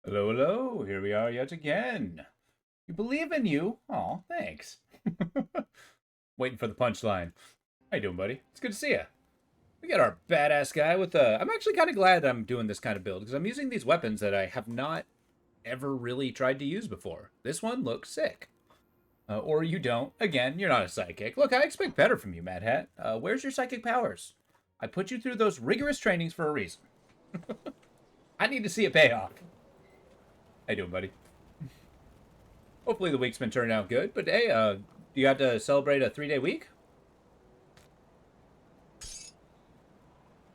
Hello, hello. Here we are yet again. We believe in you. Aw, thanks. Waiting for the punchline. How you doing, buddy? It's good to see you. We got our badass guy with the... I'm actually kind of glad I'm doing this kind of build, because I'm using these weapons that I have not ever really tried to use before. This one looks sick. Or you don't. Again, you're not a psychic. Look, I expect better from you, Mad Hat. Where's your psychic powers? I put you through those rigorous trainings for a reason. I need to see it pay off. How you doing, buddy? Hopefully the week's been turning out good. But hey, you got to celebrate a 3-day week?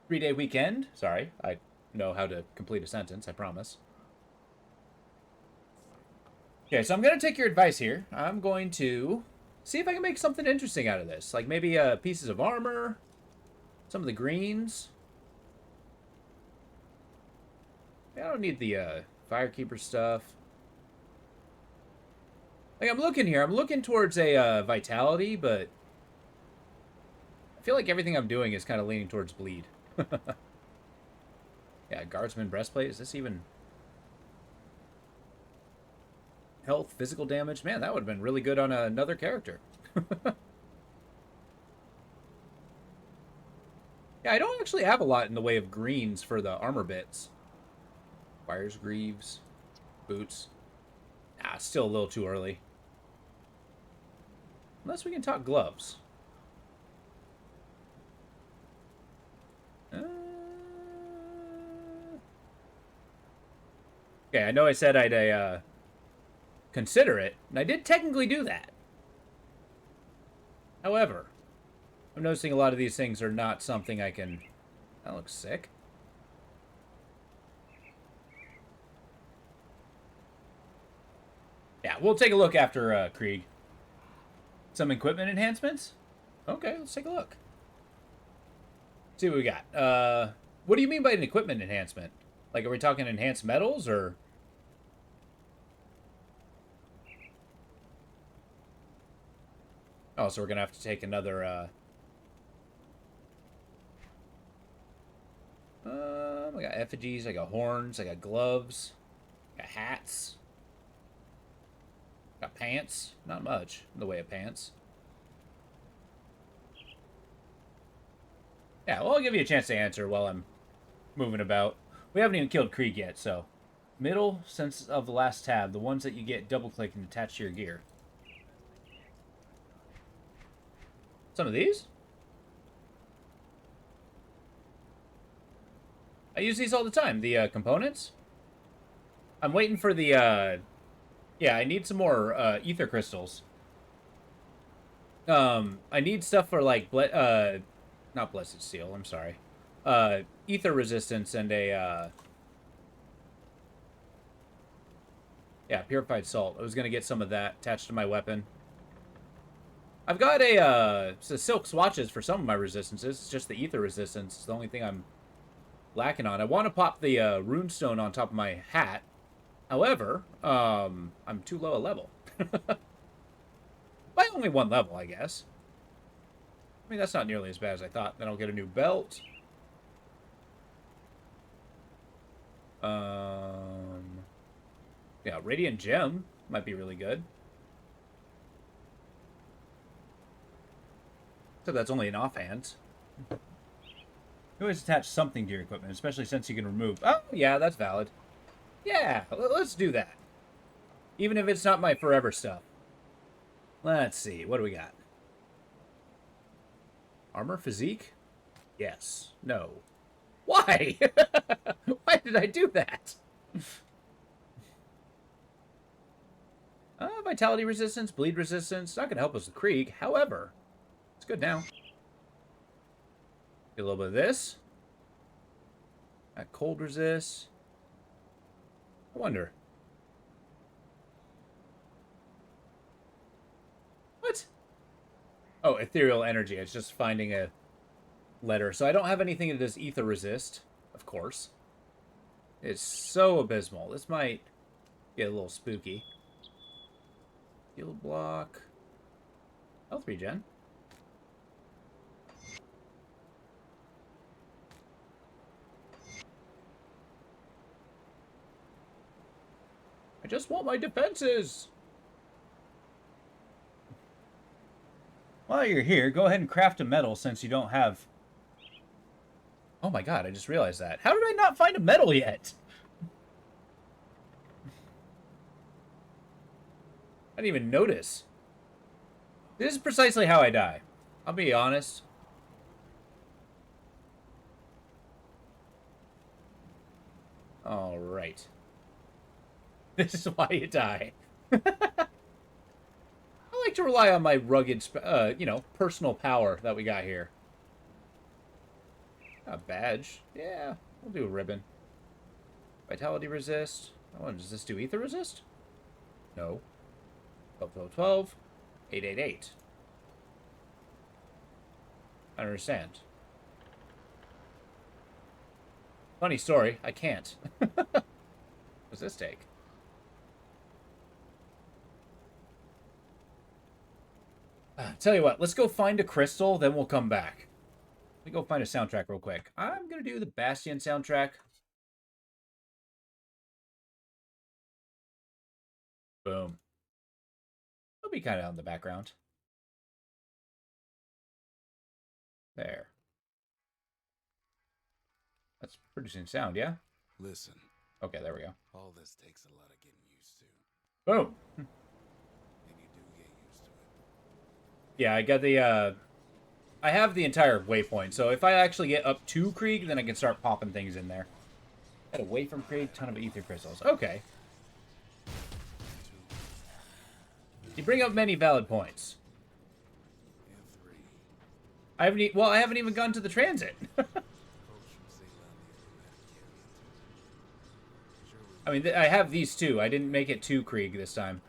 3-day weekend? Sorry, I know how to complete a sentence, I promise. Okay, so I'm going to take your advice here. I'm going to see if I can make something interesting out of this. Like maybe pieces of armor, some of the greens. I don't need the Firekeeper stuff. Like, I'm looking here. I'm looking towards a Vitality, but I feel like everything I'm doing is kind of leaning towards Bleed. Yeah, Guardsman Breastplate. Is this even... Health, physical damage? Man, that would have been really good on another character. Yeah, I don't actually have a lot in the way of greens for the armor bits. Wires, greaves, boots. Ah, still a little too early. Unless we can talk gloves. Okay, I know I said I'd consider it, and I did technically do that. However, I'm noticing a lot of these things are not something I can... That looks sick. Yeah, we'll take a look after Krieg. Some equipment enhancements? Okay, let's take a look. See what we got. What do you mean by an equipment enhancement? Like, are we talking enhanced metals, or... Oh, so we're gonna have to take another, I got effigies, I got horns, I got gloves, I got hats, got pants. Not much in the way of pants. Yeah, well, I'll give you a chance to answer while I'm moving about. We haven't even killed Krieg yet, so... Middle, sense of the last tab, the ones that you get double-click and attach to your gear. Some of these? I use these all the time. The components? I'm waiting for the... Yeah, I need some more ether crystals. I need stuff for, like, not Blessed Seal, I'm sorry. Ether resistance and a... Yeah, Purified Salt. I was going to get some of that attached to my weapon. I've got silk swatches for some of my resistances. It's just the ether resistance. It's the only thing I'm lacking on. I want to pop the runestone on top of my hat. However, I'm too low a level. By only one level, I guess. I mean, that's not nearly as bad as I thought. Then I'll get a new belt. Yeah, Radiant Gem might be really good. So that's only an offhand. You always attach something to your equipment, especially since you can remove... Oh, yeah, that's valid. Yeah, let's do that. Even if it's not my forever stuff. Let's see, what do we got? Armor physique? Yes. No. Why? Why did I do that? Vitality resistance, bleed resistance. Not going to help us with Krieg. However, it's good now. Get a little bit of this. Got cold resist. I wonder. What? Oh, ethereal energy. It's just finding a letter. So I don't have anything that does ether resist, of course. It's so abysmal. This might get a little spooky. Heal block. Health regen. just want my defenses. While you're here, go ahead and craft a medal since you don't have... Oh my god, I just realized that. How did I not find a medal yet? I didn't even notice. This is precisely how I die. I'll be honest. Alright. This is why you die. I like to rely on my rugged, you know, personal power that we got here. A badge. Yeah, we'll do a ribbon. Vitality resist. Oh, does this do ether resist? No. 12, 12, 12. 8, 8, 8. I understand. Funny story, I can't. What's this take? Tell you what, let's go find a crystal, then we'll come back. Let me go find a soundtrack real quick. I'm going to do the Bastion soundtrack. Boom. It'll be kind of on the background. There. That's producing sound, yeah? Listen. Okay, there we go. All this takes a lot of getting used to. Boom. And you do get used to it. Yeah, I got the, I have the entire waypoint, so if I actually get up to Krieg, then I can start popping things in there. Get away from Krieg, ton of ether crystals. Okay. You bring up many valid points. And 3. I haven't even gone to the transit. I mean, I have these two. I didn't make it to Krieg this time.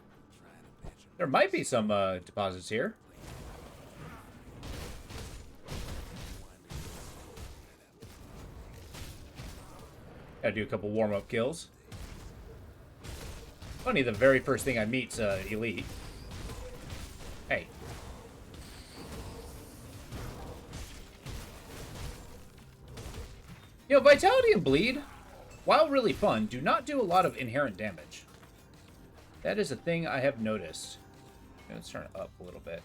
There might be some deposits here. Gotta do a couple warm-up kills. Funny, the very first thing I meet's Elite. Hey. You know, Vitality and Bleed, while really fun, do not do a lot of inherent damage. That is a thing I have noticed. Let's turn it up a little bit.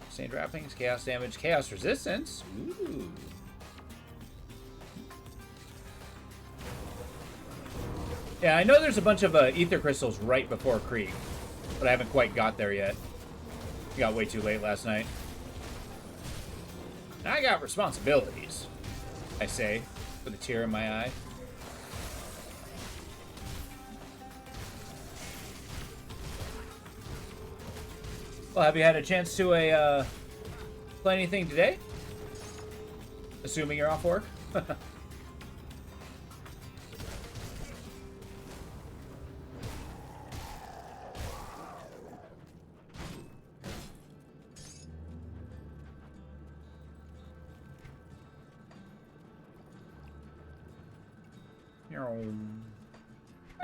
Sand wrappings, chaos damage, chaos resistance. Ooh. Yeah, I know there's a bunch of ether crystals right before Krieg, but I haven't quite got there yet. Got way too late last night. I got responsibilities, I say, with a tear in my eye. Well, have you had a chance to play anything today? Assuming you're off work? Might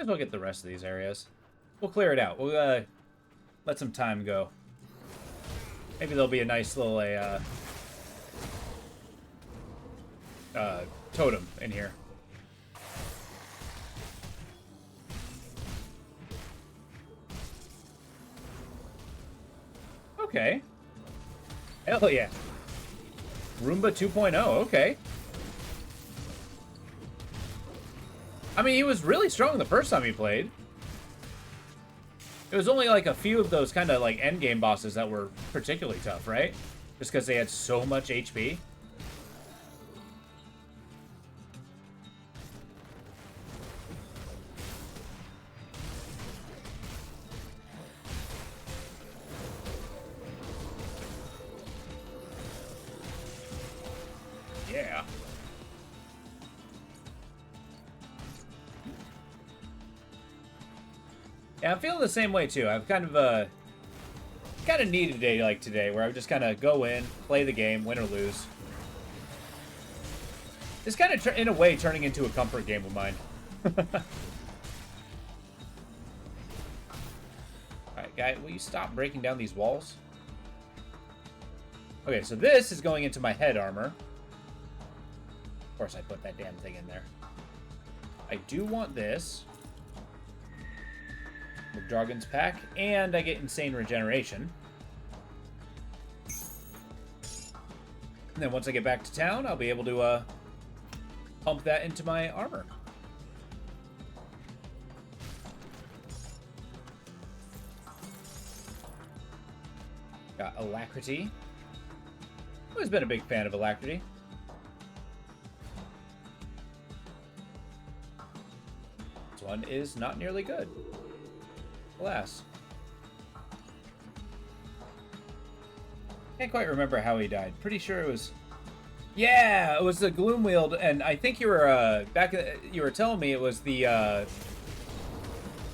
as well get the rest of these areas. We'll clear it out. We'll let some time go. Maybe there'll be a nice little totem in here. Okay. Hell yeah. Roomba 2.0, okay. I mean, he was really strong the first time he played. It was only like a few of those kind of like endgame bosses that were particularly tough, right? Just because they had so much HP. Yeah. Yeah, I'm feeling the same way too. I've kind of needed a day like today where I would just kind of go in, play the game, win or lose. It's kind of, in a way, turning into a comfort game of mine. Alright, guy, will you stop breaking down these walls? Okay, so this is going into my head armor. course I put that damn thing in there. I do want this. The Dragon's Pack, and I get insane regeneration. And then once I get back to town, I'll be able to pump that into my armor. Got Alacrity. Always been a big fan of Alacrity. This one is not nearly good. Alas. Can't quite remember how he died. Pretty sure it was... Yeah, it was the Gloomwield, and I think you were, you were telling me it was the,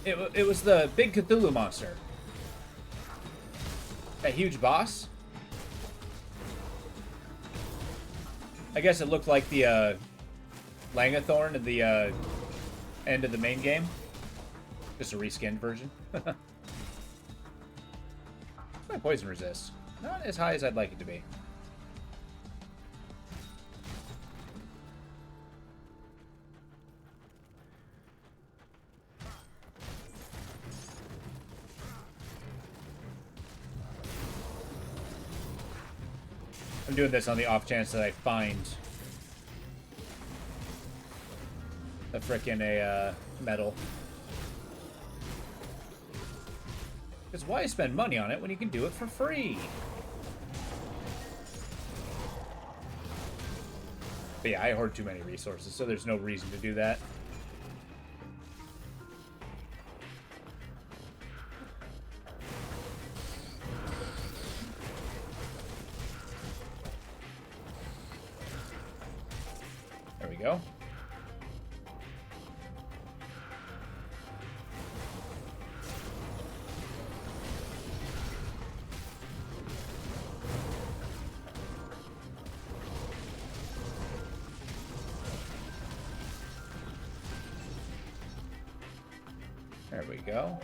it was the big Cthulhu monster. That huge boss? I guess it looked like the, Langathorn at the, end of the main game. Just a reskinned version. My poison resist. Not as high as I'd like it to be. I'm doing this on the off chance that I find a frickin' medal. Because why spend money on it when you can do it for free? But yeah, I hoard too many resources, so there's no reason to do that. There we go. There we go.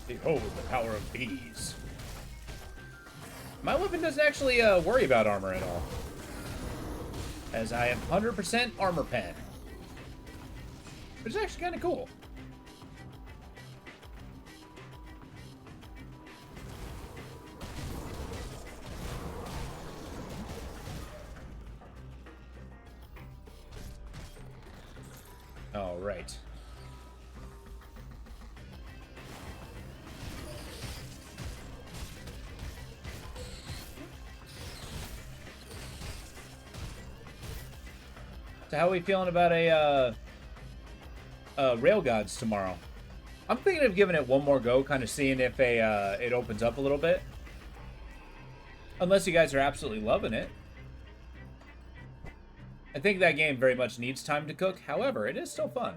Behold the power of bees. My weapon doesn't actually worry about armor at all, as I have 100% armor pen, which is actually kind of cool. All right. So how are we feeling about a Rail Gods tomorrow? I'm thinking of giving it one more go, kind of seeing if it opens up a little bit. Unless you guys are absolutely loving it. I think that game very much needs time to cook. However, it is still fun.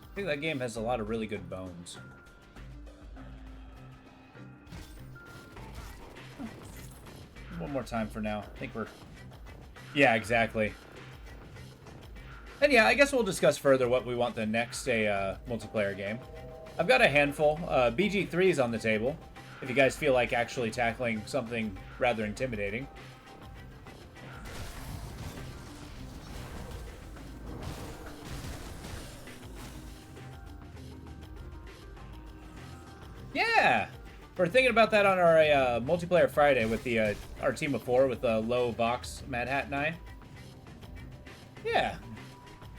I think that game has a lot of really good bones. One more time for now. I think we're... Yeah, exactly. And yeah, I guess we'll discuss further what we want the next multiplayer game. I've got a handful. BG3 is on the table, if you guys feel like actually tackling something rather intimidating. Yeah! We're thinking about that on our multiplayer Friday with the our team of 4 with Low, Vox, Mad Hat, and I. Yeah.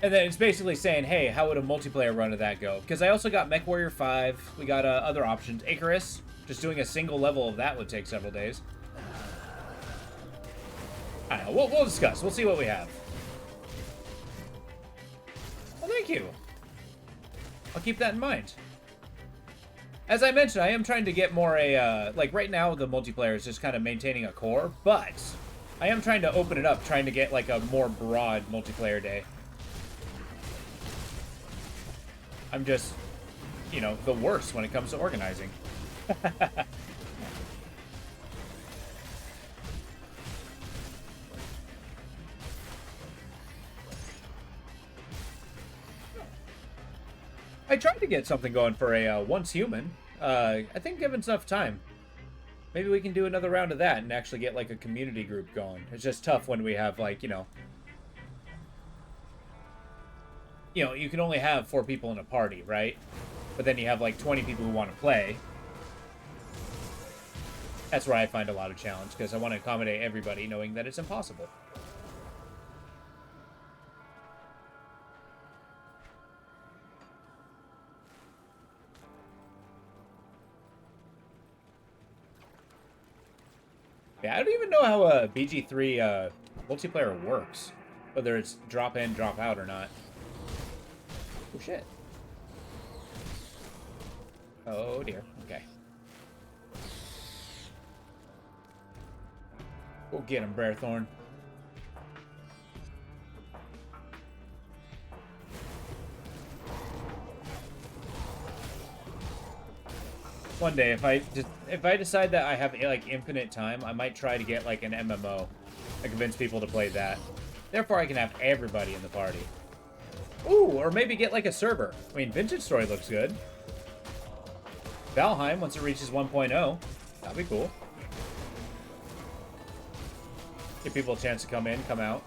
And then it's basically saying, hey, how would a multiplayer run of that go? Because I also got MechWarrior 5. We got other options. Icarus. Just doing a single level of that would take several days. I don't know. We'll discuss. We'll see what we have. Well, thank you. I'll keep that in mind. As I mentioned, I am trying to get more like right now the multiplayer is just kind of maintaining a core, but I am trying to open it up, trying to get like a more broad multiplayer day. I'm just, you know, the worst when it comes to organizing. I tried to get something going for a once human. I think given enough time, maybe we can do another round of that and actually get like a community group going. It's just tough when we have like, you know, you can only have 4 people in a party, right? But then you have like 20 people who want to play. That's where I find a lot of challenge, because I want to accommodate everybody, knowing that it's impossible. Yeah, I don't even know how a BG3 multiplayer works. Whether it's drop in, drop out or not. Oh, shit. Oh, dear. Okay. Go get him, Bearthorn. One day, if I decide that I have like infinite time, I might try to get like an MMO. I convince people to play that. Therefore, I can have everybody in the party. Ooh, or maybe get like a server. I mean, Vintage Story looks good. Valheim, once it reaches 1.0, that'd be cool. Give people a chance to come in, come out.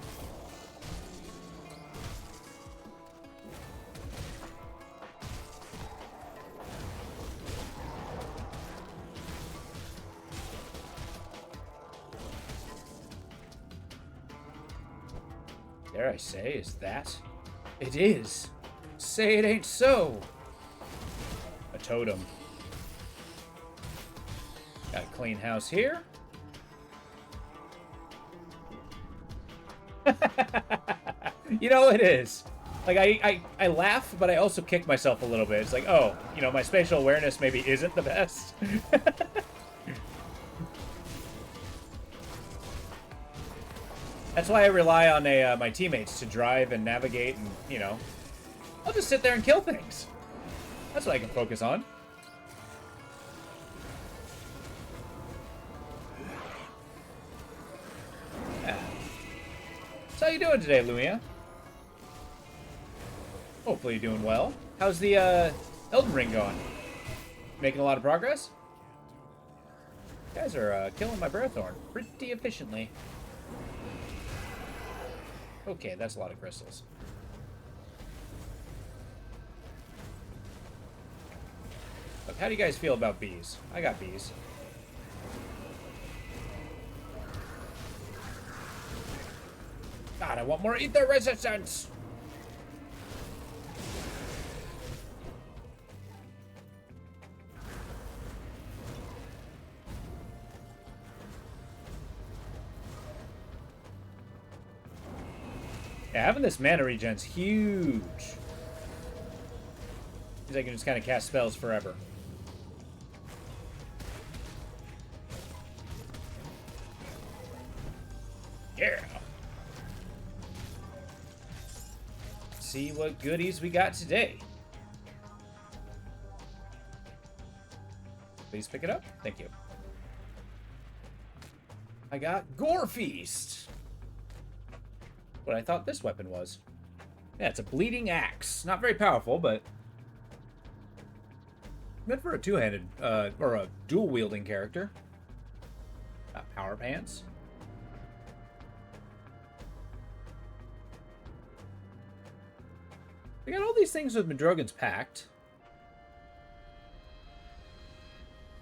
Dare I say, is that? It is. Say it ain't so. A totem. Got a clean house here. You know, it is. Like, I laugh, but I also kick myself a little bit. It's like, oh, you know, my spatial awareness maybe isn't the best. That's why I rely on my teammates to drive and navigate, and, you know, I'll just sit there and kill things. That's what I can focus on. Yeah. So how you doing today, Lumia? Hopefully you're doing well. How's the Elden Ring going? Making a lot of progress? You guys are killing my Bearthorn pretty efficiently. Okay, that's a lot of crystals. Look, how do you guys feel about bees? I got bees. God, I want more ether resistance! Yeah, having this mana regen's huge. Because I can just kind of cast spells forever. Yeah. See what goodies we got today. Please pick it up. Thank you. I got Gore Feast. What I thought this weapon was. Yeah, it's a bleeding axe. Not very powerful, but good for a two-handed, or a dual-wielding character. Got power pants. We got all these things with Madrogan's Pact.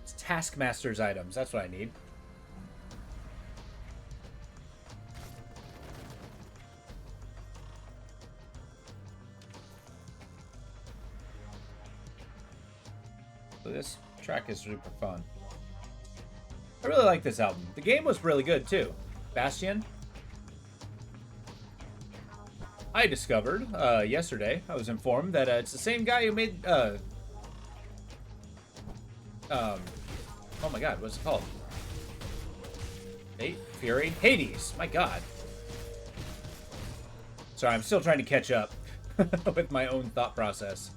It's Taskmaster's items. That's what I need. So this track is super fun. I really like this album. The game was really good too. Bastion. I discovered yesterday, I was informed that it's the same guy who made oh my god, what's it called? Fury. Hades! My god. Sorry, I'm still trying to catch up with my own thought process.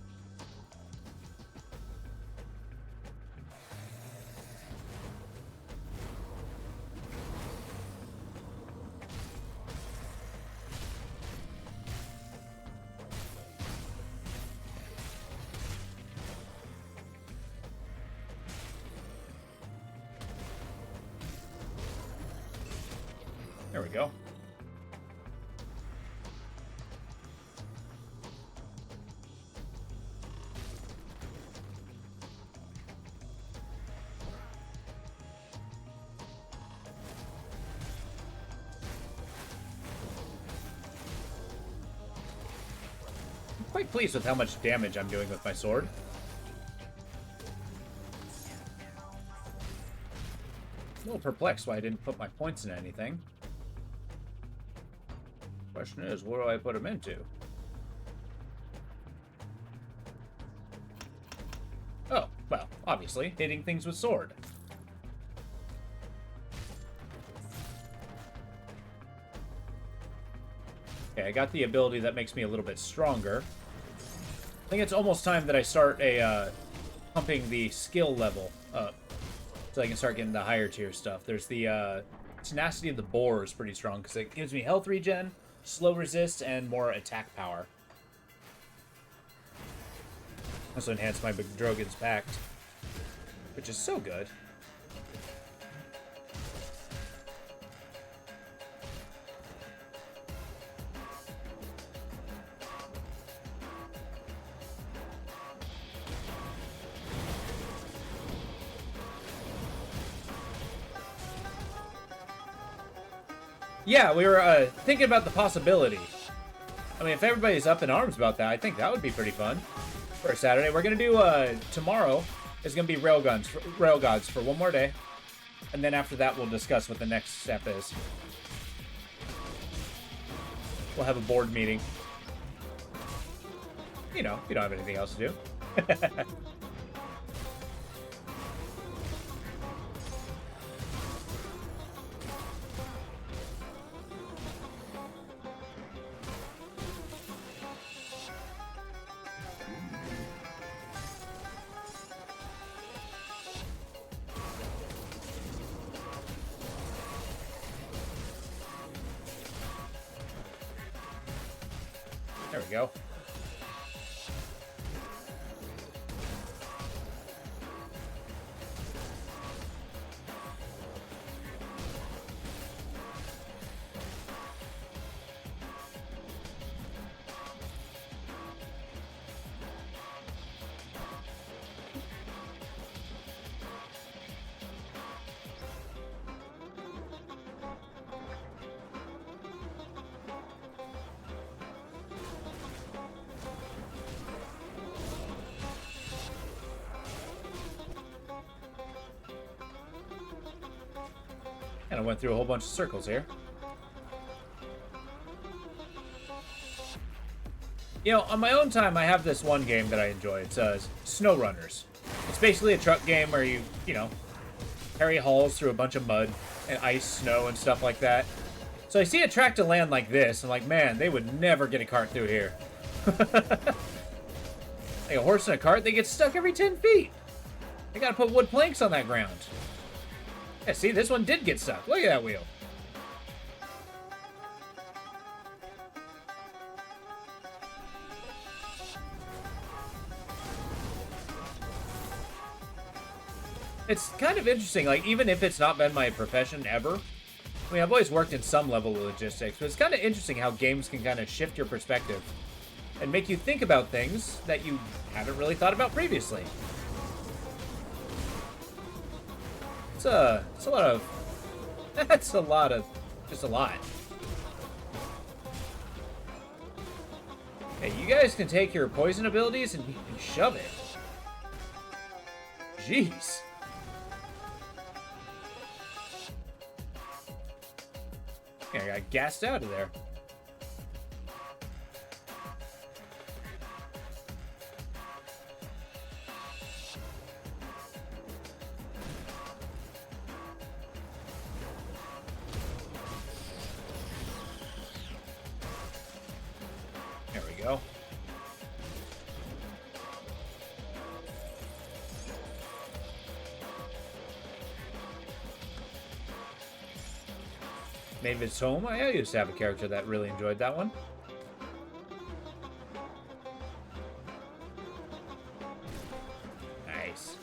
There we go. I'm quite pleased with how much damage I'm doing with my sword. A little perplexed why I didn't put my points in anything. Question is, what do I put them into? Oh, well, obviously, hitting things with sword. Okay, I got the ability that makes me a little bit stronger. I think it's almost time that I start pumping the skill level up, so I can start getting the higher tier stuff. There's the tenacity of the boar is pretty strong because it gives me health regen, slow resist, and more attack power. Also enhance my Drogon's Pact, which is so good. Yeah, we were thinking about the possibility. I mean, if everybody's up in arms about that, I think that would be pretty fun for a Saturday. We're gonna do tomorrow is gonna be Railgods for one more day, and then after that we'll discuss what the next step is. We'll have a board meeting. You know, we don't have anything else to do. There we go. And I went through a whole bunch of circles here. You know, on my own time, I have this one game that I enjoy. It's Snow Runners. It's basically a truck game where you know, carry hauls through a bunch of mud and ice, snow, and stuff like that. So I see a tract of land like this, I'm like, man, they would never get a cart through here. Like a horse and a cart, they get stuck every 10 feet. They gotta put wood planks on that ground. Yeah, see, this one did get stuck. Look at that wheel. It's kind of interesting, like, even if it's not been my profession ever, I mean, I've always worked in some level of logistics, but it's kind of interesting how games can kind of shift your perspective and make you think about things that you haven't really thought about previously. It's a lot of... That's a lot of... Just a lot. Hey, you guys can take your poison abilities and shove it. Jeez. Okay, I got gassed out of there. go. Mavid's Home. I used to have a character that really enjoyed that one. Nice.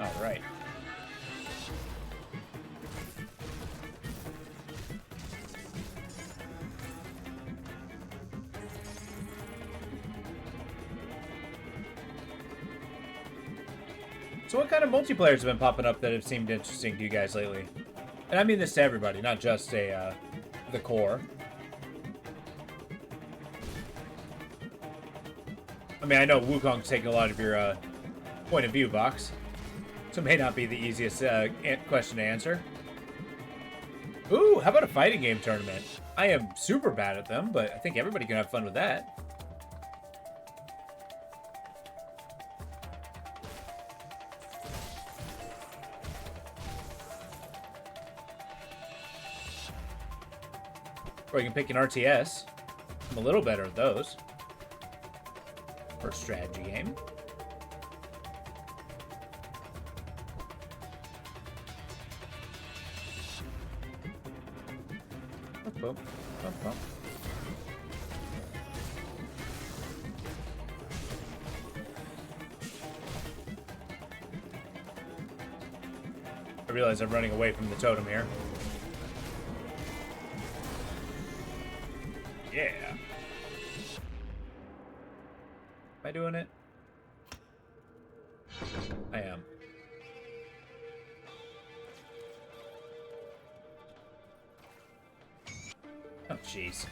All right. So what kind of multiplayers have been popping up that have seemed interesting to you guys lately? And I mean this to everybody, not just the core. I mean, I know Wukong's taking a lot of your point of view, Vox. So it may not be the easiest question to answer. Ooh, how about a fighting game tournament? I am super bad at them, but I think everybody can have fun with that. Or you can pick an RTS. I'm a little better at those. Or a strategy game. Bump, bump, bump. I realize I'm running away from the totem here. Yeah. Am I doing it? I am. Oh, jeez.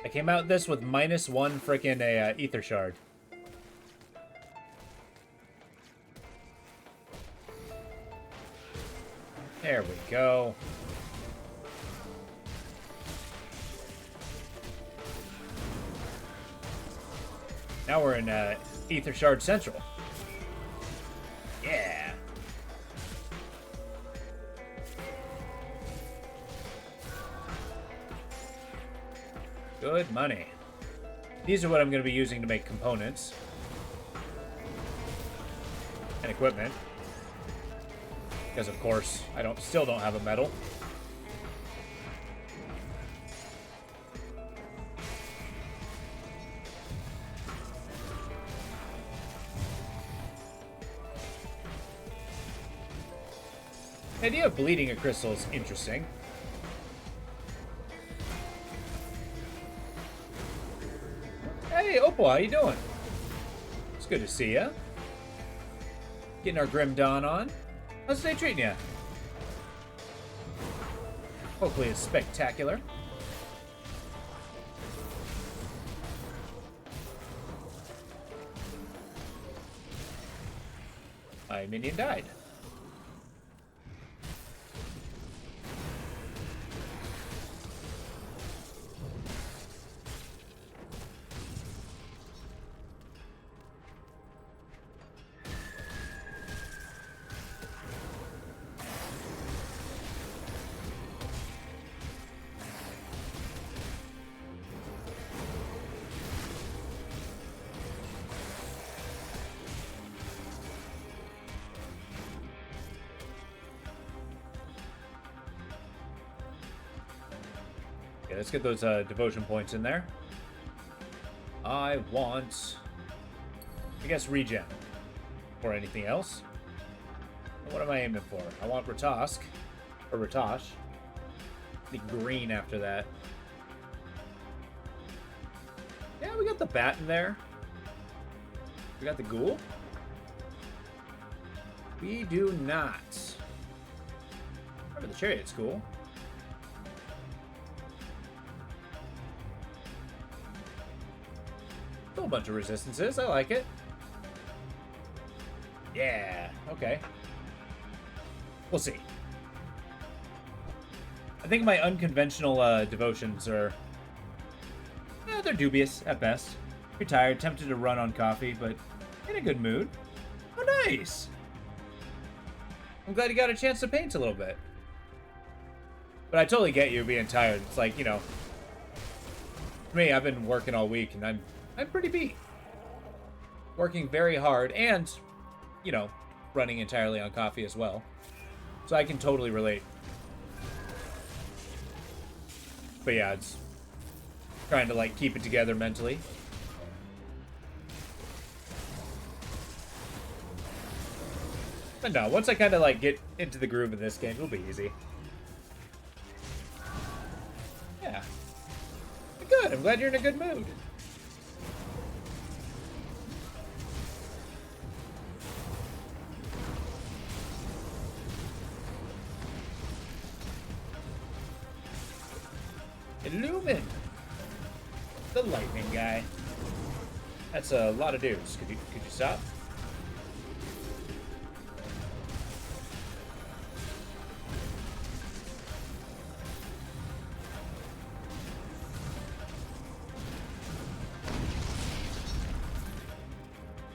I came out this with -1 frickin' ether shard. There we go. Now we're in Ether Shard Central. Yeah. Good money. These are what I'm going to be using to make components. And equipment. Because of course, I still don't have a medal. The idea of bleeding a crystal is interesting. Hey, Opal, how you doing? It's good to see ya. Getting our Grim Dawn on. How's the day treating ya? Hopefully it's spectacular. My minion died. Okay, let's get those devotion points in there. I want, I guess, regen. Or anything else. What am I aiming for? I want Ratask. Or Ratosh. The green after that. Yeah, we got the bat in there. We got the ghoul. We do not. Remember the chariot's cool. Still a bunch of resistances. I like it. Yeah, okay. We'll see. I think my unconventional devotions are... they're dubious at best. You're tired, tempted to run on coffee, but in a good mood. Oh, nice! I'm glad you got a chance to paint a little bit. But I totally get you being tired. It's like, you know... For me, I've been working all week, and I'm pretty beat. Working very hard, and, you know, running entirely on coffee as well. So I can totally relate. But yeah, it's trying to, like, keep it together mentally. But no, once I kind of, like, get into the groove of this game, it'll be easy. Yeah. Good, I'm glad you're in a good mood. Illumin! The lightning guy. That's a lot of dudes. Could you stop?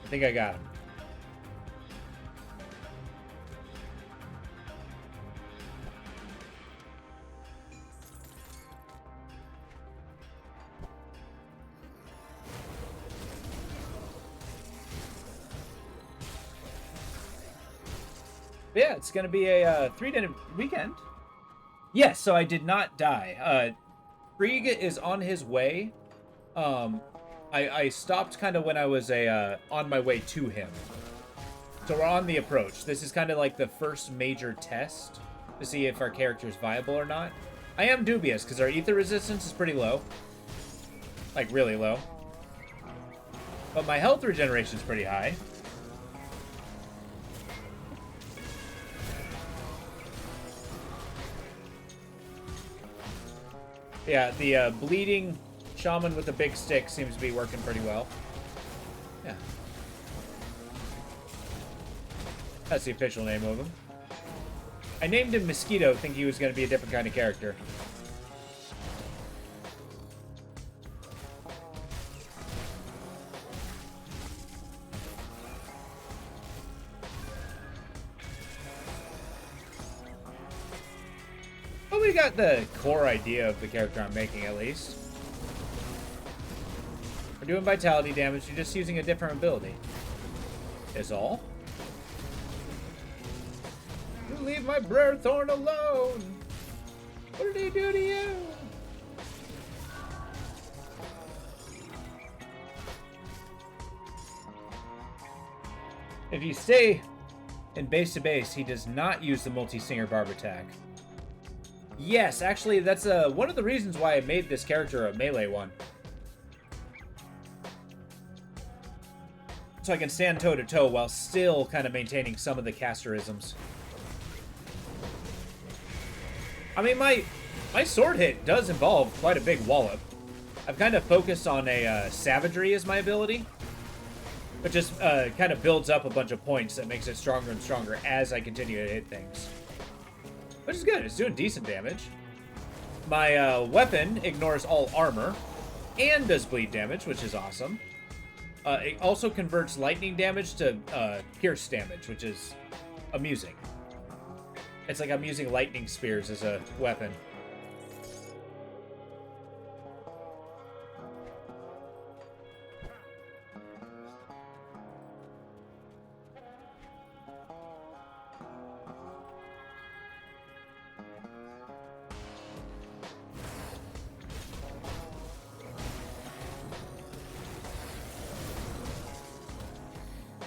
I think I got him. Yeah, it's gonna be a 3-day weekend. Yes, so I did not die. Krieg is on his way. I stopped kind of when I was on my way to him. So we're on the approach. This is kind of like the first major test to see if our character is viable or not. I am dubious because our ether resistance is pretty low. Like, really low. But my health regeneration is pretty high. Yeah, the bleeding shaman with the big stick seems to be working pretty well. Yeah. That's the official name of him. I named him Mosquito, thinking he was going to be a different kind of character. Well, we got the core idea of the character I'm making, at least. We're doing vitality damage, you're just using a different ability. Is all. You leave my Brer Thorn alone! What did he do to you? If you stay in base to base, he does not use the multi-singer barb attack. Yes, actually, that's one of the reasons why I made this character a melee one. So I can stand toe-to-toe while still kind of maintaining some of the casterisms. I mean, my sword hit does involve quite a big wallop. I've kind of focused on a savagery as my ability. But just kind of builds up a bunch of points that makes it stronger and stronger as I continue to hit things. Which is good. It's doing decent damage. My weapon ignores all armor and does bleed damage, which is awesome. It also converts lightning damage to pierce damage, which is amusing. It's like I'm using lightning spears as a weapon.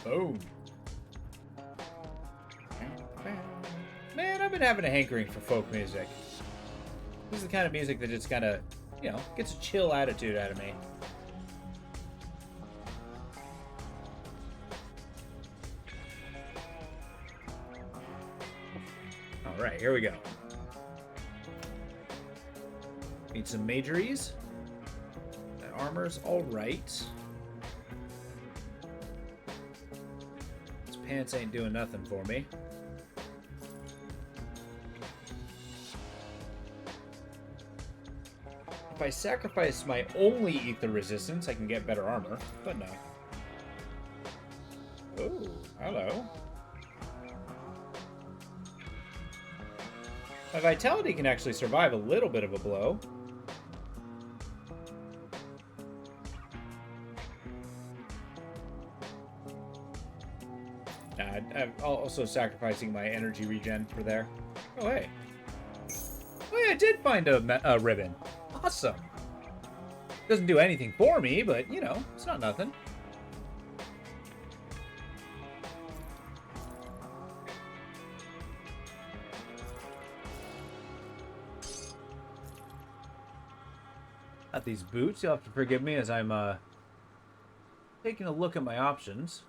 Boom. Man, I've been having a hankering for folk music. This is the kind of music that just kind of, you know, gets a chill attitude out of me. Alright, here we go. Need some majories. That armor's alright. pants ain't doing nothing for me. If I sacrifice my only ether resistance, I can get better armor, but no. Oh, hello. My vitality can actually survive a little bit of a blow. I'm also sacrificing my energy regen for there. Oh, hey. Oh, yeah, I did find a ribbon. Awesome. Doesn't do anything for me, but, you know, it's not nothing. Got these boots. You'll have to forgive me as I'm taking a look at my options.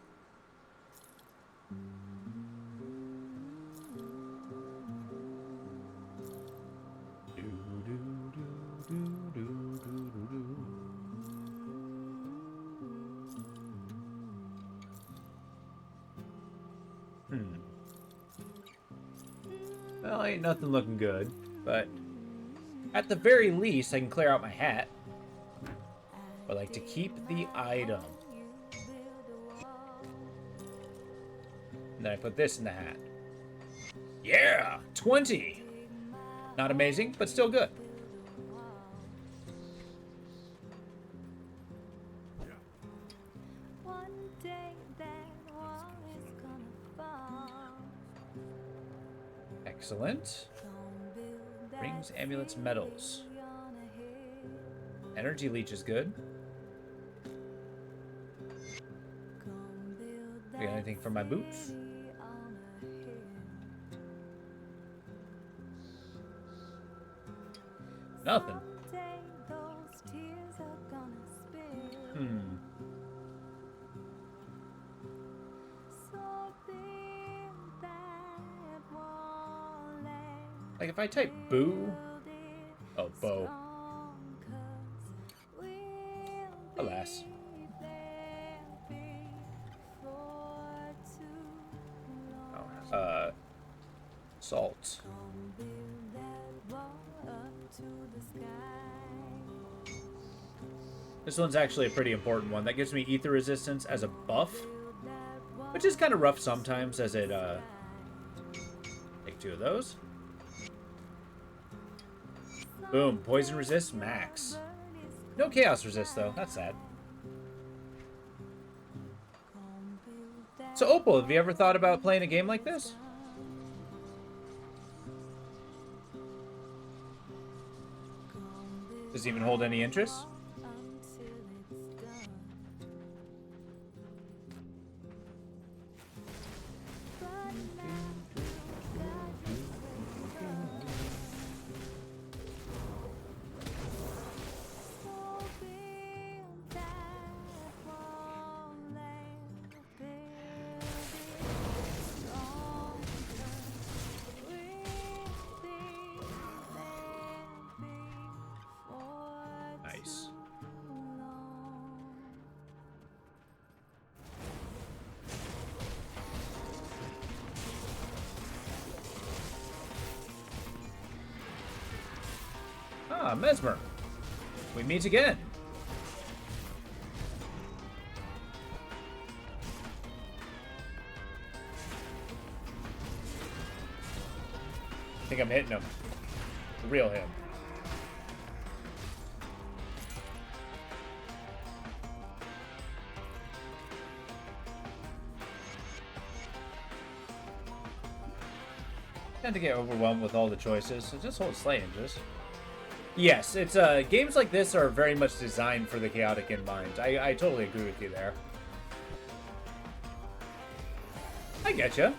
Well, ain't nothing looking good, but at the very least, I can clear out my hat. I like to keep the item. And then I put this in the hat. Yeah! 20! Not amazing, but still good. Excellent. Rings, amulets, medals. Energy leech is good. Got anything for my boots? Nothing. Like if I type boo. Oh, bow. Alas. Oh, salt. This one's actually a pretty important one. That gives me ether resistance as a buff, which is kind of rough sometimes as it, take 2 of those. Boom. Poison resist, max. No chaos resist, though. That's sad. So, Opal, have you ever thought about playing a game like this? Does it even hold any interest? Nice. Ah, Mesmer. We meet again. I think I'm hitting him. The real him. Tend to get overwhelmed with all the choices, so just hold Slay Inches. Yes, it's games like this are very much designed for the chaotic in mind. I totally agree with you there. I getcha.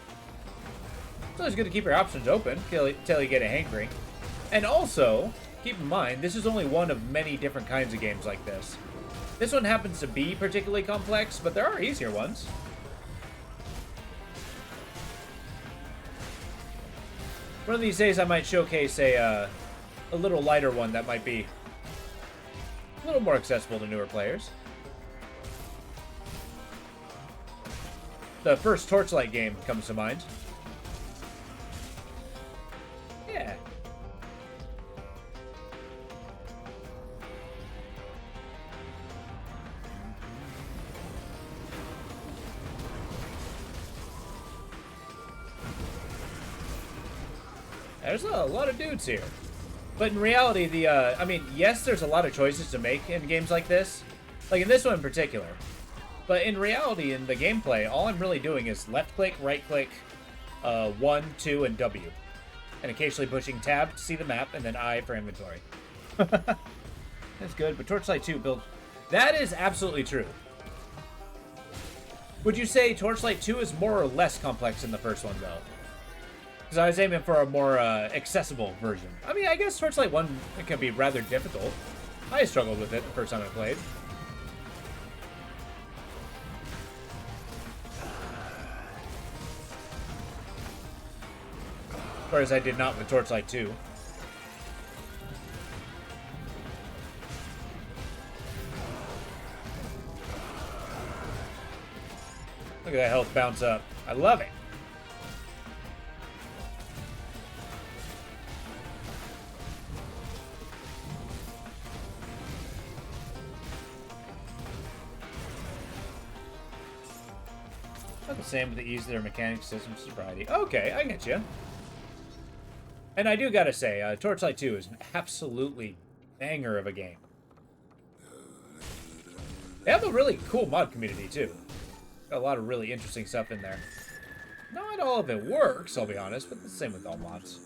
It's always good to keep your options open till you get a hankering. And also, keep in mind, this is only one of many different kinds of games like this. This one happens to be particularly complex, but there are easier ones. One of these days I might showcase a little lighter one that might be a little more accessible to newer players. The first Torchlight game comes to mind. Yeah. There's a lot of dudes here. But in reality, I mean, yes, there's a lot of choices to make in games like this. Like in this one in particular. But in reality, in the gameplay, all I'm really doing is left click, right click, 1, 2, and W. And occasionally pushing tab to see the map, and then I for inventory. That's good, but Torchlight 2 build... That is absolutely true. Would you say Torchlight 2 is more or less complex than the first one, though? Because I was aiming for a more accessible version. I mean, I guess Torchlight 1 it can be rather difficult. I struggled with it the first time I played. Whereas I did not with Torchlight 2. Look at that health bounce up. I love it. Not the same with the ease of their mechanics, systems, sobriety. Okay, I get you. And I do gotta say, Torchlight 2 is an absolutely banger of a game. They have a really cool mod community, too. Got a lot of really interesting stuff in there. Not all of it works, I'll be honest, but the same with all mods.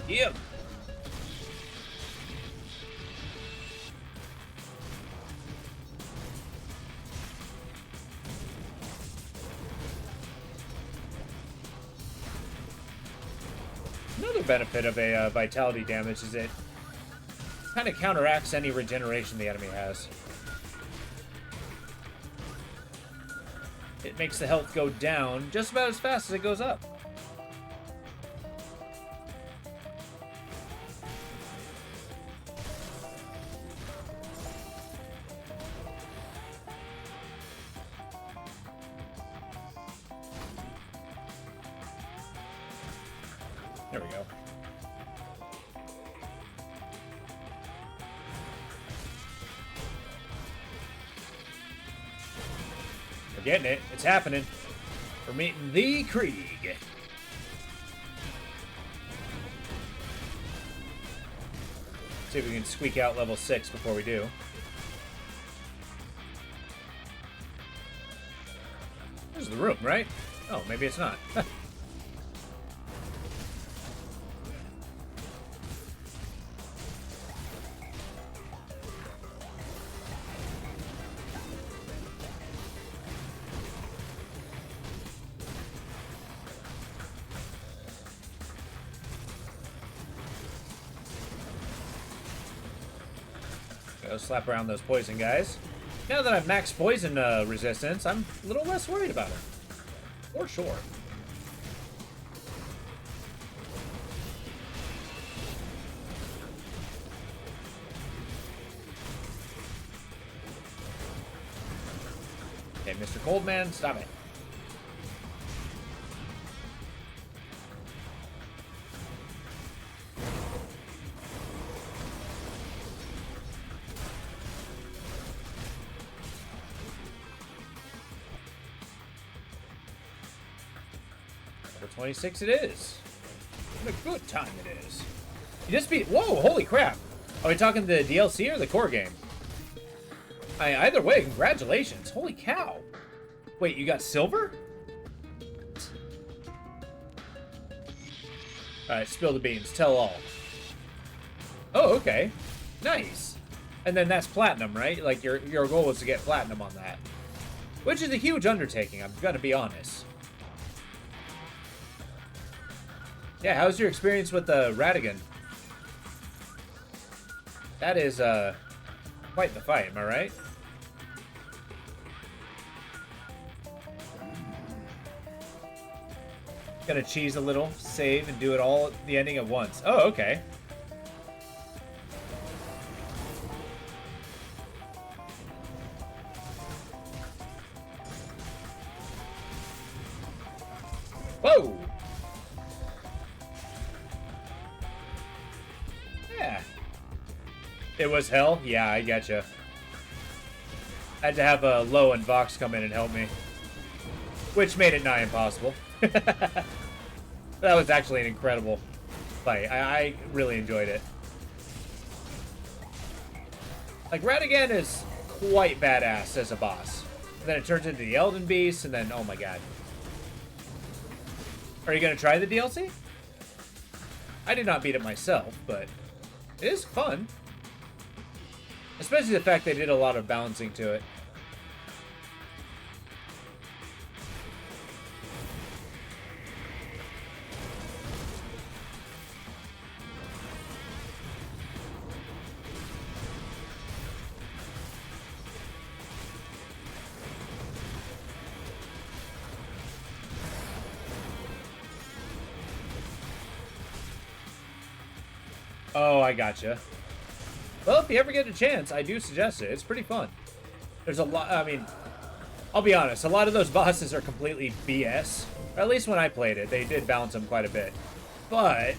Yep. Another benefit of a vitality damage is it kind of counteracts any regeneration the enemy has. It makes the health go down just about as fast as it goes up. There we go. We're getting it. It's happening. We're meeting the Krieg. See if we can squeak out level 6 before we do. This is the room, right? Oh, maybe it's not. Go slap around those poison guys. Now that I've maxed poison resistance, I'm a little less worried about it. For sure. Okay, Mr. Coldman, stop it. Number 26 it is. What a good time it is. You just beat... Whoa, holy crap. Are we talking the DLC or the core game? Either way, congratulations. Holy cow. Wait, you got silver? Alright, spill the beans. Tell all. Oh, okay. Nice. And then that's platinum, right? Like, your goal was to get platinum on that. Which is a huge undertaking, I'm gonna be honest. Yeah, how's your experience with the Radigan? That is, quite the fight, am I right? Gonna cheese a little, save, and do it all at the ending at once. Oh, okay. Whoa! Yeah. It was hell? Yeah, I getcha. I had to have a Low and Vox come in and help me. Which made it nigh impossible. That was actually an incredible fight. I really enjoyed it. Like, Ratigan is quite badass as a boss. And then it turns into the Elden Beast, and then, oh my god. Are you gonna try the DLC? I did not beat it myself, but it is fun. Especially the fact they did a lot of balancing to it. Oh, I gotcha. Well, if you ever get a chance, I do suggest it. It's pretty fun. There's a lot, I mean, I'll be honest, a lot of those bosses are completely BS. Or at least when I played it, they did balance them quite a bit. But,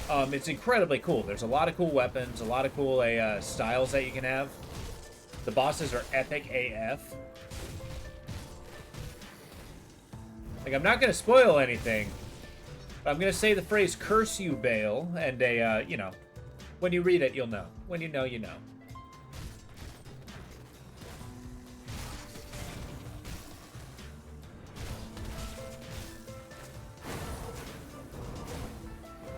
it's incredibly cool. There's a lot of cool weapons, a lot of cool styles that you can have. The bosses are epic AF. Like, I'm not going to spoil anything. But I'm going to say the phrase, curse you, Bale, and you know, when you read it, you'll know. When you know, you know.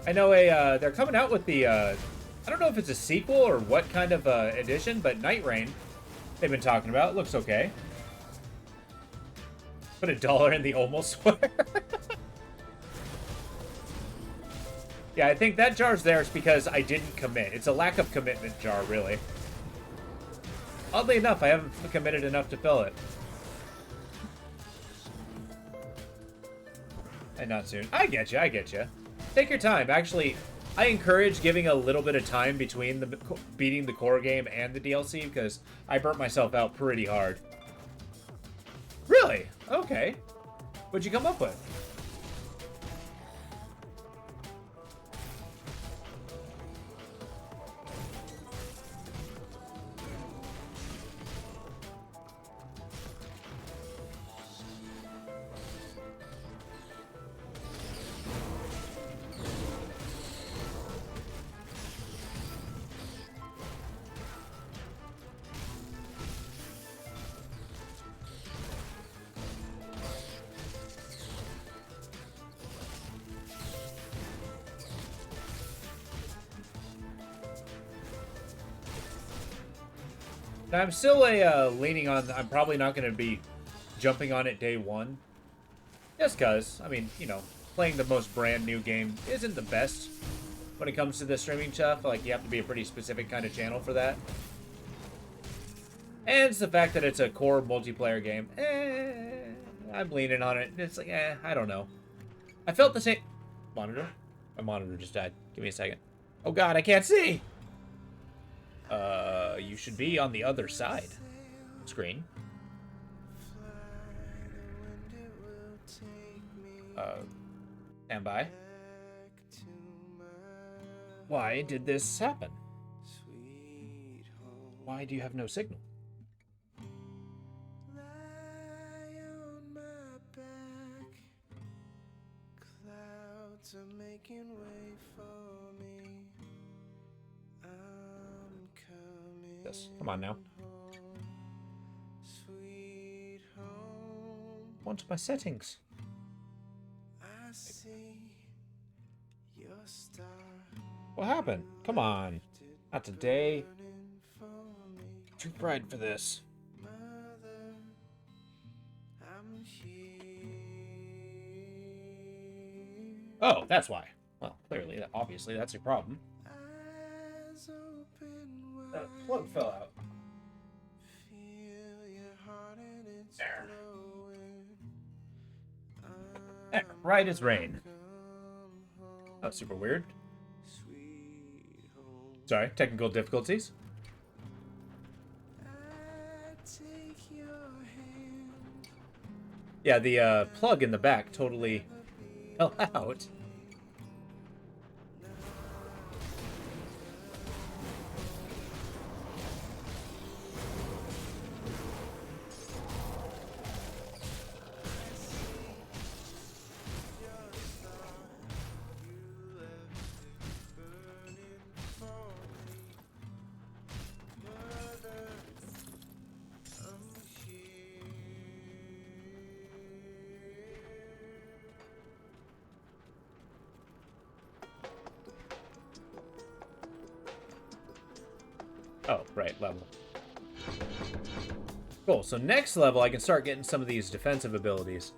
I know they're coming out with the, I don't know if it's a sequel or what kind of edition, but Night Rain, they've been talking about. It looks okay. Put $1 in the almost swear. Yeah, I think that jar's there is because I didn't commit. It's a lack of commitment jar, really. Oddly enough, I haven't committed enough to fill it. And not soon. I get you, I get you. Take your time. Actually, I encourage giving a little bit of time between beating the core game and the DLC because I burnt myself out pretty hard. Really? Okay. What'd you come up with? I'm still leaning on, I'm probably not going to be jumping on it day one. Just because, I mean, you know, playing the most brand new game isn't the best when it comes to the streaming stuff. Like, you have to be a pretty specific kind of channel for that. And it's the fact that it's a core multiplayer game. I'm leaning on it. It's like, I don't know. I felt the same... Monitor? My monitor just died. Give me a second. Oh god, I can't see! You should be on the other side. Screen. Stand by. Why did this happen? Why do you have no signal? Are making way for me. I'm coming. Yes, come on now. Home, sweet home. What's my settings? I see your star. What happened? Come on. Not today. Too bright for this. Mother, I'm here. Oh, that's why. Well, clearly, obviously, that's your problem. Eyes open wide. Plug fell out. Feel your heart and it's There. glowing. Right as rain. Oh, super weird. Sorry, technical difficulties. Yeah, the plug in the back totally fell out. Oh, right, level. Cool, so next level I can start getting some of these defensive abilities.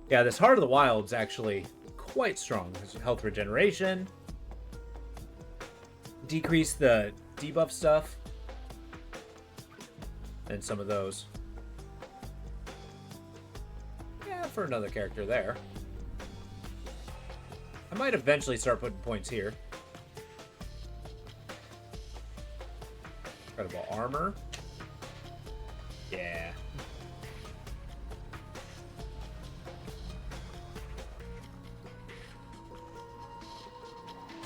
Yeah, this Heart of the Wild's actually quite strong. There's health regeneration. Decrease the debuff stuff. And some of those. Yeah, for another character there. I might eventually start putting points here. Incredible armor. Yeah.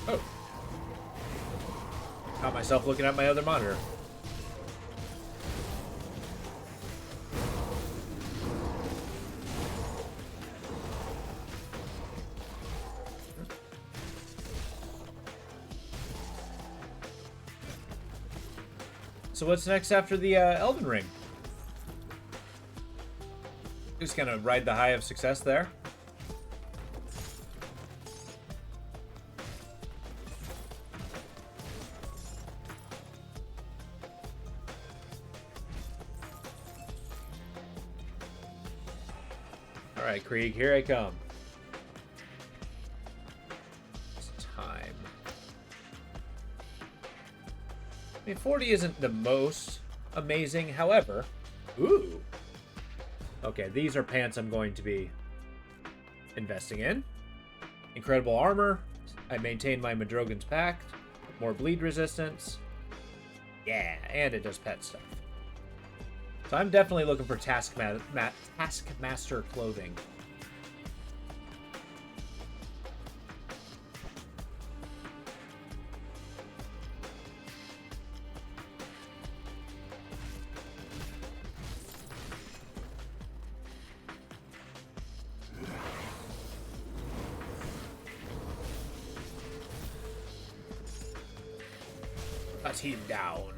Oh. Caught myself looking at my other monitor. So what's next after the Elden Ring? Just gonna ride the high of success there. All right, Krieg, here I come. It's time. I mean, 40 isn't the most amazing, however. Ooh. Okay, these are pants I'm going to be investing in. Incredible armor. I maintain my Madrogan's Pact. More bleed resistance. Yeah, and it does pet stuff. So I'm definitely looking for Taskmaster clothing. Cut him down.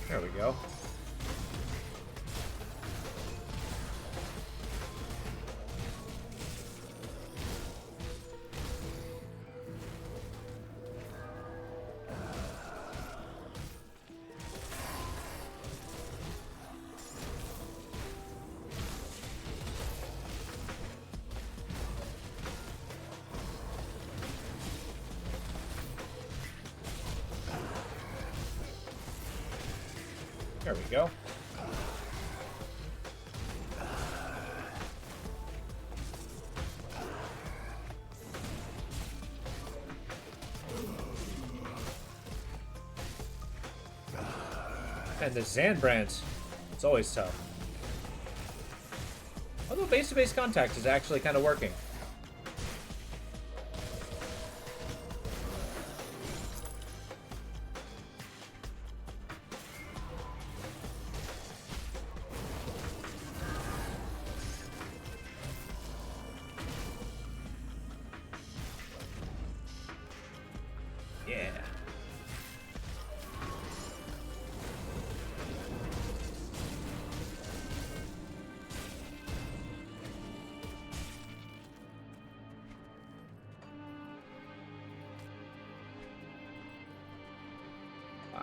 There we go. There we go. And the Zanbrand, it's always tough. Although base-to-base contact is actually kind of working.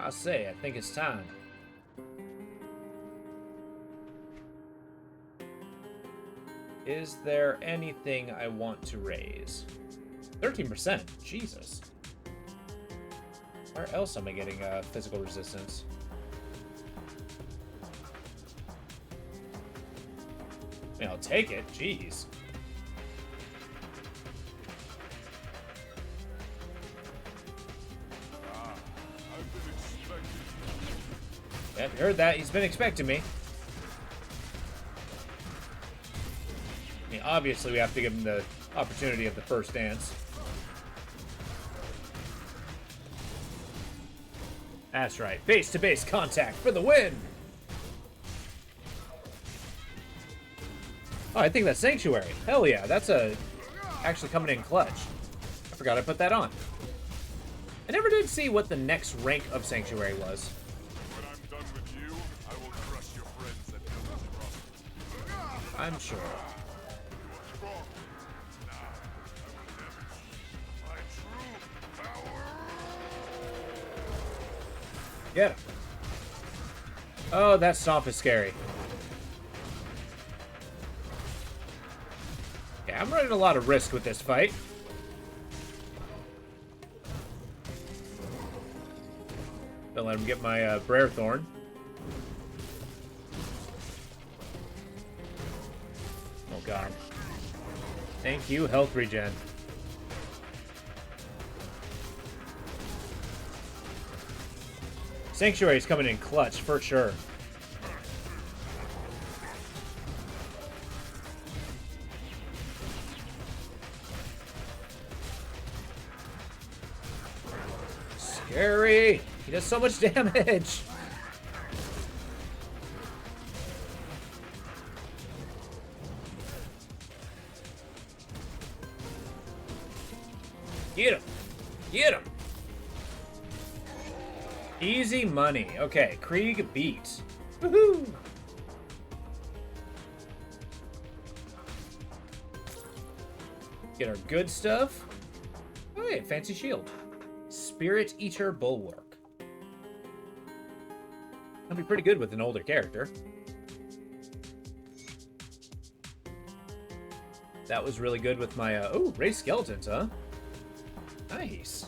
I say, I think it's time. Is there anything I want to raise? 13%. Jesus. Where else am I getting physical resistance? I mean, I'll take it. Jeez. I've been expecting you. Yep, you heard that. He's been expecting me. I mean, obviously we have to give him the opportunity of the first dance. That's right. Face-to-face contact for the win! Oh, I think that's Sanctuary. Hell yeah, that's actually coming in clutch. I forgot I put that on. I never did see what the next rank of Sanctuary was. When I'm done with you, I will crush your friends at Village Cross. I'm sure. You are strong. Now, I will demonstrate my true power. Get him. Oh, that stomp is scary. Yeah, I'm running a lot of risk with this fight. Don't let him get my Brer Thorn. Oh god. Thank you, health regen. Sanctuary's coming in clutch for sure. Scary! He does so much damage! Get him! Get him! Easy money. Okay, Krieg beat. Woohoo! Get our good stuff. Oh, yeah, fancy shield. Spirit Eater Bulwark. That'll be pretty good with an older character. That was really good with my, oh, raised skeletons, huh? Nice.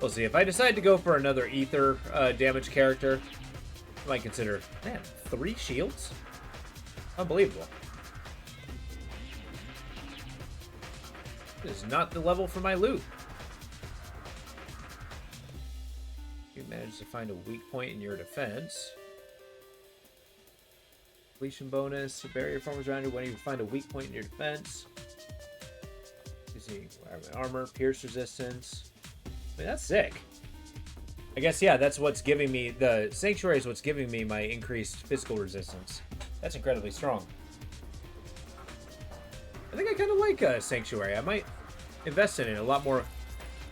We'll see. If I decide to go for another ether damage character, I might consider, man, 3 shields? Unbelievable. This is not the level for my loot. You managed to find a weak point in your defense. Completion bonus. Barrier forms around you when you find a weak point in your defense. Using armor, pierce resistance. I mean, that's sick. I guess, yeah, that's what's giving me... The Sanctuary is what's giving me my increased physical resistance. That's incredibly strong. I think I kind of like Sanctuary. I might invest in it a lot more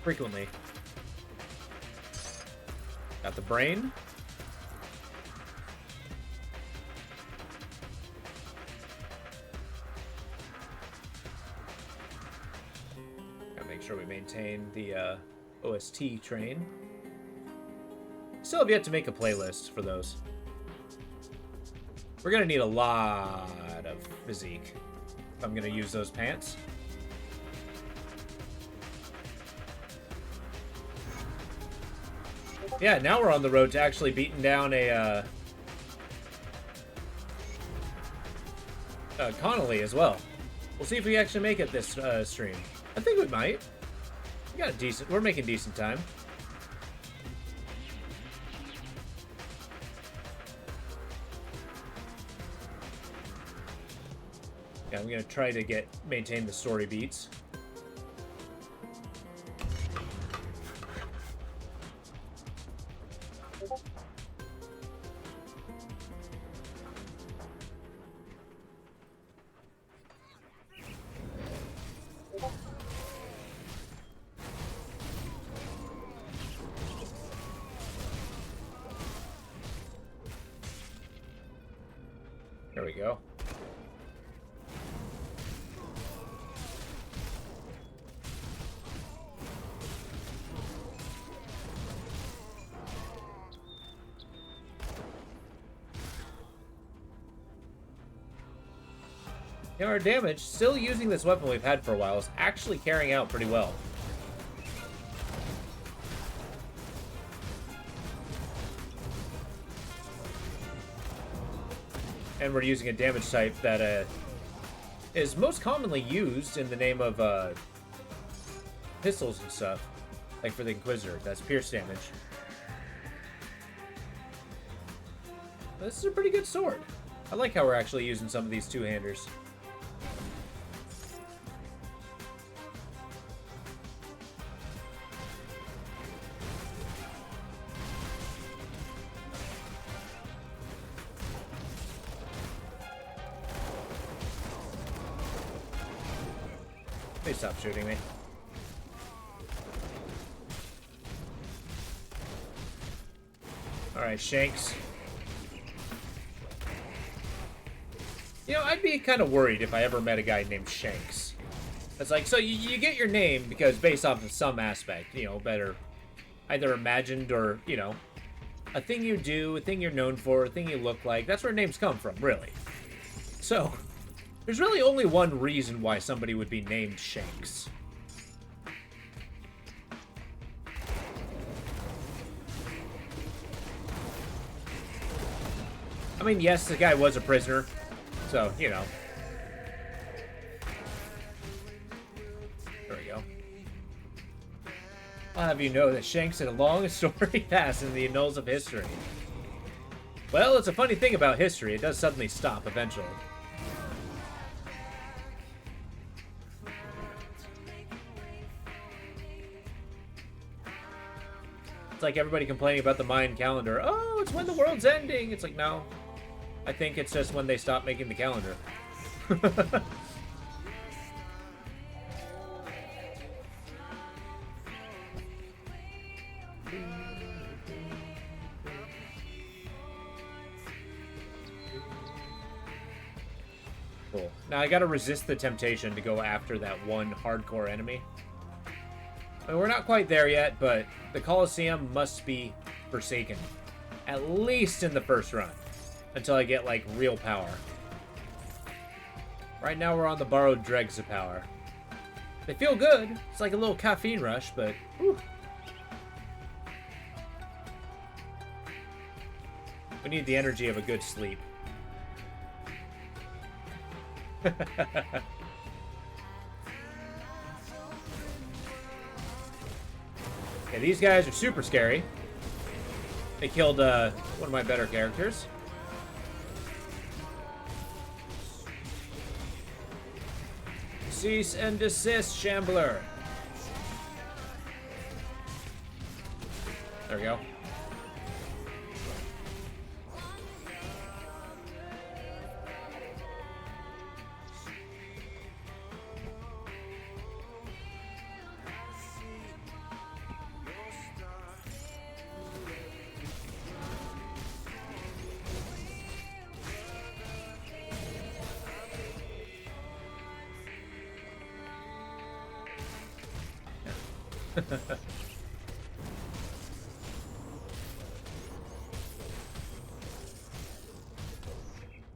frequently. Got the brain. Gotta make sure we maintain the OST train. Still have yet to make a playlist for those. We're gonna need a lot of physique if I'm gonna use those pants. Yeah, now we're on the road to actually beating down a Connolly as well. We'll see if we actually make it this stream. I think we might. We got a decent. We're making decent time. Yeah, I'm gonna try to maintain the story beats. There we go. You know, our damage, still using this weapon we've had for a while, is actually carrying out pretty well. And we're using a damage type that is most commonly used in the name of pistols and stuff. Like for the Inquisitor, that's pierce damage. This is a pretty good sword. I like how we're actually using some of these two-handers. They stopped shooting me. Alright, Shanks. You know, I'd be kind of worried if I ever met a guy named Shanks. It's like, so you get your name because based off of some aspect, you know, better either imagined or, you know, a thing you do, a thing you're known for, a thing you look like. That's where names come from, really. So, there's really only one reason why somebody would be named Shanks. I mean, yes, the guy was a prisoner, so, you know. There we go. I'll have you know that Shanks had a long story past in the annals of history. Well, it's a funny thing about history. It does suddenly stop eventually. It's like everybody complaining about the Mayan calendar. Oh, it's when the world's ending. It's like, no. I think it's just when they stop making the calendar. Cool. Now I gotta resist the temptation to go after that one hardcore enemy. I mean, we're not quite there yet, but the Colosseum must be forsaken. At least in the first run. Until I get, like, real power. Right now we're on the borrowed dregs of power. They feel good. It's like a little caffeine rush, but... whew. We need the energy of a good sleep. Okay, these guys are super scary. They killed one of my better characters. Cease and desist, Shambler. There we go.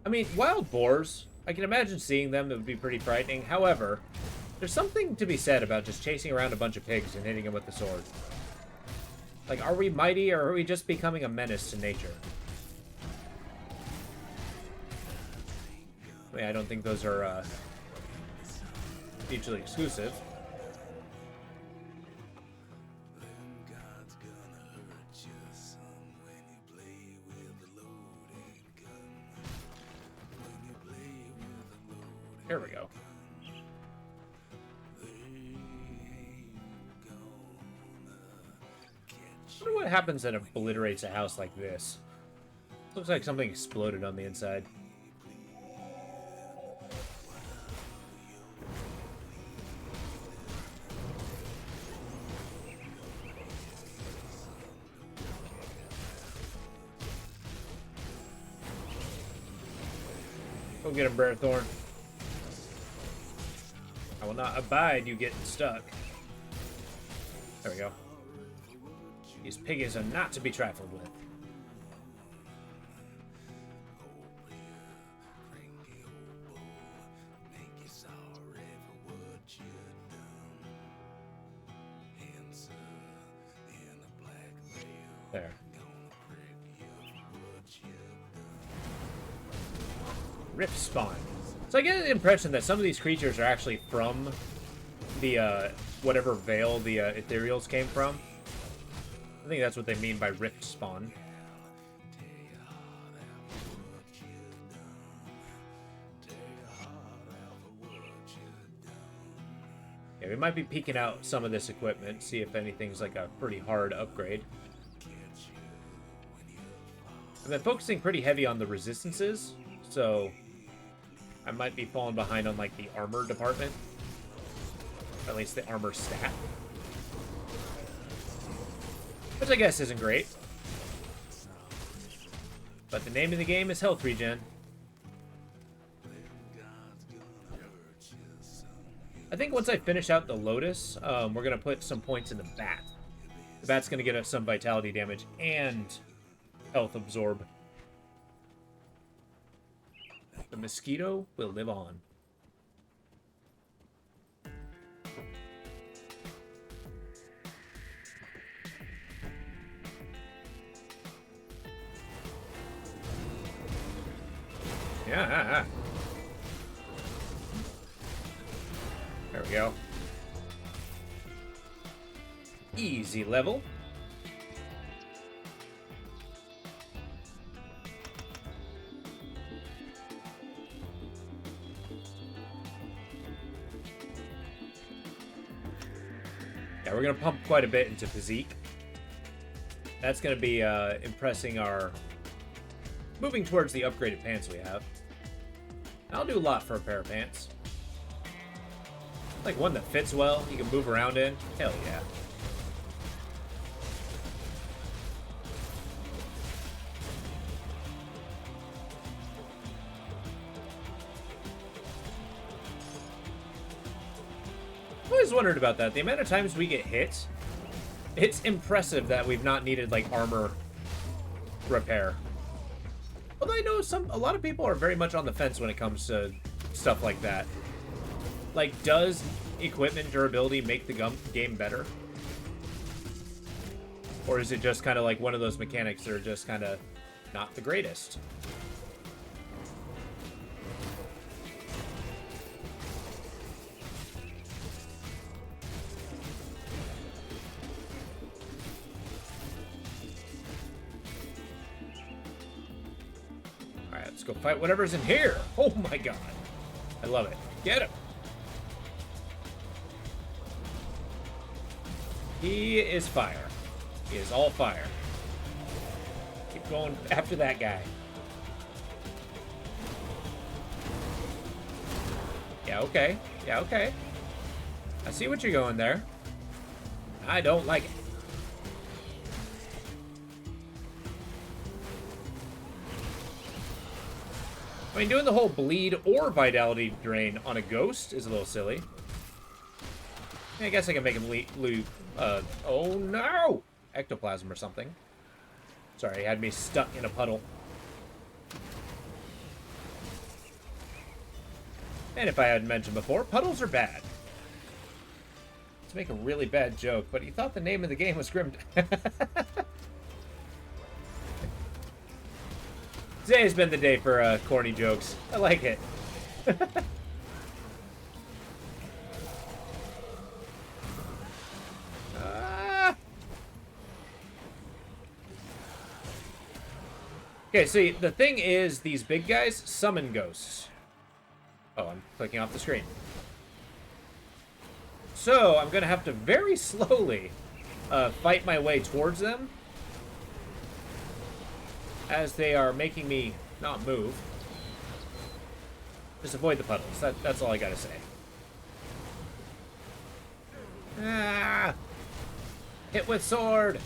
I mean, wild boars, I can imagine seeing them. It would be pretty frightening. However, there's something to be said about just chasing around a bunch of pigs and hitting them with the sword. Like, are we mighty or are we just becoming a menace to nature? I mean, I don't think those are mutually exclusive. Here we go. I wonder what happens that obliterates a house like this. Looks like something exploded on the inside. Go get him, Bearthorn. I will not abide you getting stuck. There we go. These piggies are not to be trifled with. Rift Spawn. So I get the impression that some of these creatures are actually from the, whatever veil the ethereals came from. I think that's what they mean by Rift Spawn. Yeah, we might be peeking out some of this equipment, see if anything's like a pretty hard upgrade. I've been focusing pretty heavy on the resistances, so I might be falling behind on like the armor department. Or at least the armor stat. Which I guess isn't great. But the name of the game is health regen. I think once I finish out the Lotus, we're going to put some points in the Bat. The Bat's going to get us some vitality damage and health absorb. The mosquito will live on. Yeah. There we go. Easy level. Yeah, we're going to pump quite a bit into physique. That's going to be impressing our... Moving towards the upgraded pants we have. I'll do a lot for a pair of pants. Like one that fits well, you can move around in. Hell yeah. I always wondered about that. The amount of times we get hit, it's impressive that we've not needed like armor repair. Although I know a lot of people are very much on the fence when it comes to stuff like that. Like, does equipment durability make the game better? Or is it just kind of like one of those mechanics that are just kind of not the greatest? Alright, let's go fight whatever's in here. Oh my god. I love it. Get him. He is fire. He is all fire. Keep going after that guy. Yeah, okay. Yeah, okay. I see what you're going there. I don't like it. I mean, doing the whole bleed or vitality drain on a ghost is a little silly. I guess I can make him leave. Oh no! Ectoplasm or something. Sorry, he had me stuck in a puddle. And if I hadn't mentioned before, puddles are bad. Let's make a really bad joke, but he thought the name of the game was Grim... Today has been the day for corny jokes. I like it. Okay, see, the thing is, these big guys summon ghosts. Oh, I'm clicking off the screen. So, I'm going to have to very slowly fight my way towards them as they are making me not move. Just avoid the puddles. That's all I gotta say. Ah! Hit with sword!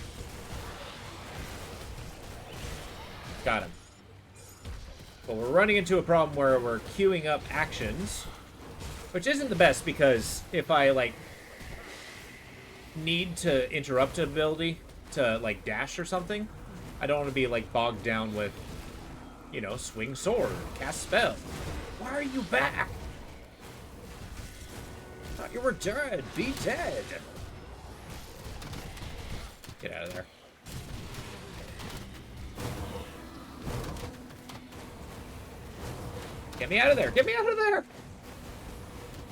Got him. But we're running into a problem where we're queuing up actions, which isn't the best because if I, like, need to interrupt an ability to, like, dash or something, I don't want to be, like, bogged down with, you know, swing sword, cast spell. Why are you back? I thought you were dead. Be dead. Get out of there. Get me out of there! Get me out of there!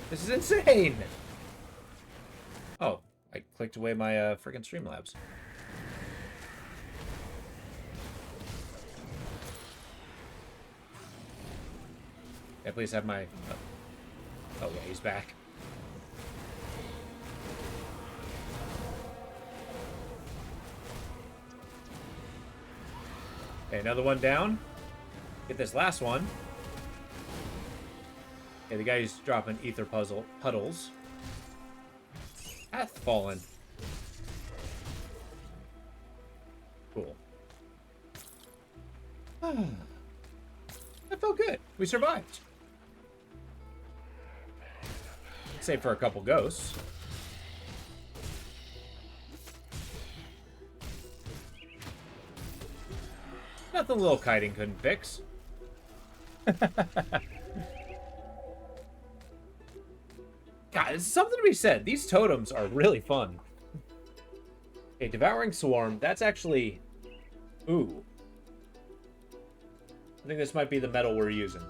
This is insane! Oh, I clicked away my freaking Streamlabs. Yeah, please have my... Oh, yeah, he's back. Okay, another one down. Get this last one. Okay, the guy who's dropping ether puddles. Path fallen. Cool. That felt good. We survived. Save for a couple ghosts. Nothing little kiting couldn't fix. God, there's something to be said. These totems are really fun. Okay, Devouring Swarm. That's actually... Ooh. I think this might be the metal we're using.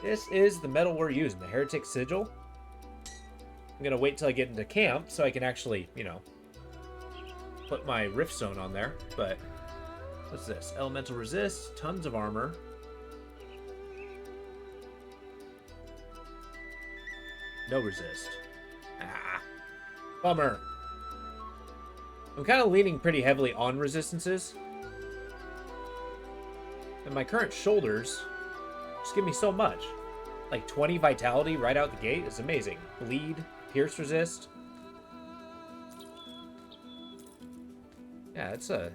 This is the metal we're using, the Heretic Sigil. I'm gonna wait till I get into camp so I can actually, you know, put my Rift Zone on there. But what's this? Elemental Resist, tons of armor. No resist. Ah, bummer. I'm kind of leaning pretty heavily on resistances. And my current shoulders just give me so much. Like 20 vitality right out the gate is amazing. Bleed, pierce resist. Yeah, it's a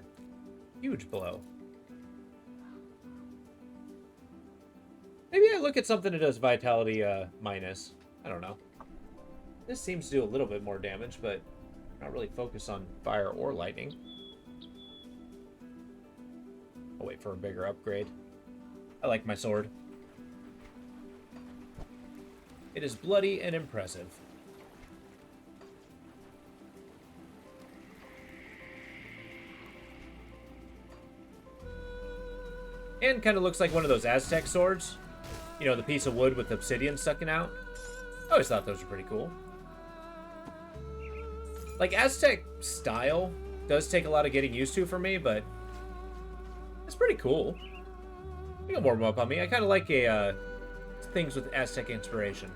huge blow. Maybe I look at something that does vitality minus. I don't know. This seems to do a little bit more damage, but not really focus on fire or lightning. I'll wait for a bigger upgrade. I like my sword. It is bloody and impressive. And kind of looks like one of those Aztec swords. You know, the piece of wood with obsidian sticking out. I always thought those were pretty cool. Like, Aztec style does take a lot of getting used to for me, but it's pretty cool. You can warm up on me. I kind of like things with Aztec inspiration.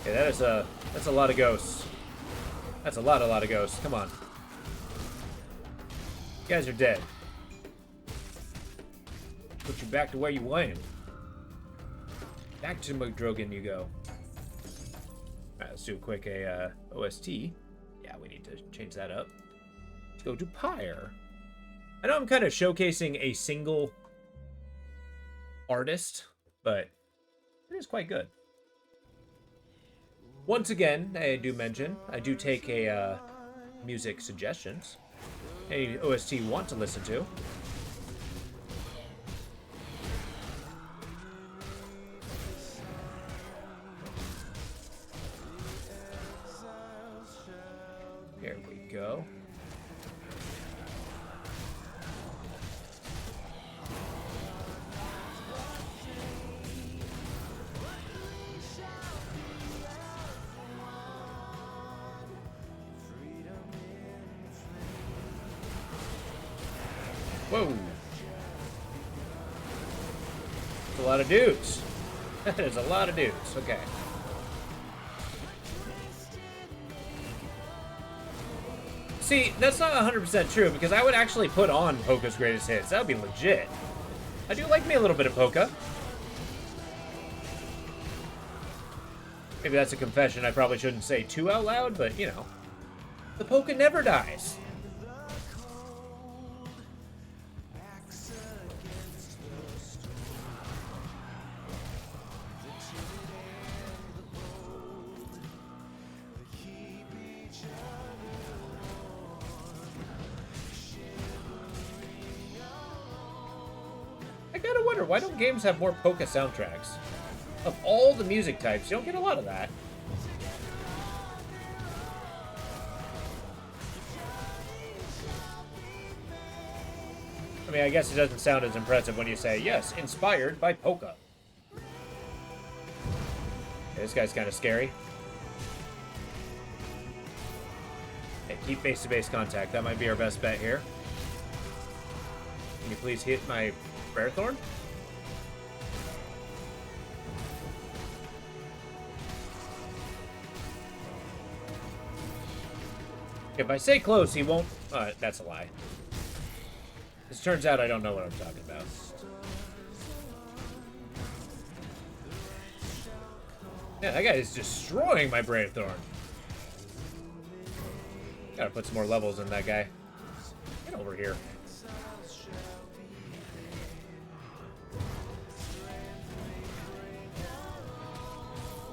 Okay, that's a lot of ghosts. That's a lot of ghosts. Come on. You guys are dead. Put you back to where you went. Back to McDrogan you go. Alright, let's do a quick OST. Yeah, we need to change that up. Let's go to Pyre. I know I'm kind of showcasing a single artist, but it is quite good. Once again, I do mention, I do take a music suggestions. Any OST you want to listen to. Here we go. Whoa. That's a lot of dudes. That is a lot of dudes. Okay. See, that's not 100% true, because I would actually put on Poka's greatest hits. That would be legit. I do like me a little bit of Poka. Maybe that's a confession I probably shouldn't say too out loud, but, you know. The Poka never dies. wonder, why don't games have more polka soundtracks? Of all the music types, you don't get a lot of that. I mean, I guess it doesn't sound as impressive when you say, yes, inspired by polka. Yeah, this guy's kind of scary. Hey, keep base-to-base contact. That might be our best bet here. Can you please hit my Bear Thorn? If I say close, he won't... that's a lie. This turns out I don't know what I'm talking about. Yeah, that guy is destroying my Brave Thorn. Gotta put some more levels in that guy. Get over here.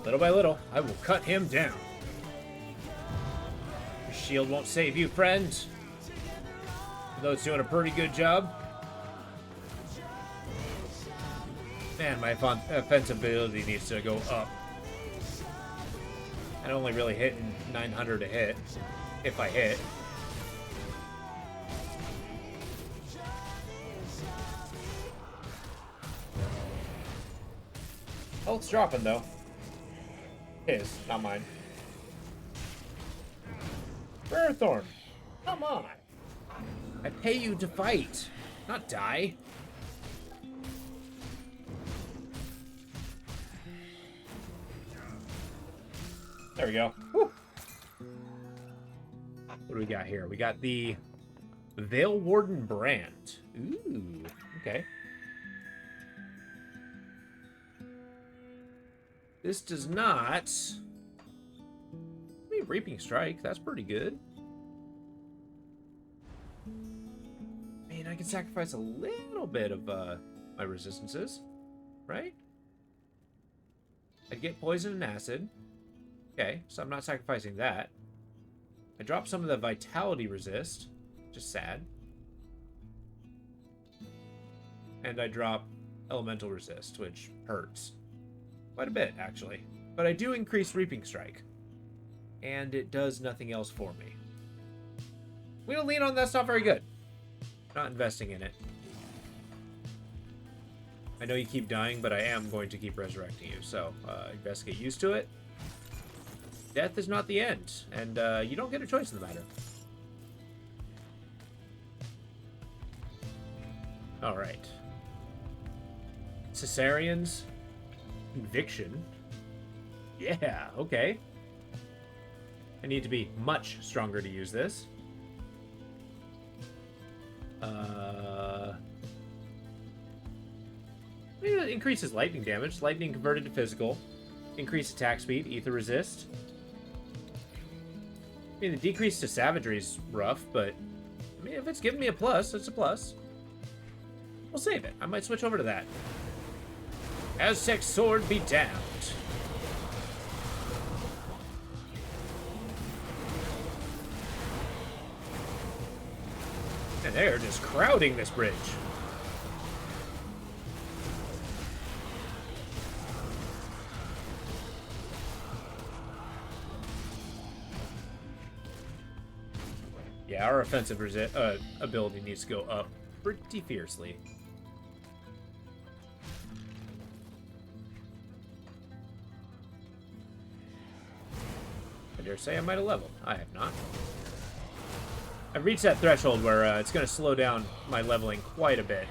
Little by little, I will cut him down. Your shield won't save you, friend. Though it's doing a pretty good job. Man, my offensive ability needs to go up. I'm only really hitting 900 to hit, if I hit. Oh, it's dropping though. His, not mine. Bearthorn, come on. I pay you to fight, not die. There we go. Whew. What do we got here? We got the Veil Warden Brand. Ooh, okay. This does not... I mean, Reaping Strike, that's pretty good. I mean, I can sacrifice a little bit of my resistances, right? I'd get Poison and Acid. Okay, so I'm not sacrificing that. I drop some of the Vitality Resist, just sad. And I drop Elemental Resist, which hurts. Quite a bit, actually. But I do increase Reaping Strike. And it does nothing else for me. We don't lean on that's not very good. Not investing in it. I know you keep dying, but I am going to keep resurrecting you, so you best get used to it. Death is not the end, and you don't get a choice in the matter. Alright. Caesarians. Conviction. Yeah, okay. I need to be much stronger to use this. It increases lightning damage. Lightning converted to physical. Increased attack speed. Ether resist. I mean, the decrease to savagery is rough, but I mean, if it's giving me a plus, it's a plus. We'll save it. I might switch over to that. Aztec sword be damned. And they're just crowding this bridge. Yeah, our offensive ability needs to go up pretty fiercely. I dare say I might have leveled. I have not. I've reached that threshold where it's going to slow down my leveling quite a bit.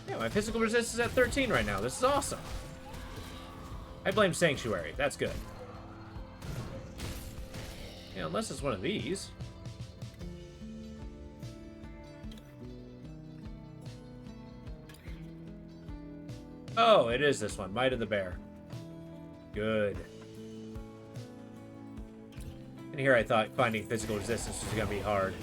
Yeah, my physical resistance is at 13 right now. This is awesome. I blame Sanctuary. That's good. Yeah, unless it's one of these. Oh, it is this one. Might of the Bear. Good. And here I thought finding physical resistance was going to be hard.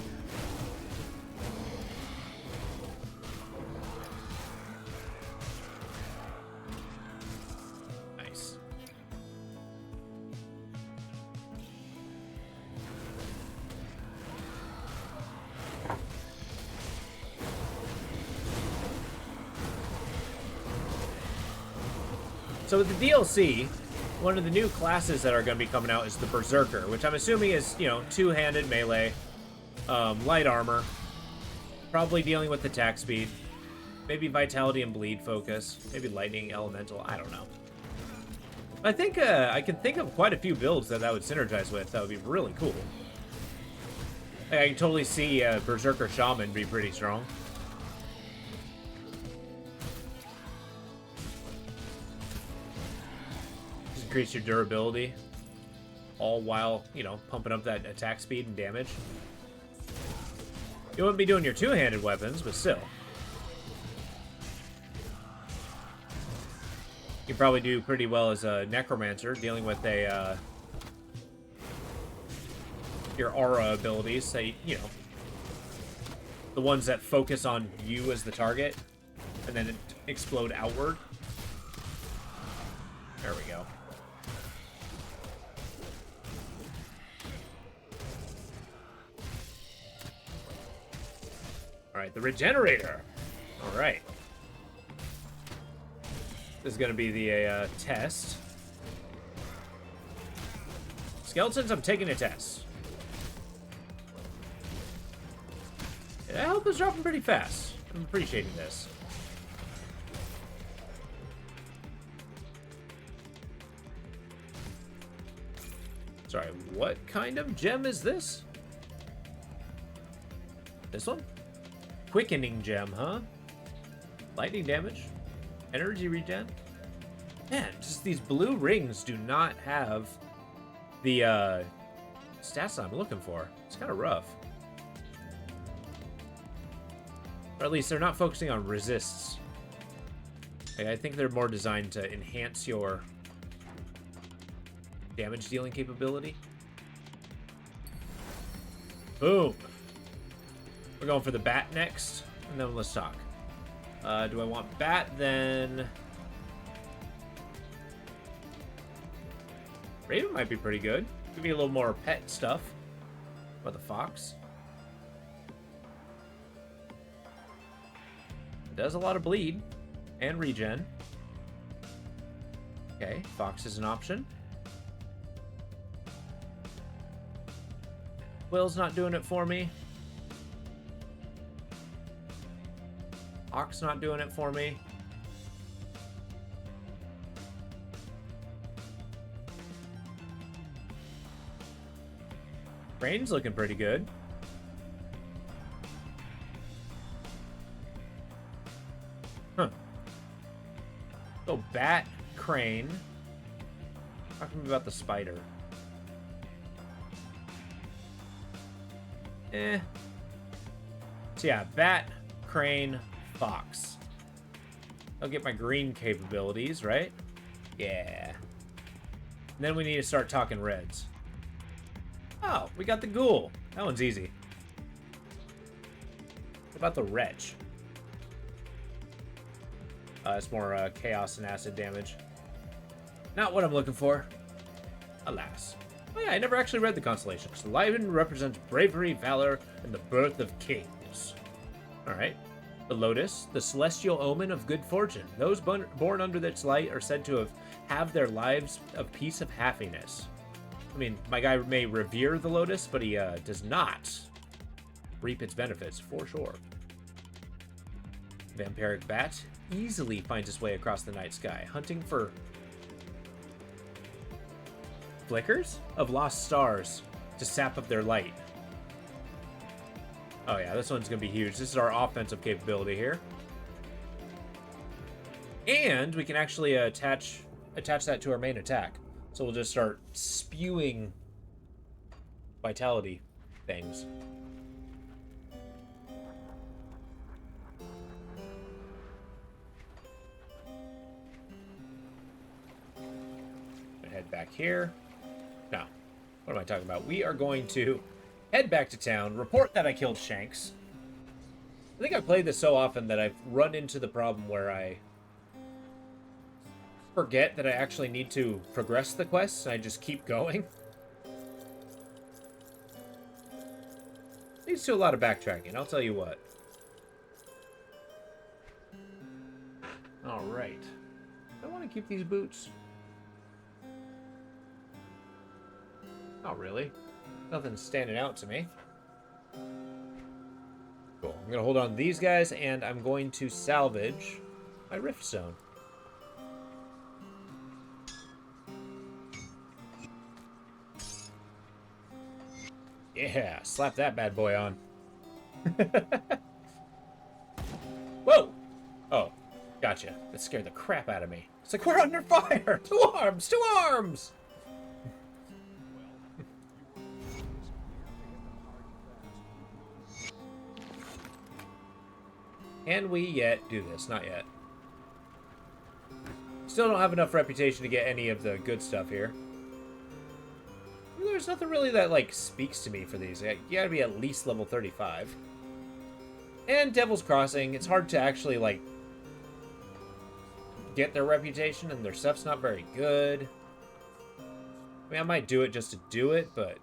So with the DLC, one of the new classes that are going to be coming out is the Berserker, which I'm assuming is, you know, two-handed melee, light armor, probably dealing with attack speed, maybe vitality and bleed focus, maybe lightning elemental, I don't know. I think I can think of quite a few builds that would synergize with. That would be really cool. Like, I can totally see Berserker Shaman be pretty strong. Just increase your durability, all while, you know, pumping up that attack speed and damage. You wouldn't be doing your two-handed weapons, but still. You probably do pretty well as a necromancer, dealing with a your aura abilities. Say, you know, the ones that focus on you as the target, and then explode outward. There we go. All right, the regenerator. All right. This is going to be the test. Skeletons, I'm taking a test. Yeah, health is dropping pretty fast. I'm appreciating this. Sorry, what kind of gem is this? This one? Quickening gem, huh? Lightning damage? Energy regen? Man, just these blue rings do not have the stats I'm looking for. It's kind of rough. Or at least they're not focusing on resists. Like, I think they're more designed to enhance your damage dealing capability. Boom. We're going for the bat next, and then let's talk. Do I want bat, then... Raven might be pretty good. Give me a little more pet stuff. What about the fox? It does a lot of bleed and regen. Okay, fox is an option. Will's not doing it for me. Ox not doing it for me. Crane's looking pretty good. Huh. So bat, crane. Talk to me about the spider. So yeah, bat, crane, fox. I'll get my green capabilities, right? Yeah. And then we need to start talking reds. Oh, we got the ghoul. That one's easy. What about the wretch? It's more chaos and acid damage. Not what I'm looking for. Alas. Oh yeah, I never actually read the constellations. The lion represents bravery, valor, and the birth of kings. Alright. The lotus, the celestial omen of good fortune. Those born under its light are said to have their lives of peace of happiness. I mean, my guy may revere the lotus, but he does not reap its benefits, for sure. Vampiric bat easily finds its way across the night sky, hunting for flickers of lost stars to sap up their light. Oh yeah, this one's going to be huge. This is our offensive capability here. And we can actually attach that to our main attack. So we'll just start spewing vitality things. Head back here. Now, what am I talking about? We are going to head back to town, report that I killed Shanks. I think I played this so often that I've run into the problem where I forget that I actually need to progress the quests, and I just keep going. Leads to a lot of backtracking, I'll tell you what. Alright. I want to keep these boots. Not really. Nothing's standing out to me. Cool. I'm going to hold on to these guys, and I'm going to salvage my Rift Stone. Yeah, slap that bad boy on. Whoa! Oh, gotcha. That scared the crap out of me. It's like, we're under fire! Two arms! Two arms! Can we yet do this? Not yet. Still don't have enough reputation to get any of the good stuff here. There's nothing really that, like, speaks to me for these. You gotta be at least level 35. And Devil's Crossing, it's hard to actually, like, get their reputation, and their stuff's not very good. I mean, I might do it just to do it, but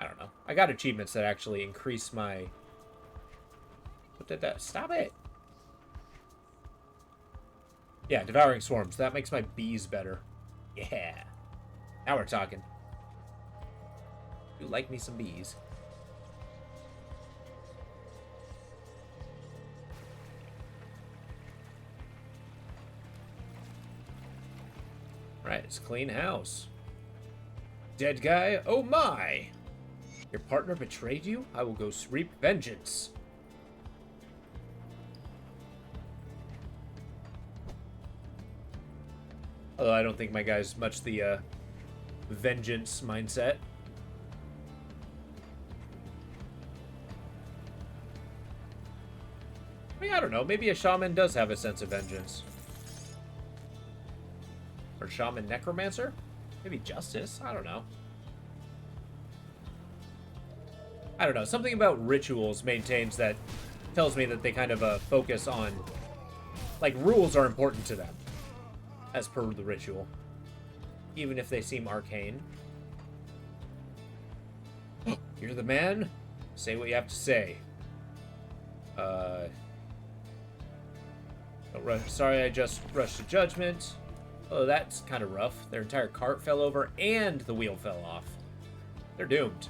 I don't know. I got achievements that actually increase my... What did that... Stop it! Yeah, Devouring Swarms. That makes my bees better. Yeah. Now we're talking. You like me some bees. Right, it's a clean house. Dead guy? Oh my! Your partner betrayed you? I will go reap vengeance. Although I don't think my guy's much the vengeance mindset. I mean, I don't know. Maybe a shaman does have a sense of vengeance. Or shaman necromancer? Maybe justice? I don't know. I don't know. Something about rituals maintains that... tells me that they kind of focus on... Like, rules are important to them. As per the ritual. Even if they seem arcane. You're the man? Say what you have to say. Sorry, I just rushed to judgment. Oh, that's kind of rough. Their entire cart fell over and the wheel fell off. They're doomed.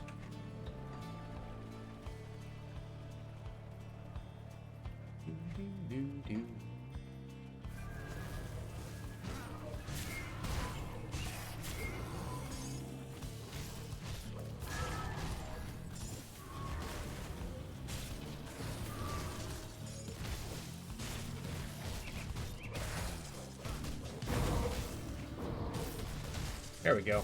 There we go.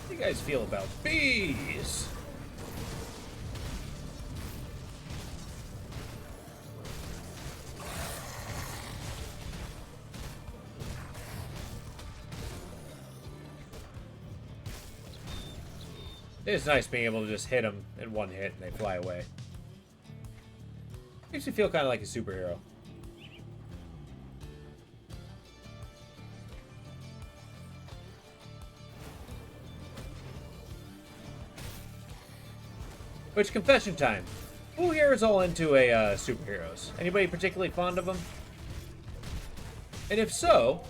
How do you guys feel about bees? It's nice being able to just hit them in one hit and they fly away. Makes you feel kind of like a superhero. Which, confession time. Who here is all into superheroes? Anybody particularly fond of them? And if so,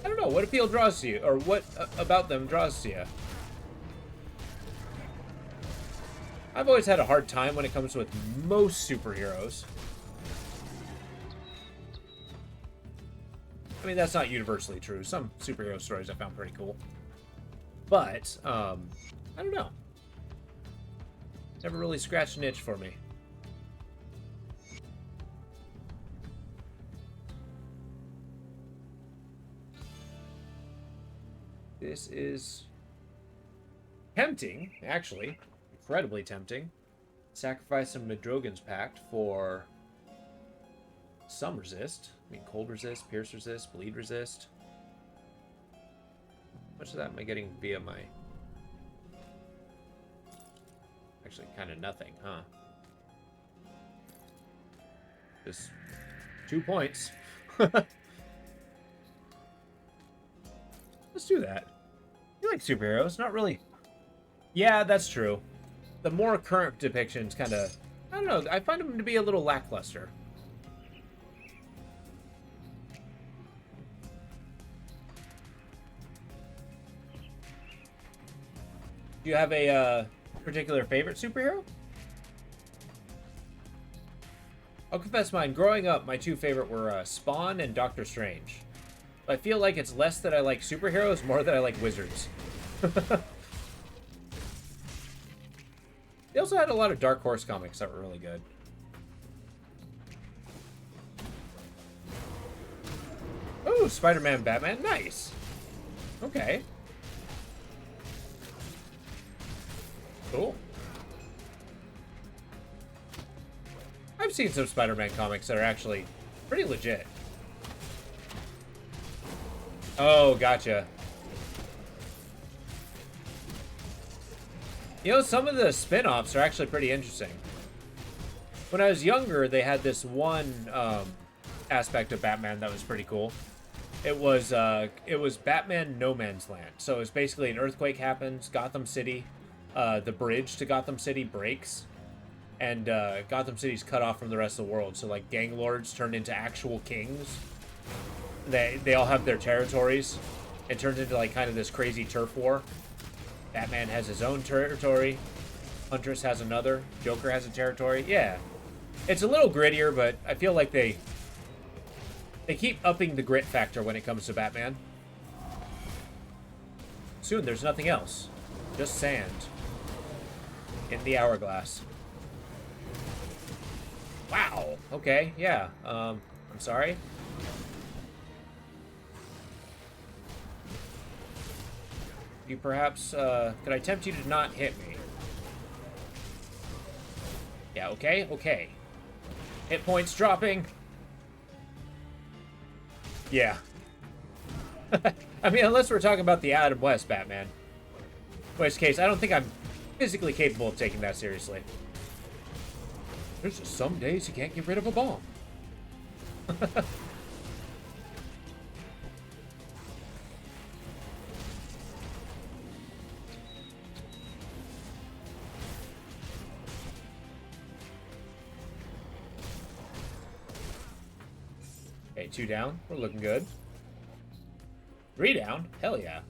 I don't know, what appeal draws to you? Or what about them draws to you? I've always had a hard time when it comes with most superheroes. I mean, that's not universally true. Some superhero stories I found pretty cool. But, I don't know. Never really scratched an itch for me. This is tempting, actually. Incredibly tempting. Sacrifice some Madrogan's Pact for some resist. I mean, cold resist, pierce resist, bleed resist. How much of that am I getting via my... Actually, kind of nothing, huh? Just 2 points. Let's do that. You like superheroes, not really Yeah, that's true. The more current depictions kind of, I don't know, I find them to be a little lackluster. Do you have a particular favorite superhero? I'll confess mine. Growing up, my two favorite were Spawn and Doctor Strange. But I feel like it's less that I like superheroes, more that I like wizards. They also had a lot of Dark Horse comics that were really good. Oh, Spider-Man, Batman, nice. Okay. Cool. I've seen some Spider-Man comics that are actually pretty legit. Oh, gotcha. You know, some of the spin-offs are actually pretty interesting. When I was younger, they had this one aspect of Batman that was pretty cool. It was Batman No Man's Land. So it's basically an earthquake happens, Gotham City, the bridge to Gotham City breaks, and Gotham City's cut off from the rest of the world. So like gang lords turned into actual kings. They all have their territories. It turns into like kind of this crazy turf war. Batman has his own territory. Huntress has another. Joker has a territory. Yeah. It's a little grittier, but I feel like they keep upping the grit factor when it comes to Batman. Soon there's nothing else. Just sand. In the hourglass. Wow. Okay, yeah. I'm sorry. You perhaps, could I tempt you to not hit me? Yeah, okay, okay. Hit points dropping. Yeah. I mean, unless we're talking about the Adam West Batman. In which case, I don't think I'm physically capable of taking that seriously. There's just some days you can't get rid of a bomb. Okay, 2 down. We're looking good. 3 down? Hell yeah.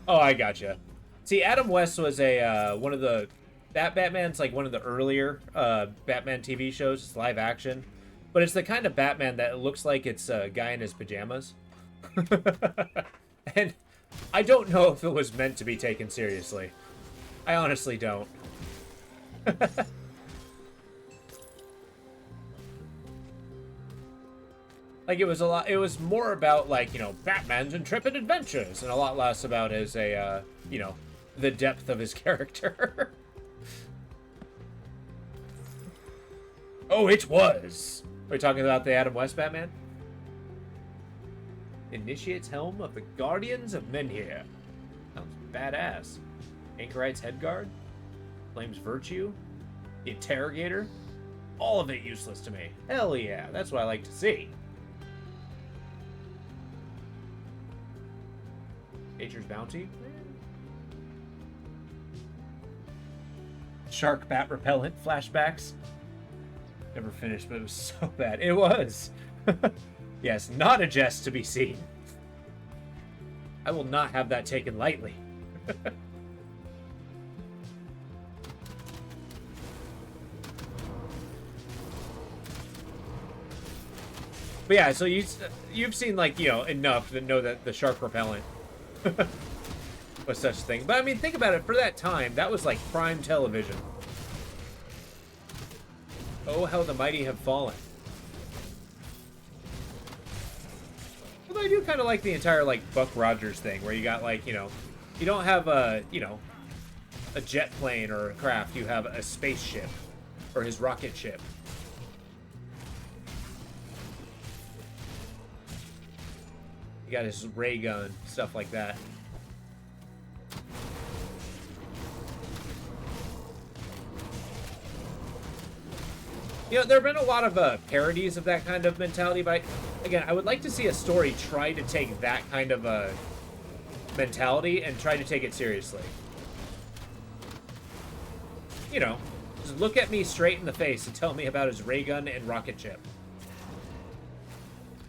Oh, I gotcha. See, Adam West was a one of the Batman's like one of the earlier Batman TV shows. It's live action, but it's the kind of Batman that looks like it's a guy in his pajamas. And I don't know if it was meant to be taken seriously. I honestly don't. Like, it was more about, like, you know, Batman's intrepid adventures, and a lot less about his, you know, the depth of his character. Oh, it was! Are we talking about the Adam West Batman? Initiates helm of the Guardians of Menhir. Sounds badass. Anchorite's head guard? Flames virtue? The interrogator? All of it useless to me. Hell yeah, that's what I like to see. Nature's Bounty. Shark bat repellent flashbacks. Never finished, but it was so bad. It was. Yes, not a jest to be seen. I will not have that taken lightly. But yeah, so you've seen, like, you know, enough to know that the shark repellent was such a thing. But I mean, think about it. For that time, that was like prime television. Oh, how the mighty have fallen. Although I do kind of like the entire, like, Buck Rogers thing, where you got, like, you know, you don't have a, you know, a jet plane or a craft. You have a spaceship, or his rocket ship. You got his ray gun, stuff like that. You know, there have been a lot of parodies of that kind of mentality, but again, I would like to see a story try to take that kind of mentality and try to take it seriously. You know, just look at me straight in the face and tell me about his ray gun and rocket ship.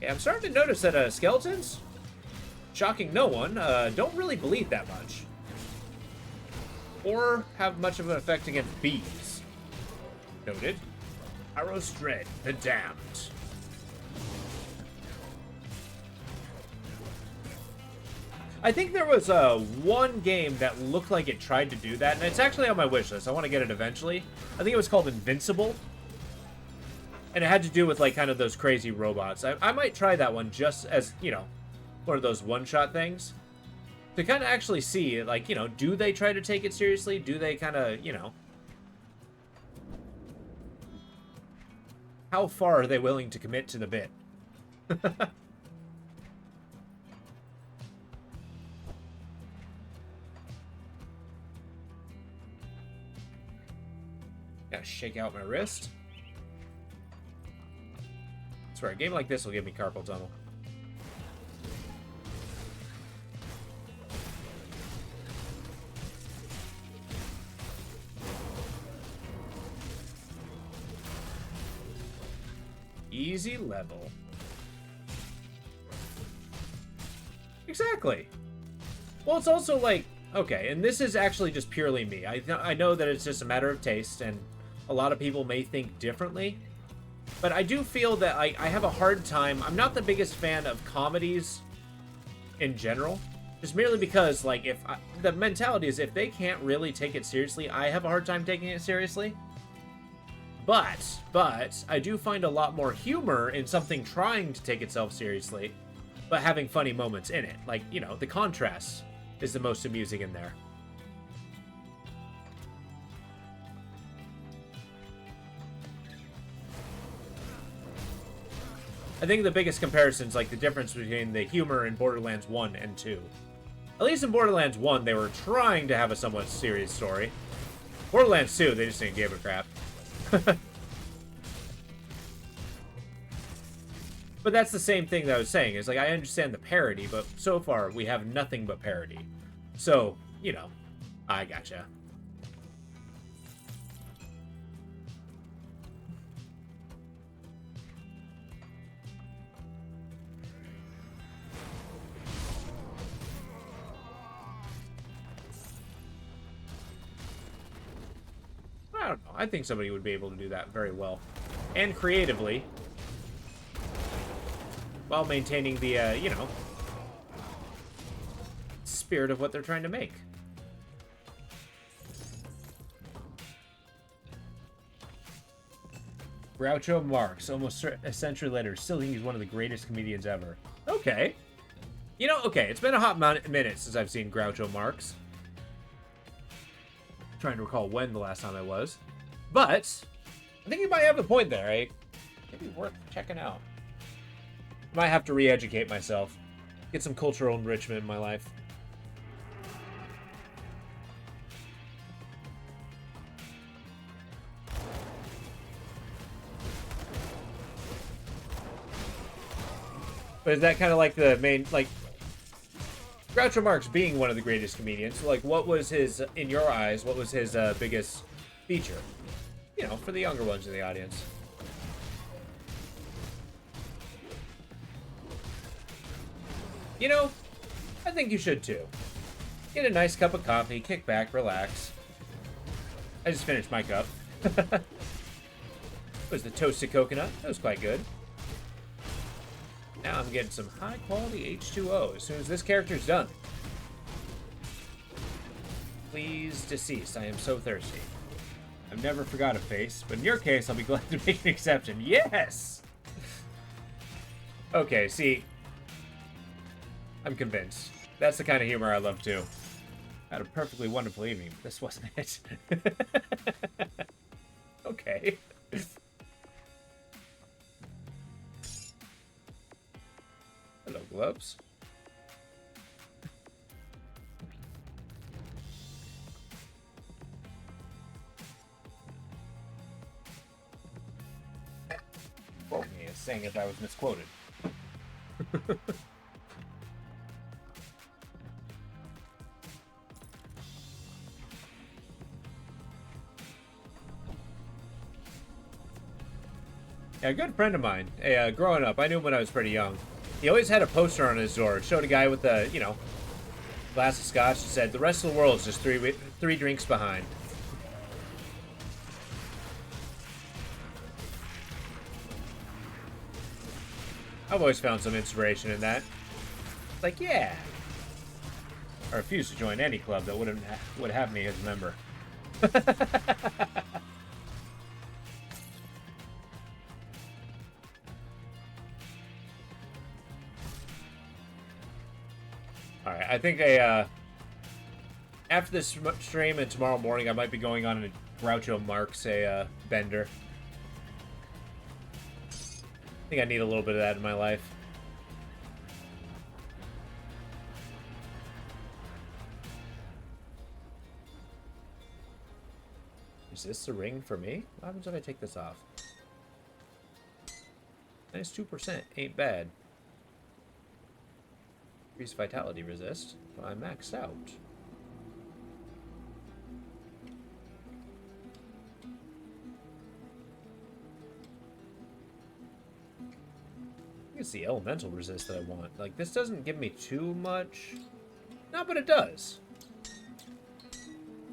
Yeah, I'm starting to notice that skeletons, shocking no one, don't really bleed that much. Or have much of an effect against bees. Noted. Arrow's Dread, the Damned. I think there was one game that looked like it tried to do that, and it's actually on my wish list. I want to get it eventually. I think it was called Invincible. And it had to do with, like, kind of those crazy robots. I might try that one just as, you know, one of those one-shot things. To kind of actually see, like, you know, do they try to take it seriously? Do they kind of, you know... How far are they willing to commit to the bit? Gotta shake out my wrist. I swear, a game like this will give me carpal tunnel. Easy level. Exactly. Well, it's also like, okay, and this is actually just purely me. I know that it's just a matter of taste, and a lot of people may think differently. But I do feel that I have a hard time. I'm not the biggest fan of comedies in general. Just merely because, like, the mentality is if they can't really take it seriously, I have a hard time taking it seriously. But I do find a lot more humor in something trying to take itself seriously, but having funny moments in it. Like, you know, the contrast is the most amusing in there. I think the biggest comparison is like the difference between the humor in Borderlands 1 and 2. At least in Borderlands 1, they were trying to have a somewhat serious story. Borderlands 2, they just didn't give a crap. But that's the same thing that I was saying. Is like, I understand the parody, but so far, we have nothing but parody. So, you know, I gotcha. I don't know. I think somebody would be able to do that very well. And creatively. While maintaining the, you know, spirit of what they're trying to make. Groucho Marx, almost a century later, still think he's one of the greatest comedians ever. Okay. You know, okay, it's been a hot minute since I've seen Groucho Marx. Trying to recall when the last time I was. But I think you might have a point there, eh? Maybe worth checking out. Might have to re-educate myself. Get some cultural enrichment in my life. But is that kind of like the main, like, Groucho Marx being one of the greatest comedians, like, what was his, in your eyes, what was his biggest feature? You know, for the younger ones in the audience. You know, I think you should too. Get a nice cup of coffee, kick back, relax. I just finished my cup. It was the toasted coconut. That was quite good. Now I'm getting some high quality H2O as soon as this character's done. Please decease. I am so thirsty. I've never forgot a face, but in your case, I'll be glad to make an exception. Yes! Okay, see, I'm convinced. That's the kind of humor I love too. I had a perfectly wonderful evening, but this wasn't it. Okay. Hello, gloves. Quote me as saying if I was misquoted. Yeah, a good friend of mine. Hey, growing up, I knew him when I was pretty young. He always had a poster on his door. It showed a guy with a, you know, glass of scotch. It said, "The rest of the world is just three drinks behind." I've always found some inspiration in that. Like, yeah. I refuse to join any club that would have me as a member. Alright, I think after this stream and tomorrow morning, I might be going on a Groucho Marx bender. I think I need a little bit of that in my life. Is this the ring for me? What happens if I take this off? Nice 2%. Ain't bad. Increase vitality resist, but I'm maxed out. It's the elemental resist that I want. Like, this doesn't give me too much. No, but it does.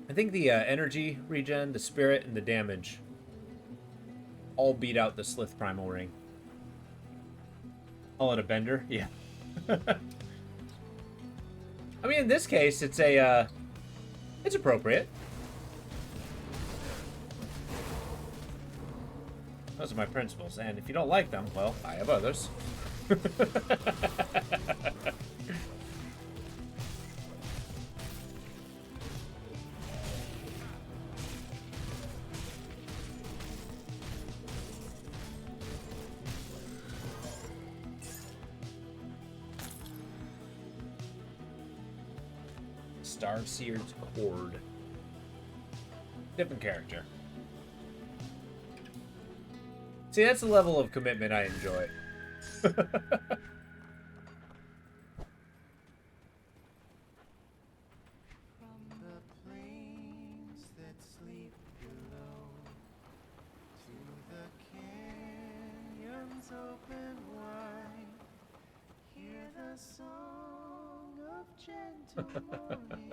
I think the energy regen, the spirit, and the damage all beat out the Slith Primal Ring. Call it a bender? Yeah. I mean, in this case, it's it's appropriate. Those are my principles, and if you don't like them, well, I have others. Starseer's Cord. Different character. See, that's the level of commitment I enjoy. From the plains that sleep below to the canyons open wide, hear the song of gentle morning.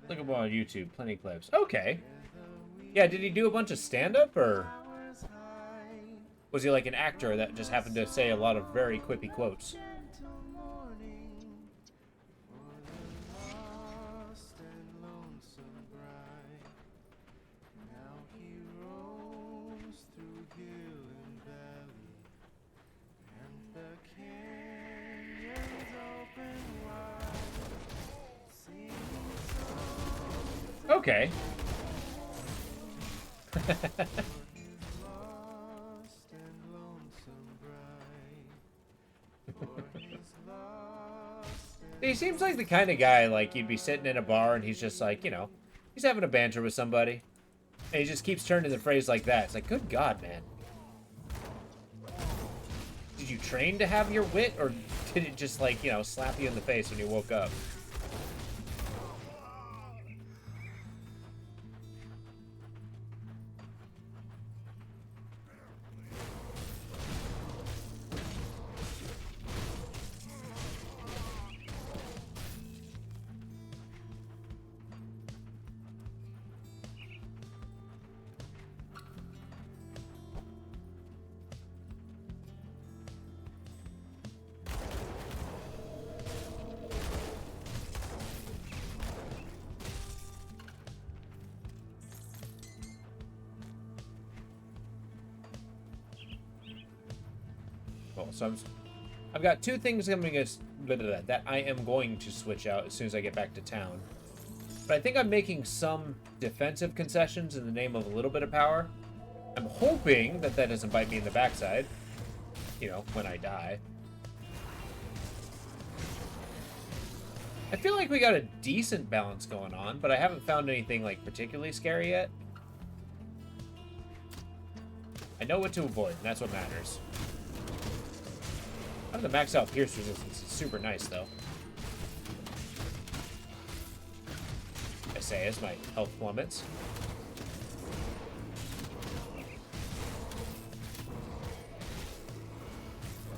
Look at him on YouTube, plenty clips. Okay. Yeah, did he do a bunch of stand-up, or was he like an actor that just happened to say a lot of very quippy quotes? Okay. He seems like the kind of guy, like, you'd be sitting in a bar and he's just like, you know, he's having a banter with somebody. And he just keeps turning the phrase like that. It's like, good God, man. Did you train to have your wit, or did it just, like, you know, slap you in the face when you woke up? So I've got two things that I am going to switch out as soon as I get back to town. But I think I'm making some defensive concessions in the name of a little bit of power. I'm hoping that that doesn't bite me in the backside, you know, when I die. I feel like we got a decent balance going on, but I haven't found anything, like, particularly scary yet. I know what to avoid, and that's what matters. Having the max out pierce resistance is super nice, though. say as my health plummets.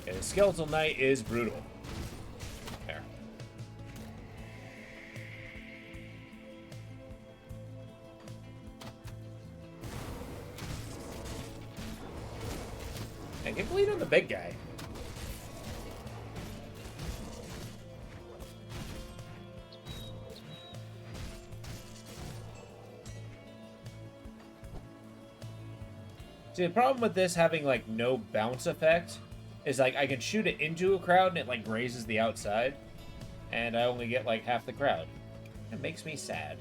Okay, the Skeletal Knight is brutal. There. And get bleed on the big guy. See, the problem with this having, like, no bounce effect is, like, I can shoot it into a crowd and it, like, grazes the outside. And I only get, like, half the crowd. It makes me sad.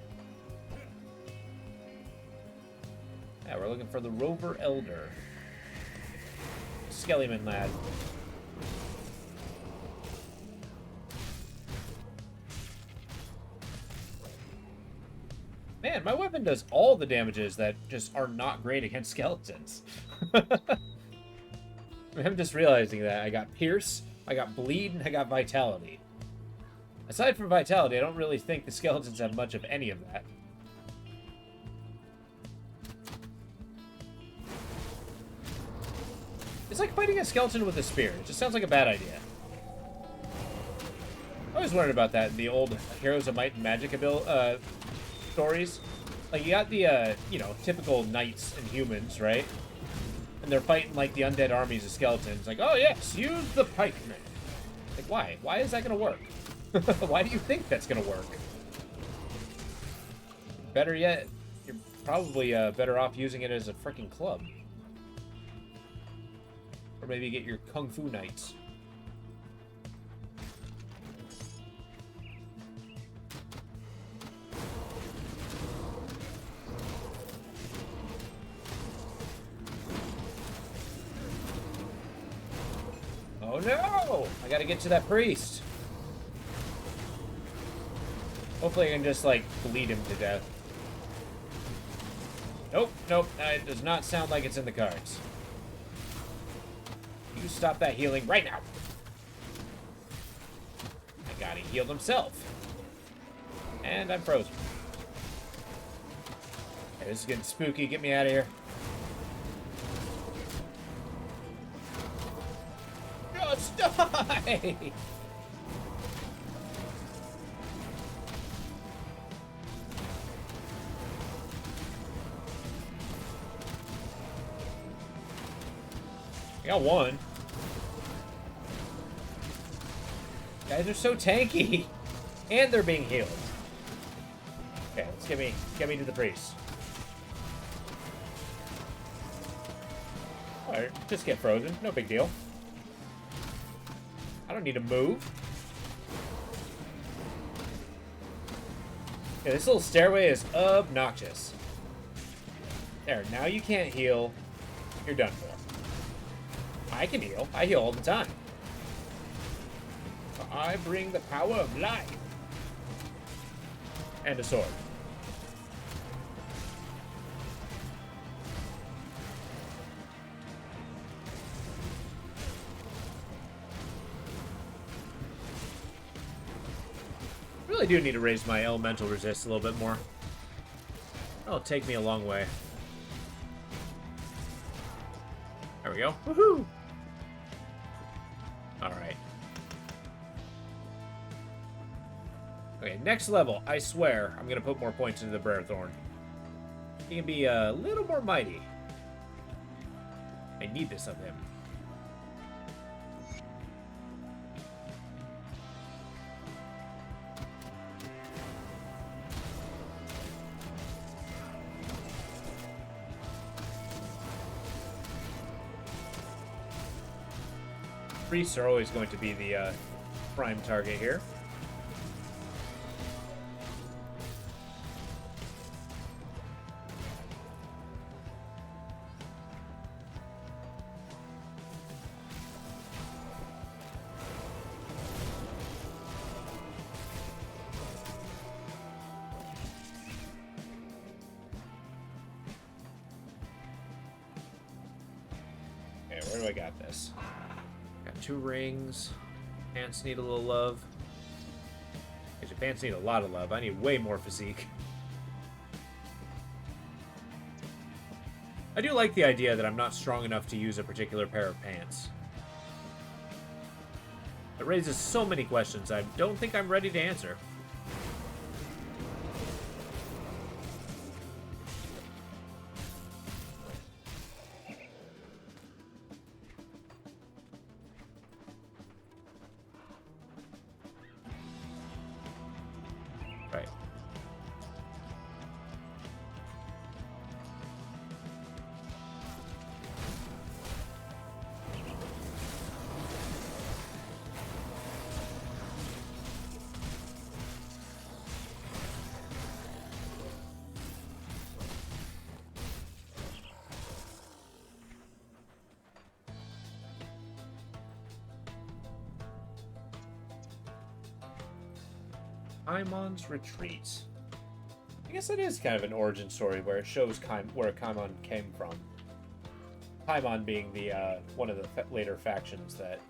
Yeah, we're looking for the Rover Elder. Skellyman lad. Man, my weapon does all the damages that just are not great against skeletons. I'm just realizing that. I got Pierce, I got Bleed, and I got Vitality. Aside from Vitality, I don't really think the skeletons have much of any of that. It's like fighting a skeleton with a spear. It just sounds like a bad idea. I always wondered about that in the old Heroes of Might and Magic stories. Like, you got the, you know, typical knights and humans, right? And they're fighting, like, the undead armies of skeletons. Like, oh, yes, use the pikeman. Like, why? Why is that going to work? Why do you think that's going to work? Better yet, you're probably better off using it as a freaking club. Or maybe get your Kung Fu Knights. Oh no! I gotta get to that priest. Hopefully I can just, like, bleed him to death. Nope, nope. It does not sound like it's in the cards. You stop that healing right now. My god, he healed himself. And I'm frozen. Okay, this is getting spooky. Get me out of here. Just die! I got one. Guys are so tanky. And they're being healed. Okay, let's get me to the priest. Alright, just get frozen. No big deal. I don't need to move. Okay, this little stairway is obnoxious. There, now you can't heal. You're done for. I can heal. I heal all the time. I bring the power of life. And a sword. Really do need to raise my elemental resist a little bit more. That'll take me a long way. There we go. Woohoo! Alright. Okay, next level. I swear I'm going to put more points into the Brerthorn. He can be a little more mighty. I need this of him. Priests are always going to be the prime target here. Okay, where do I got this? 2 rings. Pants need a little love. Actually, pants need a lot of love. I need way more physique. I do like the idea that I'm not strong enough to use a particular pair of pants. It raises so many questions I don't think I'm ready to answer. Right. Paimon's Retreat. I guess it is kind of an origin story where it shows where Paimon came from. Paimon being the one of the later factions that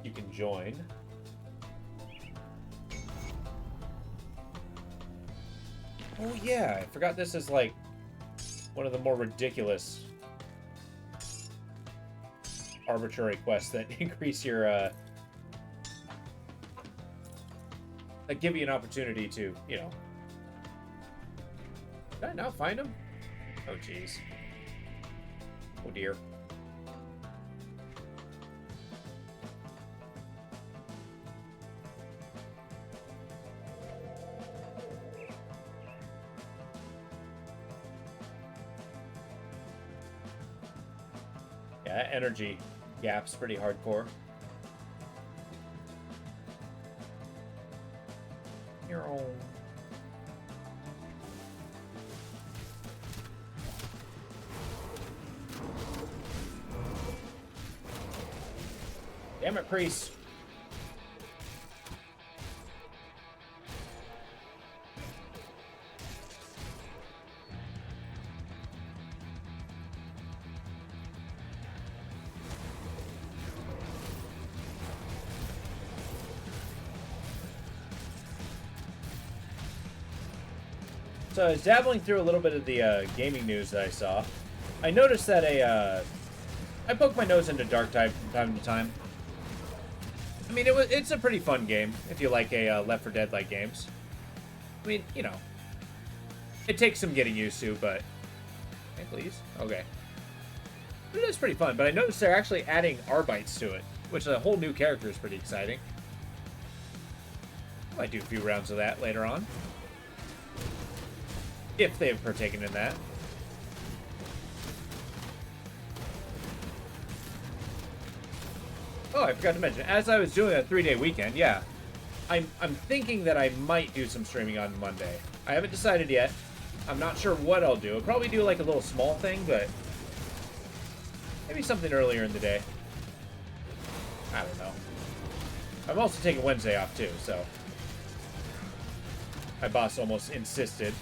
you can join. Oh yeah, I forgot this is like one of the more ridiculous arbitrary quests that increase your that give you an opportunity to, you know. Did I not find him? Oh jeez. Oh dear. Yeah, energy gap's pretty hardcore. Your own. Damn it, priest. So I was dabbling through a little bit of the gaming news that I saw. I noticed that I poke my nose into Darktide from time to time. I mean, it's a pretty fun game if you like a Left 4 Dead-like games. I mean, you know, it takes some getting used to, but... Hey, please? Okay. But it is pretty fun, but I noticed they're actually adding Arbites to it, which is a whole new character is pretty exciting. I might do a few rounds of that later on. If they've partaken in that. Oh, I forgot to mention, as I was doing a 3-day weekend, yeah, I'm thinking that I might do some streaming on Monday. I haven't decided yet. I'm not sure what I'll do. I'll probably do like a little small thing, but maybe something earlier in the day. I don't know. I'm also taking Wednesday off too, so my boss almost insisted.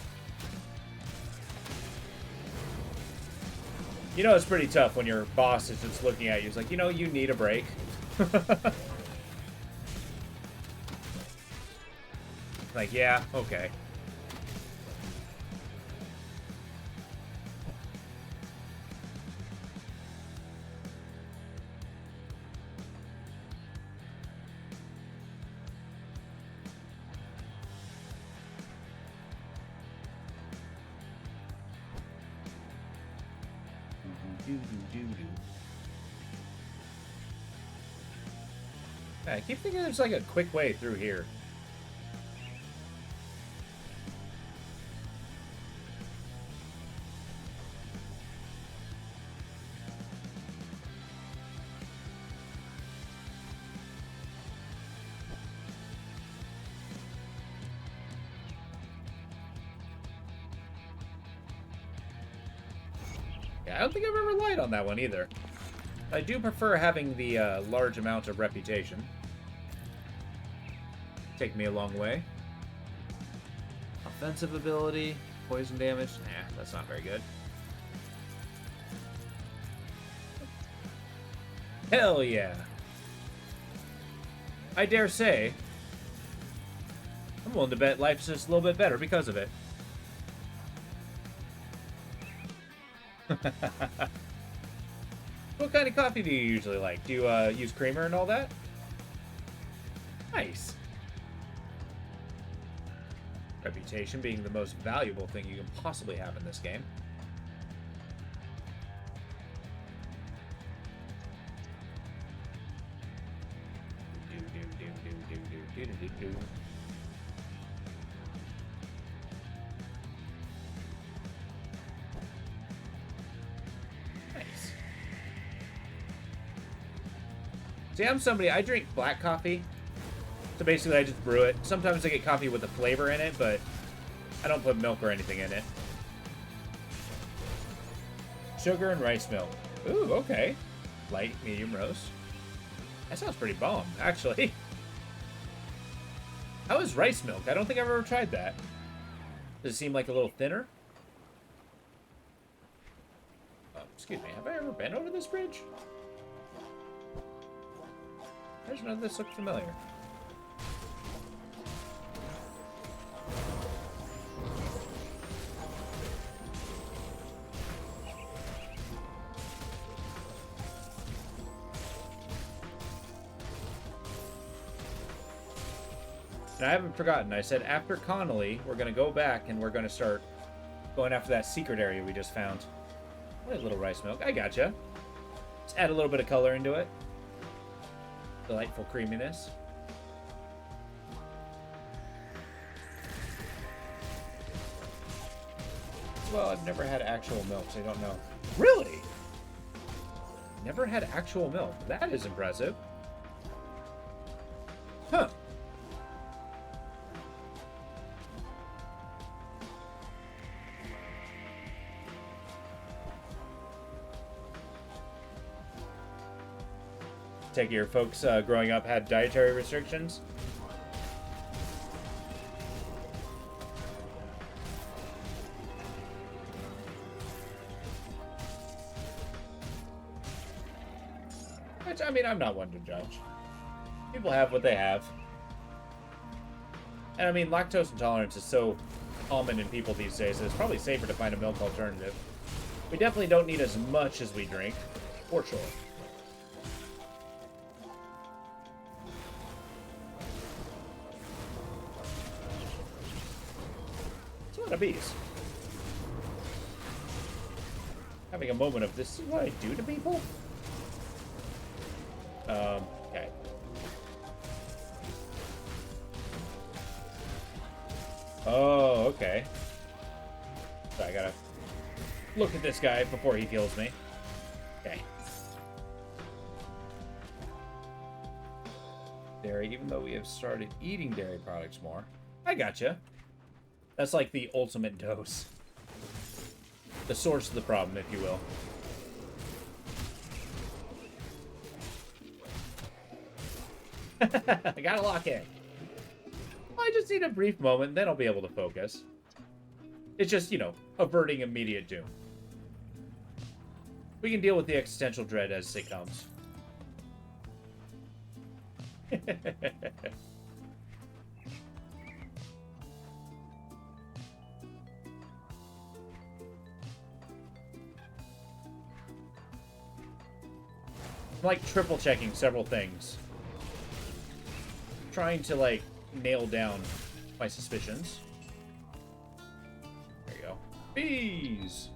You know, it's pretty tough when your boss is just looking at you. It's like, you know, you need a break. Like, yeah, okay. I keep thinking there's like a quick way through here. Yeah, I don't think I've ever lied on that one either. I do prefer having the large amount of reputation. Take me a long way. Offensive ability, poison damage. Nah, that's not very good. Hell yeah. I dare say, I'm willing to bet life's just a little bit better because of it. What kind of coffee do you usually like? Do you use creamer and all that? Nice. Reputation being the most valuable thing you can possibly have in this game. Nice. See, I'm somebody, I drink black coffee. So basically I just brew it. Sometimes I get coffee with a flavor in it, but I don't put milk or anything in it. Sugar and rice milk. Ooh, okay. Light, medium roast. That sounds pretty bomb, actually. How is rice milk? I don't think I've ever tried that. Does it seem like a little thinner? Oh, excuse me, have I ever been over this bridge? I just know this looked familiar. And I haven't forgotten. I said after Connolly, we're going to go back and we're going to start going after that secret area we just found. What a little rice milk. I gotcha. Just add a little bit of color into it. Delightful creaminess. Well, I've never had actual milk, so I don't know. Really? Never had actual milk. That is impressive. Huh. Take your folks growing up had dietary restrictions? Which, I mean, I'm not one to judge. People have what they have. And I mean, lactose intolerance is so common in people these days that it's probably safer to find a milk alternative. We definitely don't need as much as we drink, for sure. It's a lot of bees. Having a moment of, this is what I do to people? Okay. Oh, okay. So I gotta look at this guy before he kills me. Okay. Dairy, even though we have started eating dairy products more. I gotcha. That's like the ultimate dose. The source of the problem, if you will. I gotta lock in. I just need a brief moment, then I'll be able to focus. It's just, you know, averting immediate doom. We can deal with the existential dread as it comes. I'm like triple checking several things. Trying to like nail down my suspicions. There you go. Bees!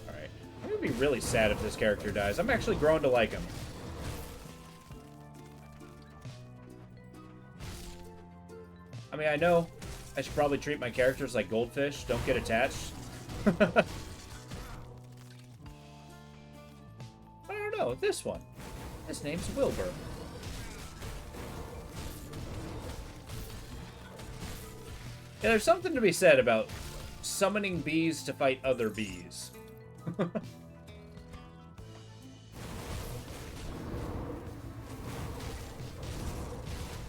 Alright. I'm gonna be really sad if this character dies. I'm actually growing to like him. I mean, I know I should probably treat my characters like goldfish. Don't get attached. Oh, this one. His name's Wilbur. Yeah, there's something to be said about summoning bees to fight other bees. I mean,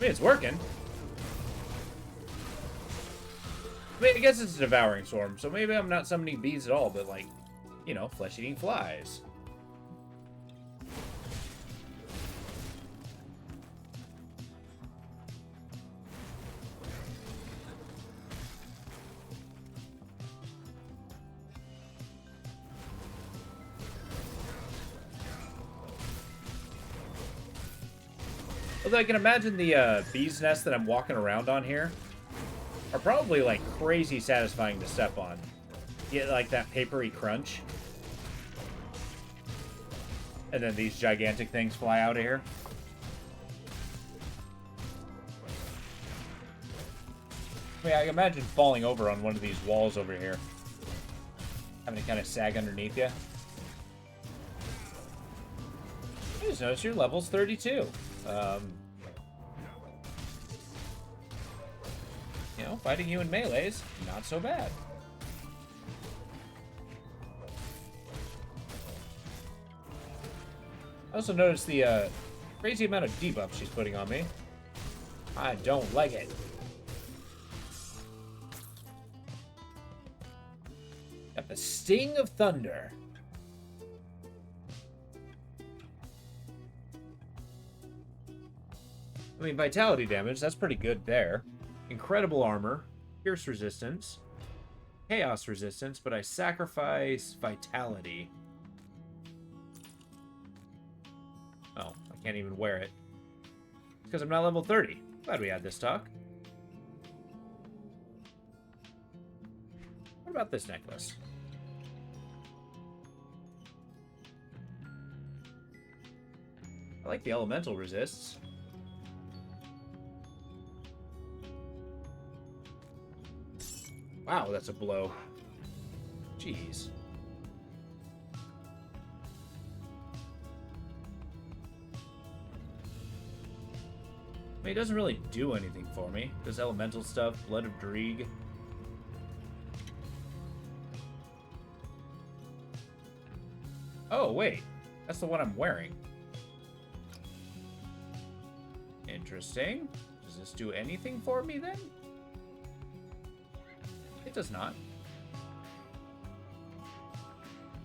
it's working. I mean, I guess it's a devouring swarm, so maybe I'm not summoning bees at all, but like, you know, flesh-eating flies. Although I can imagine the bee's nest that I'm walking around on here are probably, like, crazy satisfying to step on. Get, like, that papery crunch. And then these gigantic things fly out of here. I mean, I can imagine falling over on one of these walls over here. Having to kind of sag underneath you. I just noticed your level's 32. You know, fighting you in melee's not so bad. I also noticed the crazy amount of debuff she's putting on me. I don't like it. Got the Sting of Thunder. I mean, vitality damage, that's pretty good there. Incredible armor, pierce resistance, chaos resistance, but I sacrifice vitality. Oh, I can't even wear it. It's because I'm not level 30. Glad we had this talk. What about this necklace? I like the elemental resists. Wow, that's a blow. Jeez. I mean, it doesn't really do anything for me. This elemental stuff, Blood of Dreeg. Oh, wait. That's the one I'm wearing. Interesting. Does this do anything for me, then? It does not.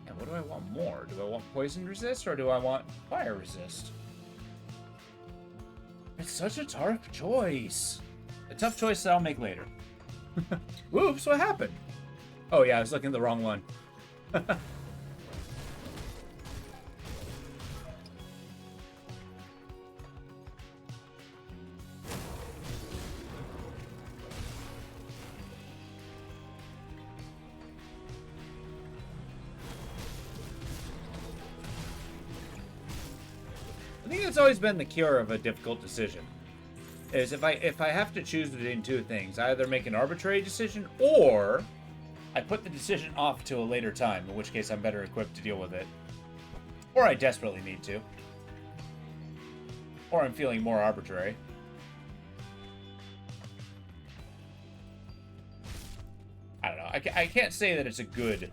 And what do I want more? Do I want poison resist or do I want fire resist? It's such a tough choice. A tough choice that I'll make later. Whoops, what happened? Oh yeah, I was looking at the wrong one. I think it's always been the cure of a difficult decision. Is if I have to choose between two things, I either make an arbitrary decision or I put the decision off to a later time, in which case I'm better equipped to deal with it. Or I desperately need to. Or I'm feeling more arbitrary. I don't know. I can't say that it's a good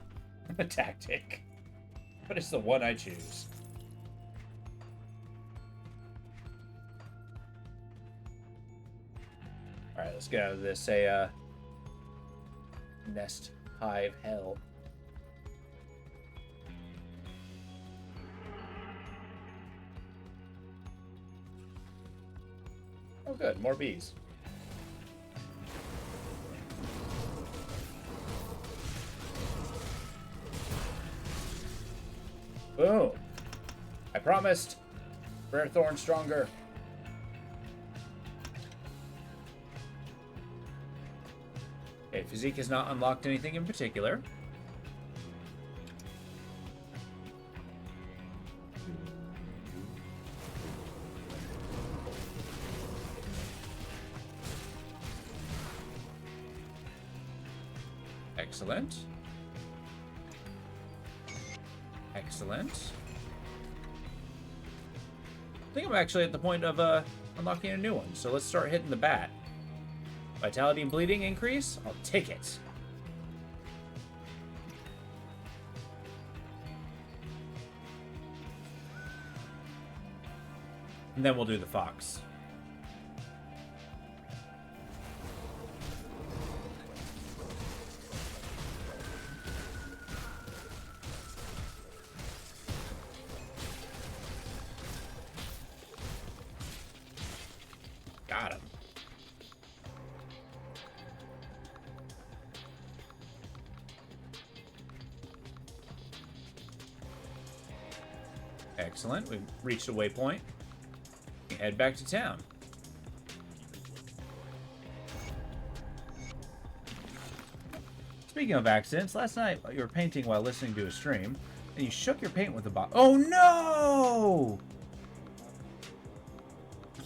tactic, but it's the one I choose. Alright, let's get out of this, nest hive hell. Oh good, more bees. Boom! I promised! Rare Thorn stronger. Okay, Physique has not unlocked anything in particular. Excellent. Excellent. I think I'm actually at the point of unlocking a new one, so let's start hitting the bat. Vitality and bleeding increase? I'll take it. And then we'll do the fox. Got him. Excellent. We've reached a waypoint. Head back to town. Speaking of accidents, last night you were painting while listening to a stream, and you shook your paint with a bottle. Oh no!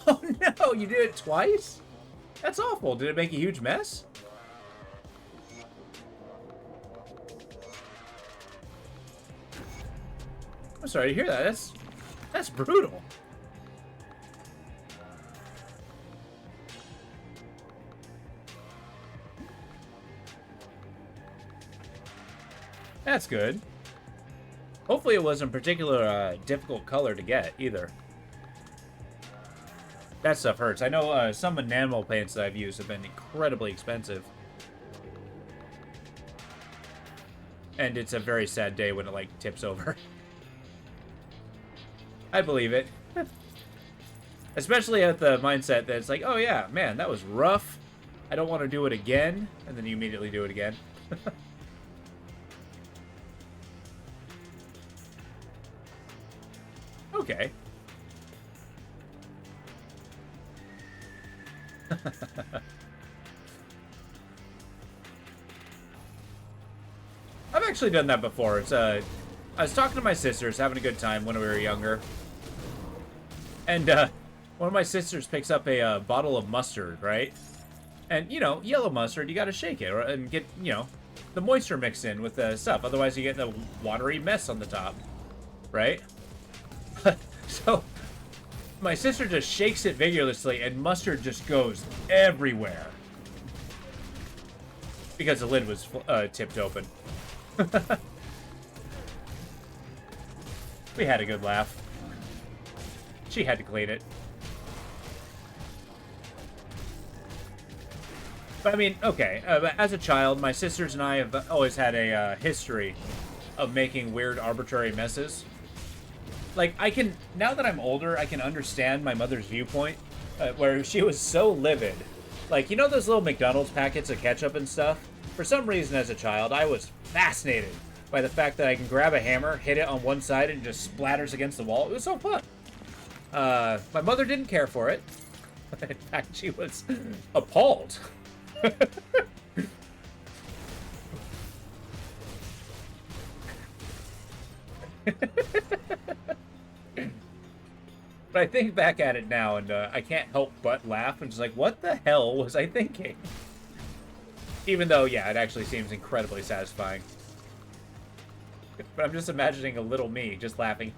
Oh no! You did it twice? That's awful. Did it make a huge mess? I'm sorry to hear that. That's brutal. That's good. Hopefully it wasn't a particular difficult color to get, either. That stuff hurts. I know some enamel paints that I've used have been incredibly expensive. And it's a very sad day when it, like, tips over. I believe it. Especially at the mindset that it's like, oh yeah, man, that was rough. I don't want to do it again. And then you immediately do it again. Okay. I've actually done that before. It's I was talking to my sisters, having a good time when we were younger. And one of my sisters picks up a bottle of mustard, right? And, you know, yellow mustard, you gotta shake it and get, you know, the moisture mixed in with the stuff. Otherwise you get the watery mess on the top, right? So my sister just shakes it vigorously and mustard just goes everywhere. Because the lid was tipped open. We had a good laugh. She had to clean it. But I mean, okay, as a child, my sisters and I have always had a history of making weird, arbitrary messes. Like, now that I'm older, I can understand my mother's viewpoint, where she was so livid. Like, you know those little McDonald's packets of ketchup and stuff? For some reason, as a child, I was fascinated by the fact that I can grab a hammer, hit it on one side, and it just splatters against the wall. It was so fun. My mother didn't care for it. In fact, she was appalled. But I think back at it now, and I can't help but laugh. And just like, what the hell was I thinking? Even though, yeah, it actually seems incredibly satisfying. But I'm just imagining a little me just laughing,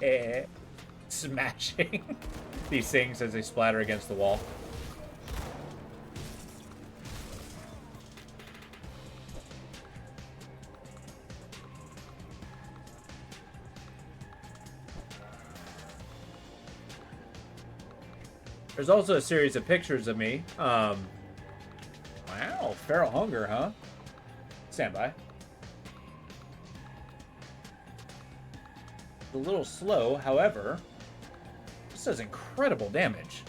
smashing these things as they splatter against the wall. There's also a series of pictures of me. Wow, feral hunger, huh? Stand by. A little slow, however, this does incredible damage.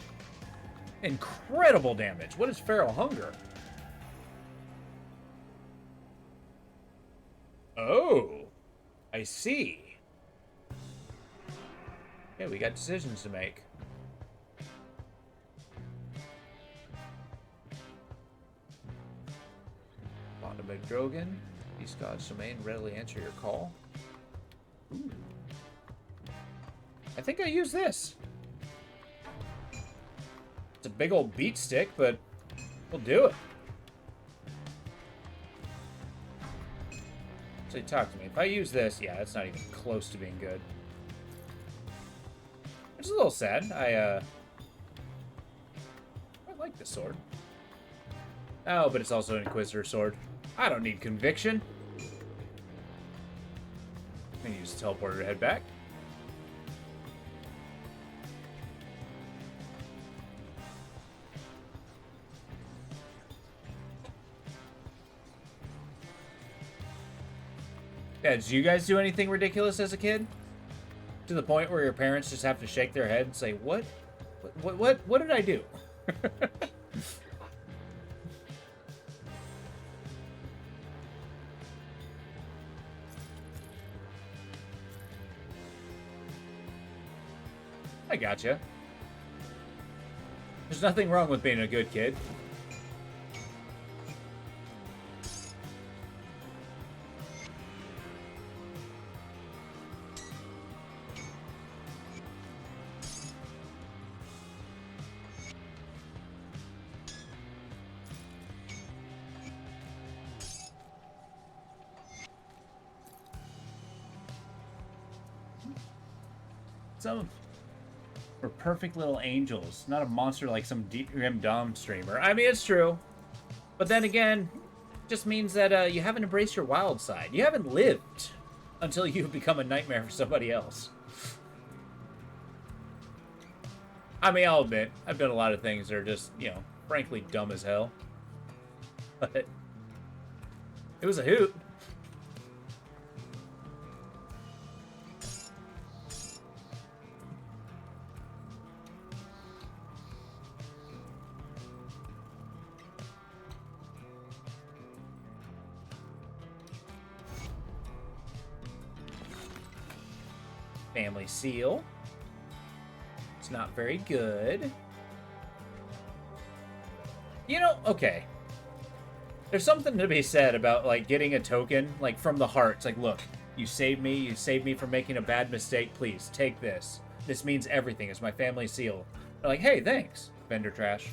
Incredible damage. What is feral hunger? Oh, I see. Yeah, we got decisions to make. Drogan, these gods domain readily answer your call. Ooh. I think I use this. It's a big old beat stick, but we'll do it. So talk to me. If I use this, yeah, that's not even close to being good. It's a little sad. I like this sword. Oh, but it's also an Inquisitor sword. I don't need conviction. I'm gonna use the teleporter to head back. Yeah, did you guys do anything ridiculous as a kid? To the point where your parents just have to shake their head and say, What did I do? I gotcha. There's nothing wrong with being a good kid. Some are perfect little angels, not a monster like some grim Dom streamer. I mean, it's true. But then again, it just means that you haven't embraced your wild side. You haven't lived until you've become a nightmare for somebody else. I mean, I'll admit, I've done a lot of things that are just, you know, frankly dumb as hell. But it was a hoot. Family seal. It's not very good. You know, okay. There's something to be said about, like, getting a token, like, from the heart. It's like, look, you saved me from making a bad mistake, please, take this. This means everything, it's my family seal. They're like, hey, thanks, vendor trash.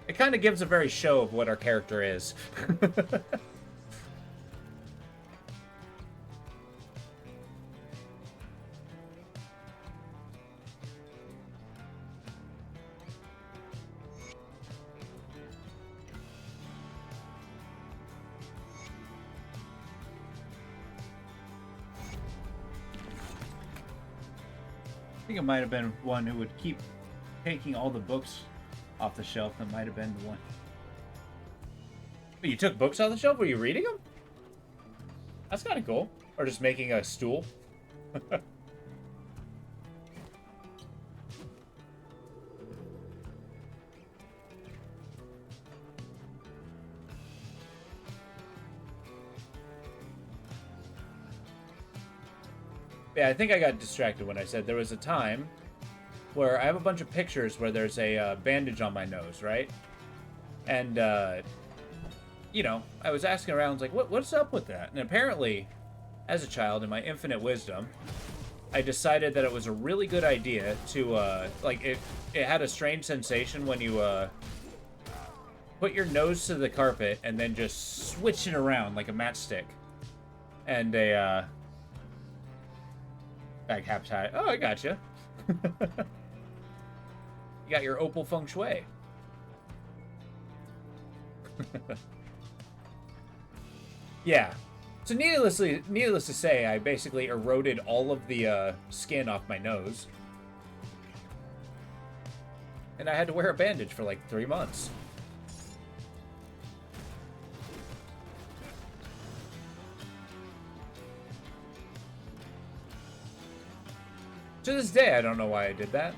It kind of gives a very show of what our character is. I think it might have been one who would keep taking all the books off the shelf. That might have been the one. But you took books off the shelf? Were you reading them? That's kind of cool. Or just making a stool. Yeah, I think I got distracted when I said there was a time where I have a bunch of pictures where there's a bandage on my nose, right? And, you know, I was asking around, like, what's up with that? And apparently, as a child, in my infinite wisdom, I decided that it was a really good idea to, like, it had a strange sensation when you, put your nose to the carpet and then just switch it around like a matchstick. And a, back half tie. Oh, I gotcha. You got your opal feng shui. Yeah. So needless to say, I basically eroded all of the skin off my nose. And I had to wear a bandage for like 3 months. To this day, I don't know why I did that.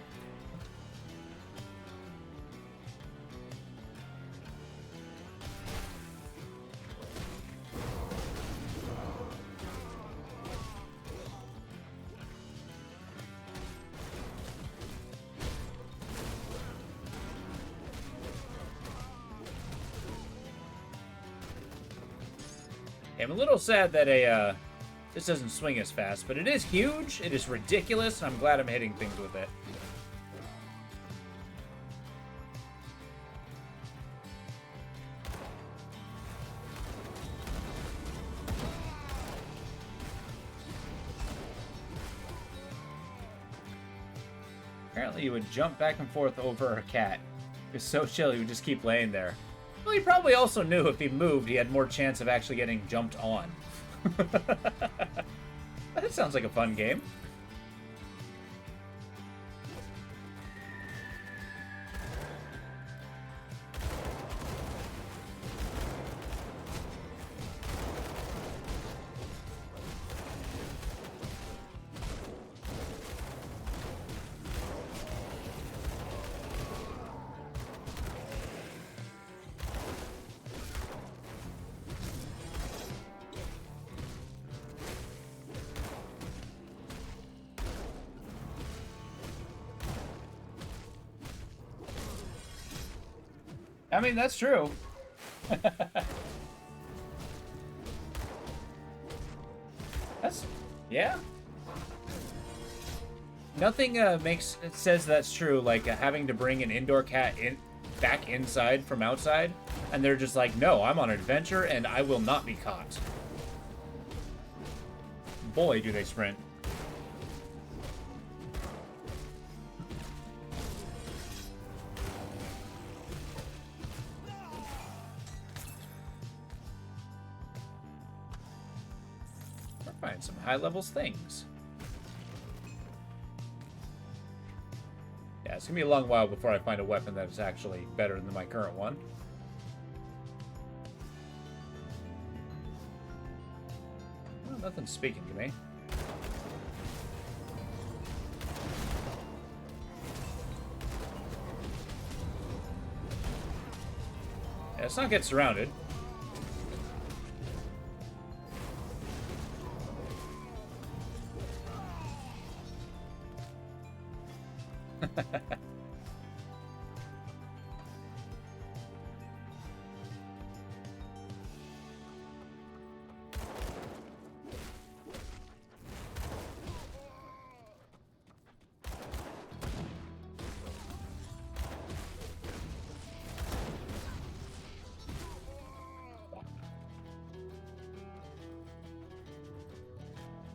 I'm a little sad that this doesn't swing as fast, but it is huge, it is ridiculous, and I'm glad I'm hitting things with it. Apparently you would jump back and forth over a cat. He was so chill, he would just keep laying there. Well, he probably also knew if he moved, he had more chance of actually getting jumped on. That sounds like a fun game. I mean, that's true. Yeah. Nothing says that's true, like having to bring an indoor cat back inside from outside, and they're just like, no, I'm on an adventure and I will not be caught. Boy, do they sprint. We're finding some high levels things. Yeah, it's gonna be a long while before I find a weapon that is actually better than my current one. Well, nothing's speaking to me. Yeah, let's not get surrounded.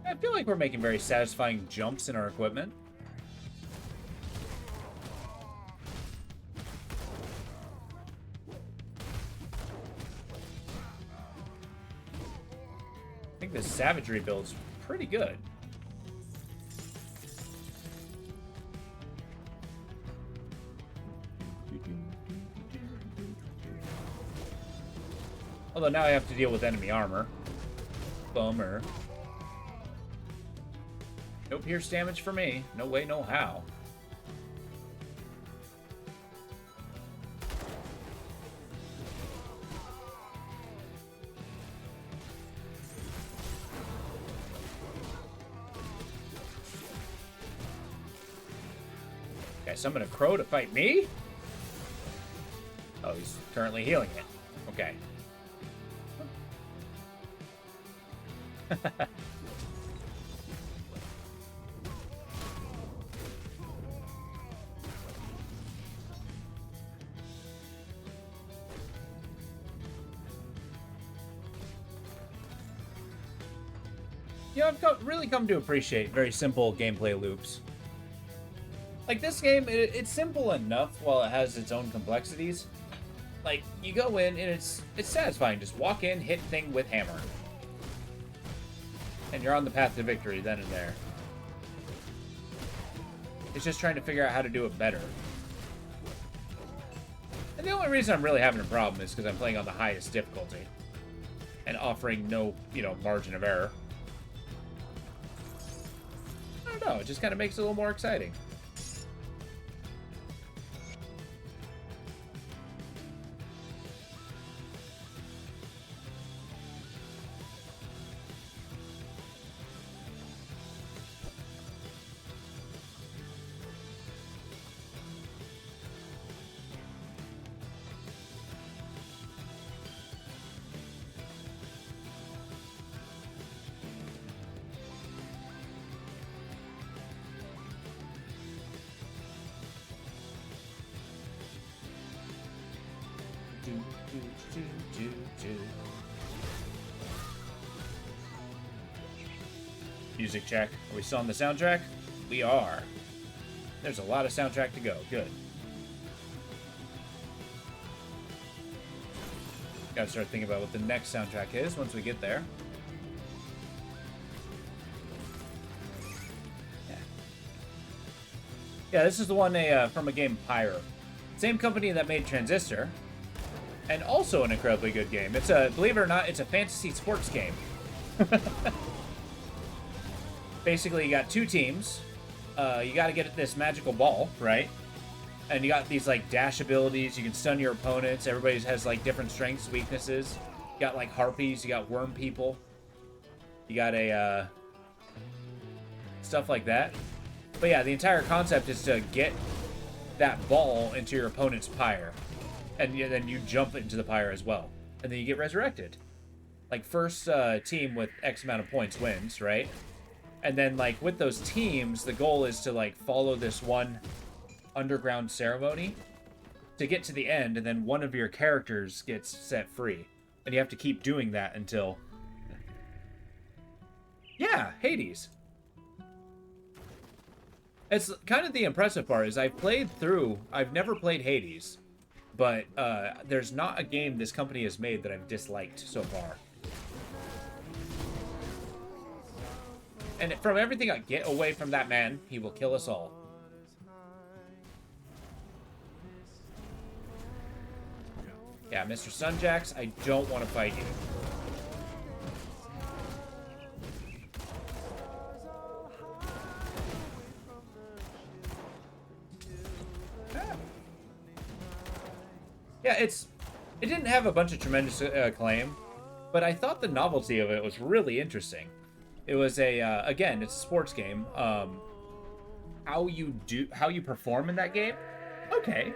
I feel like we're making very satisfying jumps in our equipment. I think this savagery build's pretty good. Although now I have to deal with enemy armor. Bummer. No pierce damage for me. No way, no how. Okay, summon a crow to fight me? Oh, he's currently healing it. Okay. You know, I've really come to appreciate very simple gameplay loops. Like, this game, it's simple enough while it has its own complexities. Like, you go in, and it's satisfying. Just walk in, hit thing with hammer. And you're on the path to victory then and there. It's just trying to figure out how to do it better. And the only reason I'm really having a problem is because I'm playing on the highest difficulty. And offering no, margin of error. I don't know, it just kind of makes it a little more exciting. Music check. Are we still on the soundtrack? We are. There's a lot of soundtrack to go. Good. Gotta start thinking about what the next soundtrack is once we get there. Yeah, this is the one from a game Pyro. Same company that made Transistor. And also an incredibly good game. It's believe it or not, it's a fantasy sports game. Basically, you got two teams. You got to get this magical ball, right? And you got these, like, dash abilities. You can stun your opponents. Everybody has, like, different strengths, weaknesses. You got, like, harpies. You got worm people. You got stuff like that. But yeah, the entire concept is to get that ball into your opponent's pyre. and then you jump into the pyre as well, and then you get resurrected. Like, first team with X amount of points wins, right? And then, like, with those teams, the goal is to, like, follow this one underground ceremony to get to the end, and then one of your characters gets set free. And you have to keep doing that until... Yeah, Hades. It's kind of the impressive part is I've never played Hades, but there's not a game this company has made that I've disliked so far. And from everything I get away from that man, he will kill us all. Yeah, Mr. Sunjax, I don't want to fight you. Yeah, it didn't have a bunch of tremendous acclaim, but I thought the novelty of it was really interesting. It was again, it's a sports game. How you perform in that game? Okay.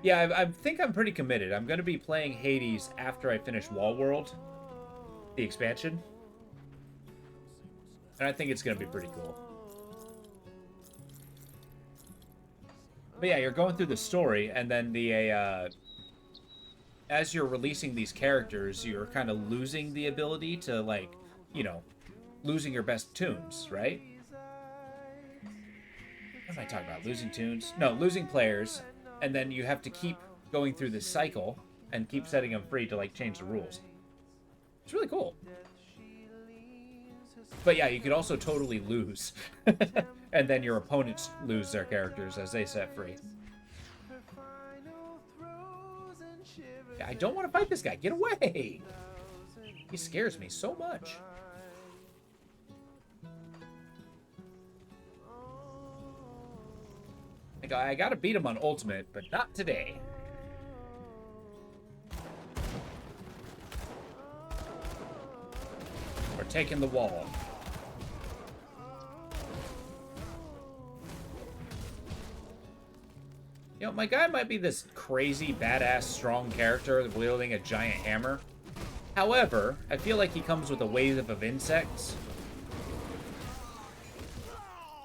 Yeah, I think I'm pretty committed. I'm going to be playing Hades after I finish Wall World, the expansion. And I think it's going to be pretty cool. But yeah, you're going through the story, and then as you're releasing these characters, you're kind of losing the ability to, like, you know, losing your best tunes, right? What am I talking about? Losing tunes? No, losing players, and then you have to keep going through this cycle and keep setting them free to, like, change the rules. It's really cool. But yeah, you could also totally lose. And then your opponents lose their characters as they set free. Yeah, I don't want to fight this guy. Get away! He scares me so much. I gotta beat him on Ultimate, but not today. We're taking the wall. You know, my guy might be this crazy, badass, strong character wielding a giant hammer. However, I feel like he comes with a wave of insects.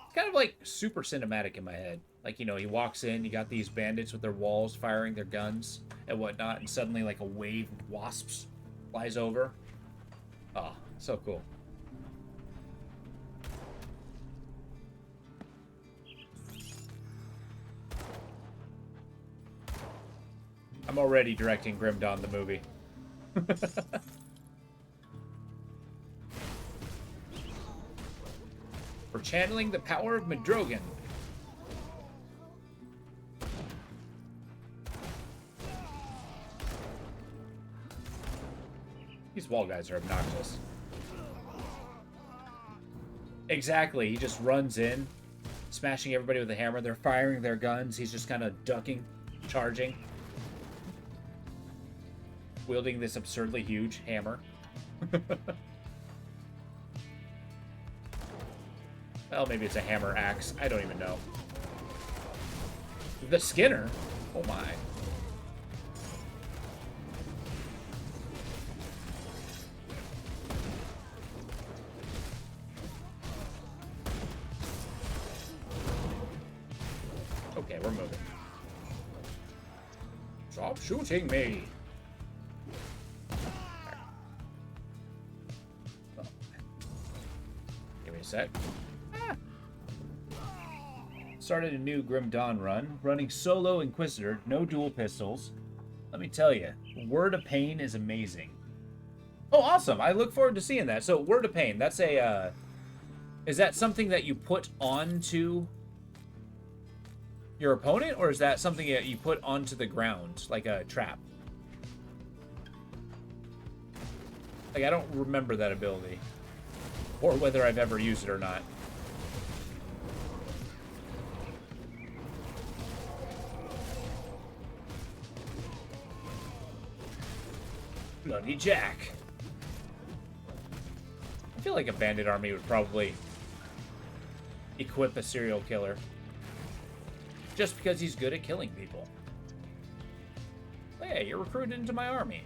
It's kind of like super cinematic in my head. Like, you know, he walks in, you got these bandits with their walls firing their guns and whatnot, and suddenly, like, a wave of wasps flies over. Oh, so cool. I'm already directing Grim Dawn the movie. We're channeling the power of Madrogan. These wall guys are obnoxious. Exactly, he just runs in, smashing everybody with a hammer. They're firing their guns. He's just kind of ducking, charging, wielding this absurdly huge hammer. Well, maybe it's a hammer axe. I don't even know. The Skinner? Oh my. Okay, we're moving. Stop shooting me. Oh. Give me a sec. Started a new Grim Dawn run, running solo Inquisitor, no dual pistols. Let me tell you, Word of Pain is amazing. Oh, awesome! I look forward to seeing that. So, Word of Pain, that's a, is that something that you put onto your opponent, or is that something that you put onto the ground, like a trap? Like, I don't remember that ability, or whether I've ever used it or not. Bloody Jack. I feel like a bandit army would probably equip a serial killer. Just because he's good at killing people. Hey, you're recruited into my army.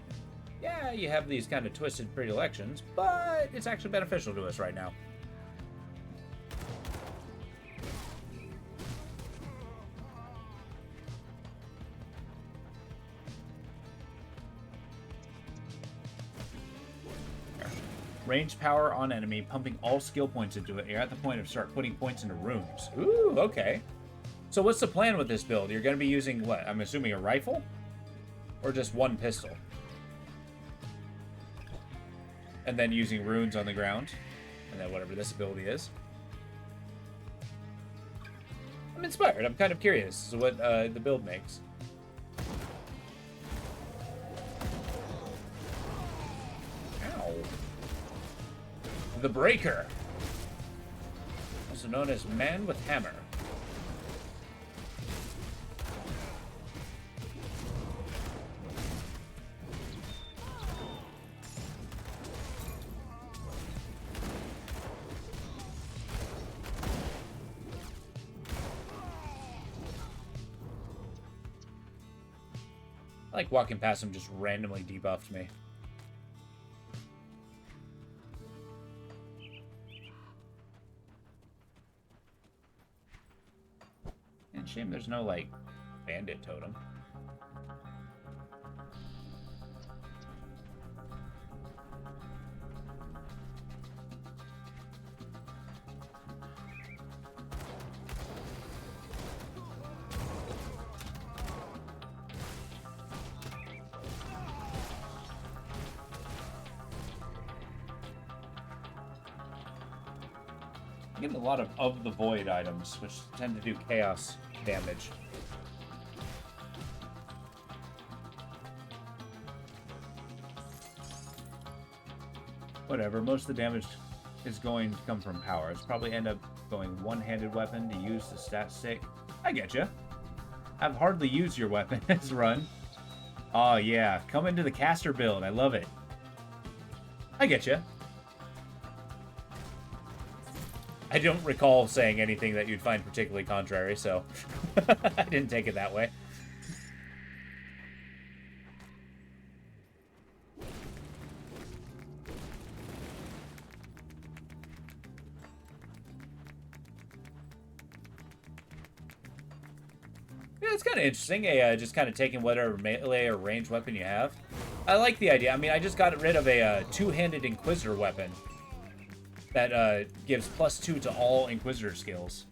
Yeah, you have these kind of twisted predilections, but it's actually beneficial to us right now. Range power on enemy, pumping all skill points into it. You're at the point of start putting points into runes. Ooh, okay. So what's the plan with this build? You're going to be using what? I'm assuming a rifle? Or just one pistol? And then using runes on the ground. And then whatever this ability is. I'm inspired. I'm kind of curious as to what the build makes. Ow. The Breaker. Also known as Man with Hammer. I like walking past him just randomly debuffed me. And shame there's no, like, bandit totem. I'm getting a lot of the Void items, which tend to do chaos damage. Whatever, most of the damage is going to come from power. It's probably end up going one-handed weapon to use the stat stick. I get you. I've hardly used your weapon this run. Oh yeah, come into the caster build. I love it. I get you. I don't recall saying anything that you'd find particularly contrary, so I didn't take it that way. Yeah, it's kind of interesting. Just kind of taking whatever melee or range weapon you have. I like the idea. I mean, I just got rid of a two-handed Inquisitor weapon that gives +2 to all Inquisitor skills.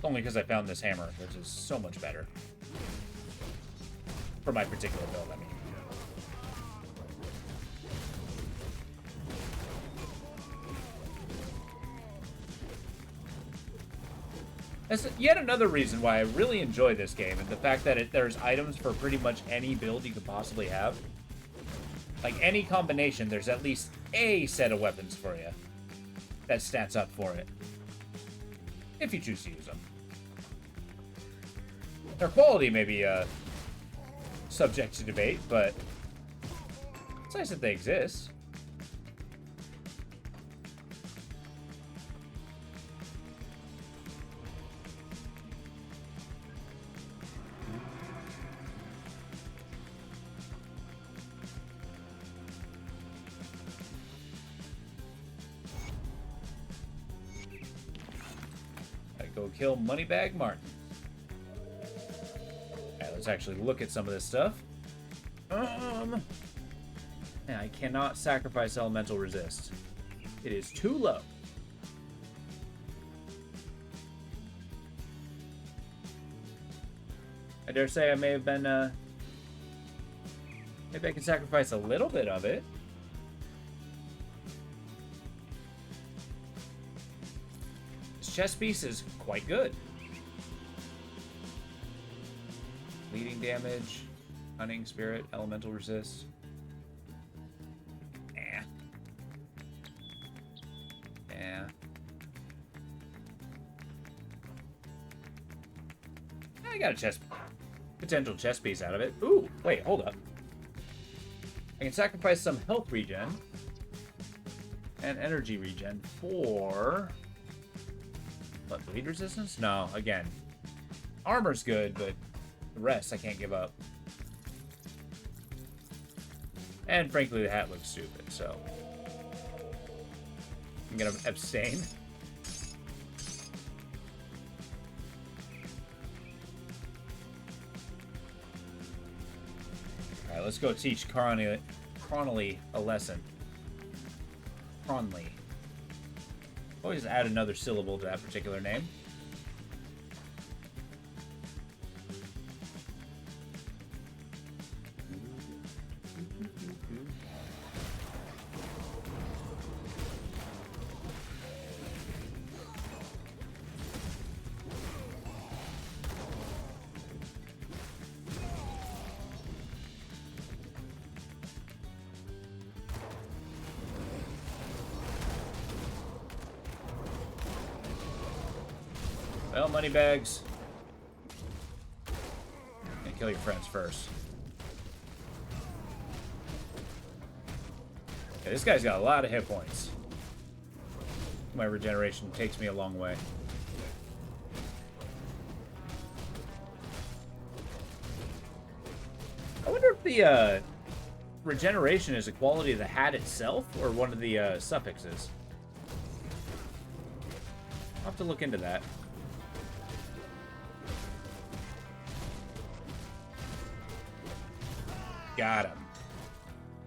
Only because I found this hammer, which is so much better. For my particular build, I mean. That's yet another reason why I really enjoy this game, and the fact that there's items for pretty much any build you could possibly have. Like, any combination, there's at least a set of weapons for you that stats up for it. If you choose to use them. Their quality may be subject to debate, but it's nice that they exist. Go kill Moneybag Martin. Alright, let's actually look at some of this stuff. Yeah, I cannot sacrifice Elemental Resist. It is too low. I dare say I may have been, maybe I can sacrifice a little bit of it. Chest piece is quite good. Bleeding damage, cunning, spirit, elemental resist. Yeah. I got a potential chest piece out of it. Ooh, wait, hold up. I can sacrifice some health regen and energy regen for... What, bleed resistance? No, again. Armor's good, but the rest I can't give up. And frankly, the hat looks stupid, so... I'm gonna abstain. Alright, let's go teach Cronley a lesson. Cronley. Always add another syllable to that particular name. Well, money bags. And kill your friends first. Okay, this guy's got a lot of hit points. My regeneration takes me a long way. I wonder if the regeneration is a quality of the hat itself or one of the suffixes. I'll have to look into that. Got him.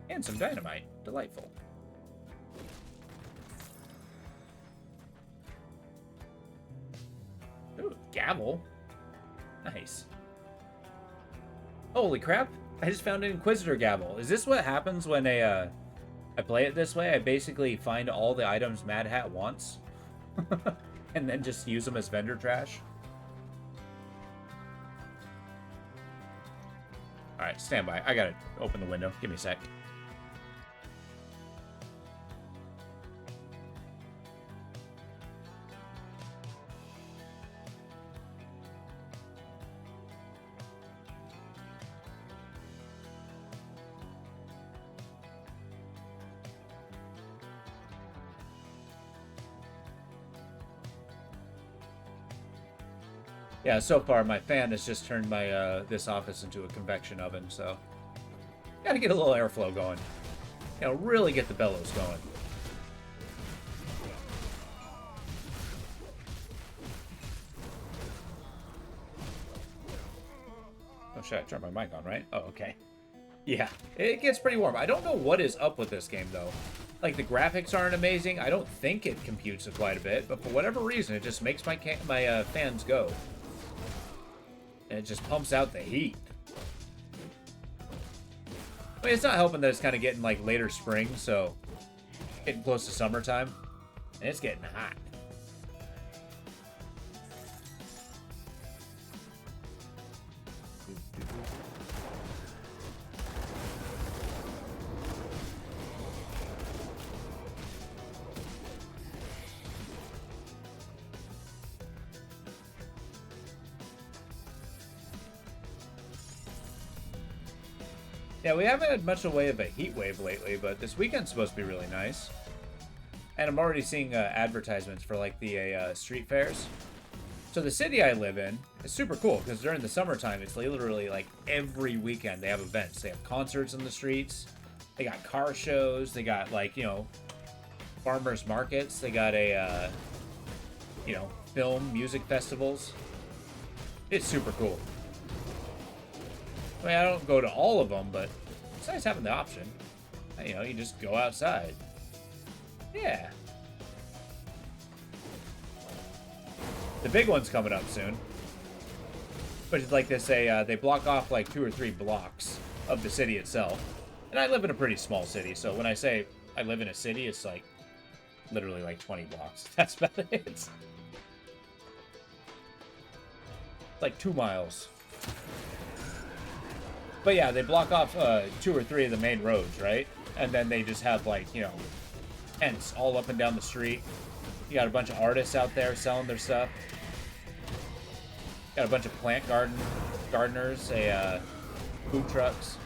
And some dynamite. Delightful. Ooh, gavel. Nice. Holy crap. I just found an Inquisitor gavel. Is this what happens when I play it this way? I basically find all the items Mad Hat wants. And then just use them as vendor trash. Alright, stand by. I gotta open the window. Give me a sec. Yeah, so far my fan has just turned my this office into a convection oven, so gotta get a little airflow going. You know, really get the bellows going. Oh shit, I turned my mic on, right? Oh, okay. Yeah, it gets pretty warm. I don't know what is up with this game though. Like, the graphics aren't amazing. I don't think it computes quite a bit, but for whatever reason, it just makes my fans go. And it just pumps out the heat. I mean, it's not helping that it's kind of getting, like, later spring, so... Getting close to summertime. And it's getting hot. Yeah, we haven't had much in the way of a heat wave lately, but this weekend's supposed to be really nice. And I'm already seeing advertisements for, like, the street fairs. So the city I live in is super cool, because during the summertime, it's literally, like, every weekend they have events. They have concerts in the streets. They got car shows. They got, like, you know, farmers markets. They got you know, film, music festivals. It's super cool. I mean, I don't go to all of them, but it's nice having the option. You know, you just go outside. Yeah. The big one's coming up soon. But it's like they block off like 2 or 3 blocks of the city itself. And I live in a pretty small city, so when I say I live in a city, it's like literally like 20 blocks. That's about it. It's like 2 miles. But yeah, they block off 2 or 3 of the main roads, right? And then they just have, like, you know, tents all up and down the street. You got a bunch of artists out there selling their stuff. Got a bunch of plant gardeners, food trucks.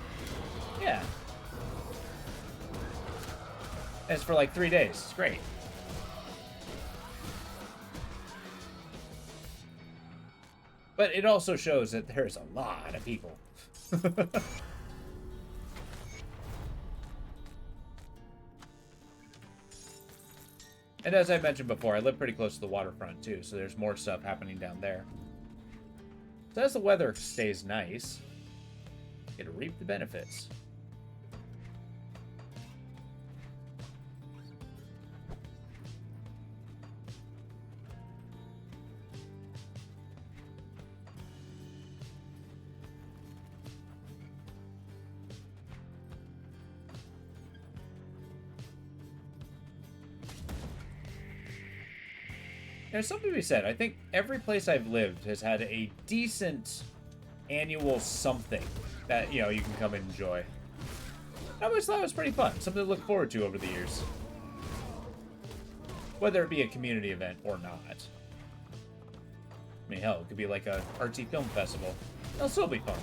Yeah. And it's for like 3 days. It's great. But it also shows that there's a lot of people. And as I mentioned before, I live pretty close to the waterfront too, so there's more stuff happening down there. So as the weather stays nice, you get to reap the benefits. There's something to be said. I think every place I've lived has had a decent annual something that, you can come and enjoy. I always thought it was pretty fun. Something to look forward to over the years. Whether it be a community event or not. I mean, hell, it could be like a artsy film festival. It'll still be fun.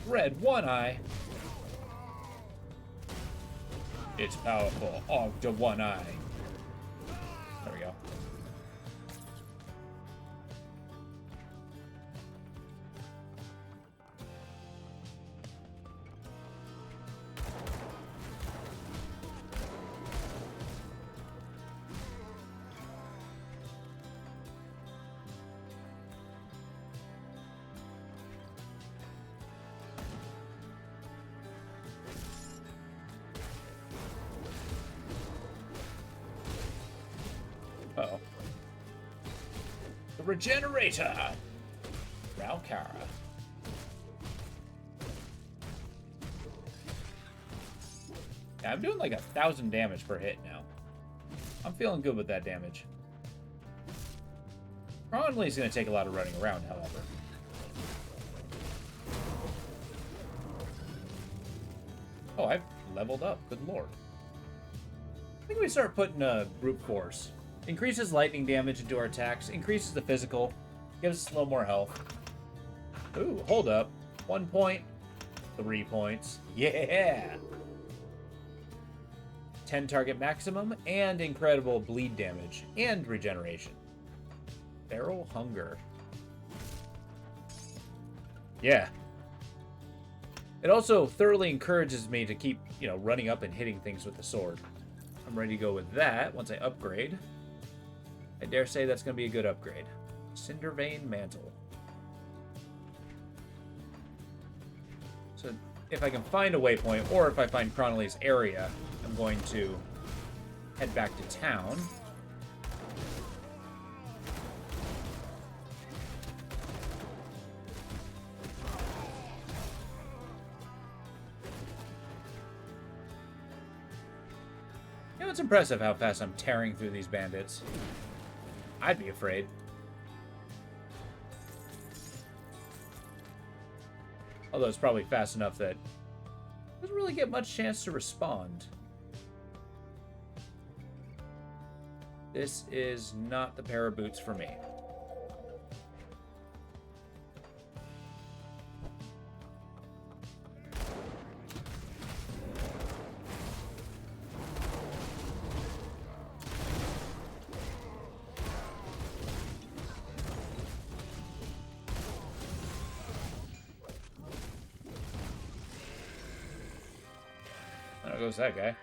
Red one eye. It's powerful. Og to one eye. There we go. Uh-oh. The Regenerator! Ralcara. Yeah, I'm doing like 1,000 damage per hit now. I'm feeling good with that damage. Probably going to take a lot of running around, however. Oh, I've leveled up. Good lord. I think we start putting brute force. Increases lightning damage into our attacks. Increases the physical. Gives us a little more health. Ooh, hold up. 1 point. 3 points. Yeah! 10 target maximum. And incredible bleed damage. And regeneration. Feral Hunger. Yeah. It also thoroughly encourages me to keep, running up and hitting things with the sword. I'm ready to go with that once I upgrade. I dare say that's going to be a good upgrade. Cindervein Mantle. So if I can find a waypoint, or if I find Cronley's area, I'm going to head back to town. It's impressive how fast I'm tearing through these bandits. I'd be afraid. Although it's probably fast enough that it doesn't really get much chance to respond. This is not the pair of boots for me. There goes that guy.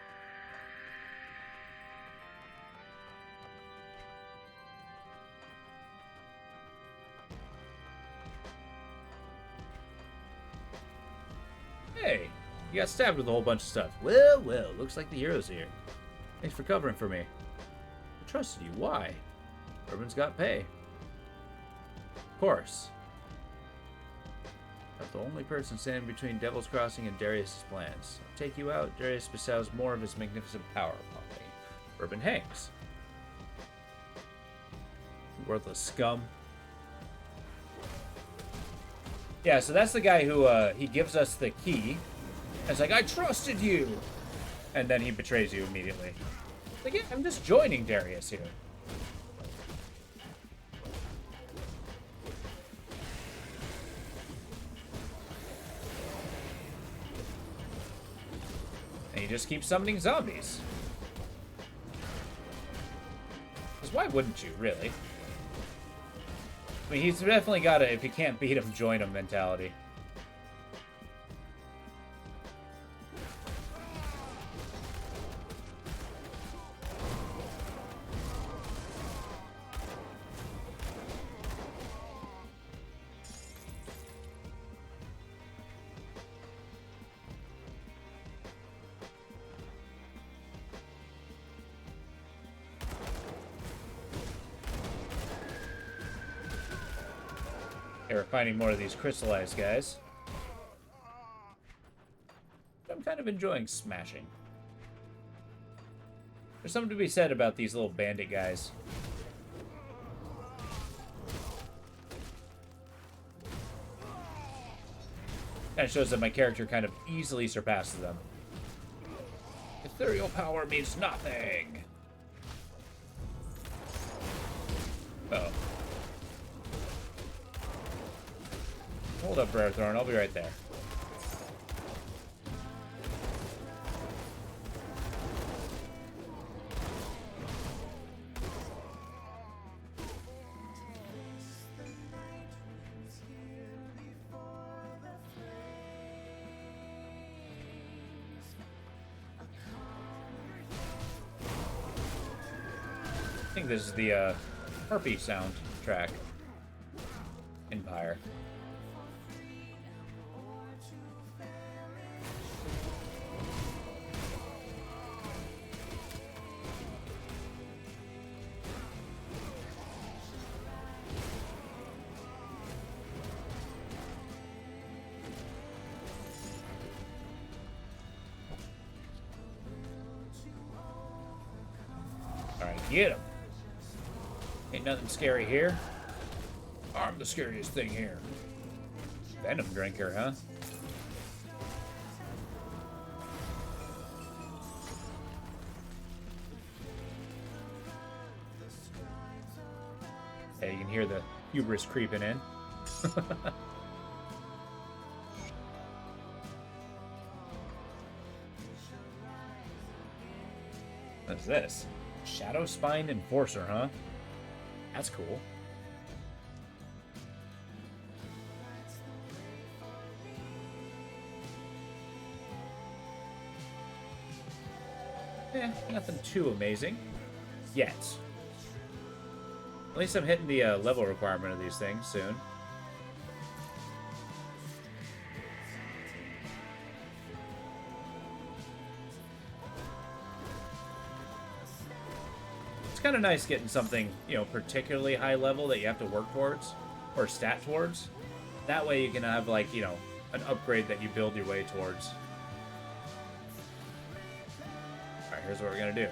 Hey, you got stabbed with a whole bunch of stuff. Well, looks like the hero's here. Thanks for covering for me. I trusted you. Why? Urban's got pay. Of course. Not the only person standing between Devil's Crossing and Darius' plans. I'll take you out. Darius bestows more of his magnificent power upon me. Urban hangs. Worthless scum. Yeah, so that's the guy who, he gives us the key. And it's like, I trusted you! And then he betrays you immediately. It's like, yeah, I'm just joining Darius here. And you just keep summoning zombies. Because why wouldn't you, really? I mean, he's definitely got a if you can't beat him, join him mentality. Okay, we're finding more of these crystallized guys. I'm kind of enjoying smashing. There's something to be said about these little bandit guys. Kind of shows that my character kind of easily surpasses them. Ethereal power means nothing. Uh-oh. Hold up, Rare Thorn. I'll be right there. I think this is the Harpy soundtrack. Empire. Alright, get him. Ain't nothing scary here. I'm the scariest thing here. Venom drinker, huh? Hey, you can hear the hubris creeping in. What's this? Shadow Spine Enforcer, huh? That's cool. Nothing too amazing. Yet. At least I'm hitting the level requirement of these things soon. It's kind of nice getting something, you know, particularly high level that you have to work towards, or stat towards. That way you can have, like, you know, an upgrade that you build your way towards. Alright, here's what we're gonna do.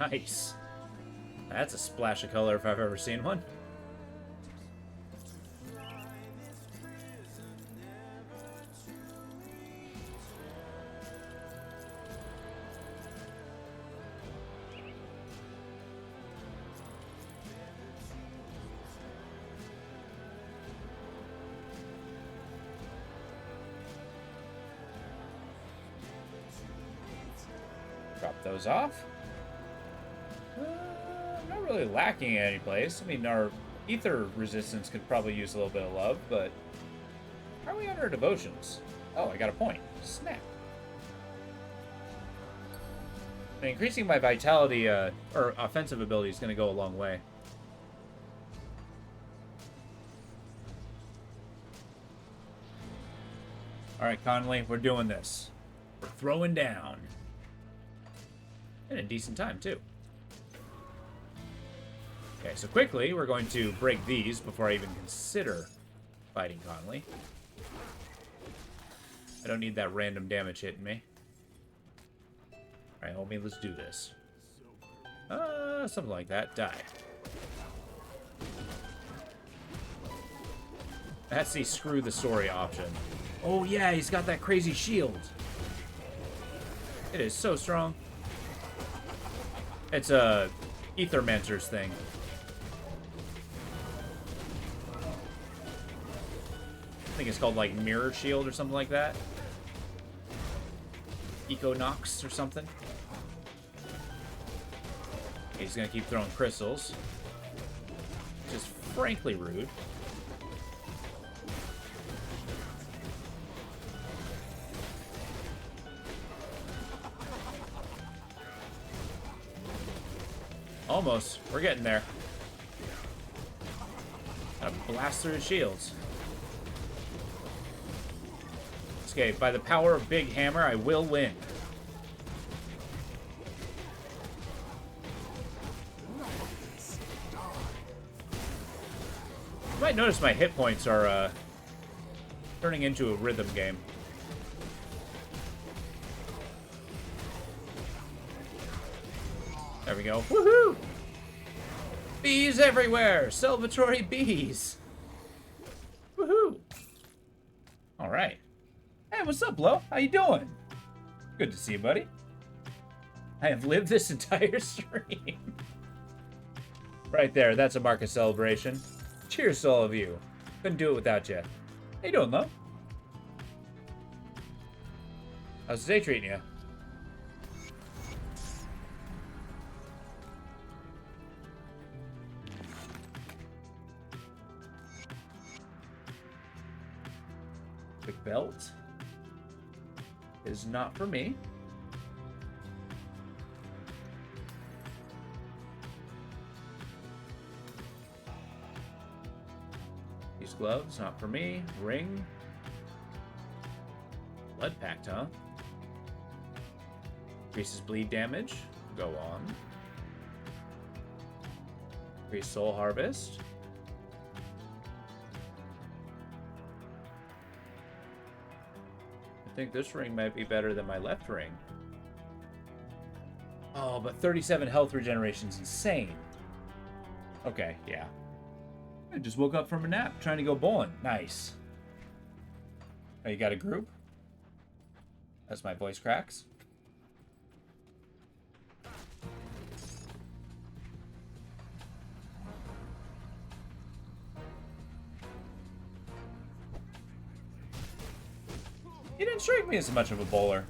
Nice. That's a splash of color if I've ever seen one. Drop those off. Not really lacking at any place. I mean, our ether resistance could probably use a little bit of love, but how are we on our devotions? Oh, I got a point. Snap. I mean, increasing my vitality or offensive ability is going to go a long way. All right, Connolly, we're doing this. We're throwing down. In a decent time, too. Okay, so quickly, we're going to break these before I even consider fighting Connolly. I don't need that random damage hitting me. Alright, homie, let's do this. Something like that. Die. That's the screw the story option. Oh yeah, he's got that crazy shield. It is so strong. It's a Ethermancer's thing. I think it's called like Mirror Shield or something like that. Econox or something. He's gonna keep throwing crystals. Just frankly rude. Almost. We're getting there. Gotta blast through the shields. Okay, by the power of Big Hammer, I will win. You might notice my hit points are turning into a rhythm game. There we go. Woohoo! Bees everywhere! Celebratory bees! Woohoo! Alright. Hey, what's up, Lo? How you doing? Good to see you, buddy. I have lived this entire stream. Right there, that's a mark of celebration. Cheers to all of you. Couldn't do it without you. How you doing, Lo? How's the day treating you? Quick belt is not for me. These gloves, not for me. Ring. Blood pact, huh? Increases bleed damage. Go on. Increase soul harvest. I think this ring might be better than my left ring. Oh, but 37 health regeneration is insane. Okay, yeah. I just woke up from a nap trying to go bowling. Nice. Oh, you got a group? As my voice cracks. He didn't strike me as much of a bowler.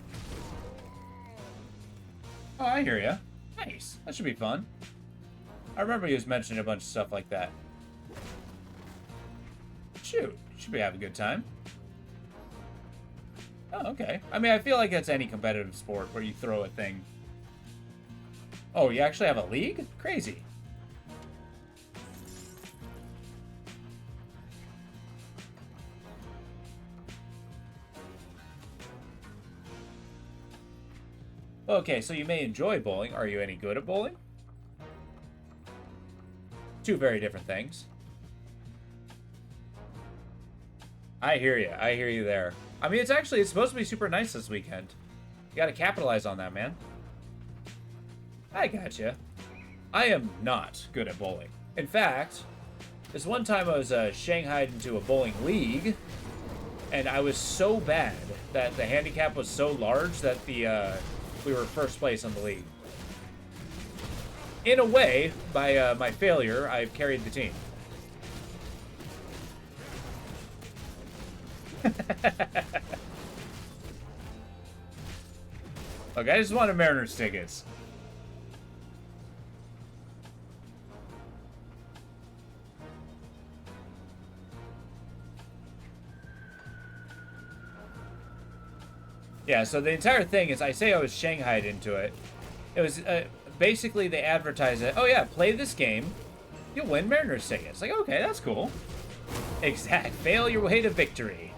Oh, I hear ya. Nice. That should be fun. I remember he was mentioning a bunch of stuff like that. Shoot. Should be having a good time. Oh, okay. I mean, I feel like that's any competitive sport where you throw a thing. Oh, you actually have a league? Crazy. Okay, so you may enjoy bowling. Are you any good at bowling? Two very different things. I hear you. I hear you there. I mean, it's supposed to be super nice this weekend. You gotta capitalize on that, man. I gotcha. I am not good at bowling. In fact, this one time I was shanghaied into a bowling league, and I was so bad that the handicap was so large that we were first place on the league. In a way, by my failure, I've carried the team. Look, I just wanted Mariners tickets. Yeah, so the entire thing is, I say I was shanghaied into it. It was basically they advertise it. Oh yeah, play this game, you'll win Mariners tickets. Like, okay, that's cool. Exact. Fail your way to victory.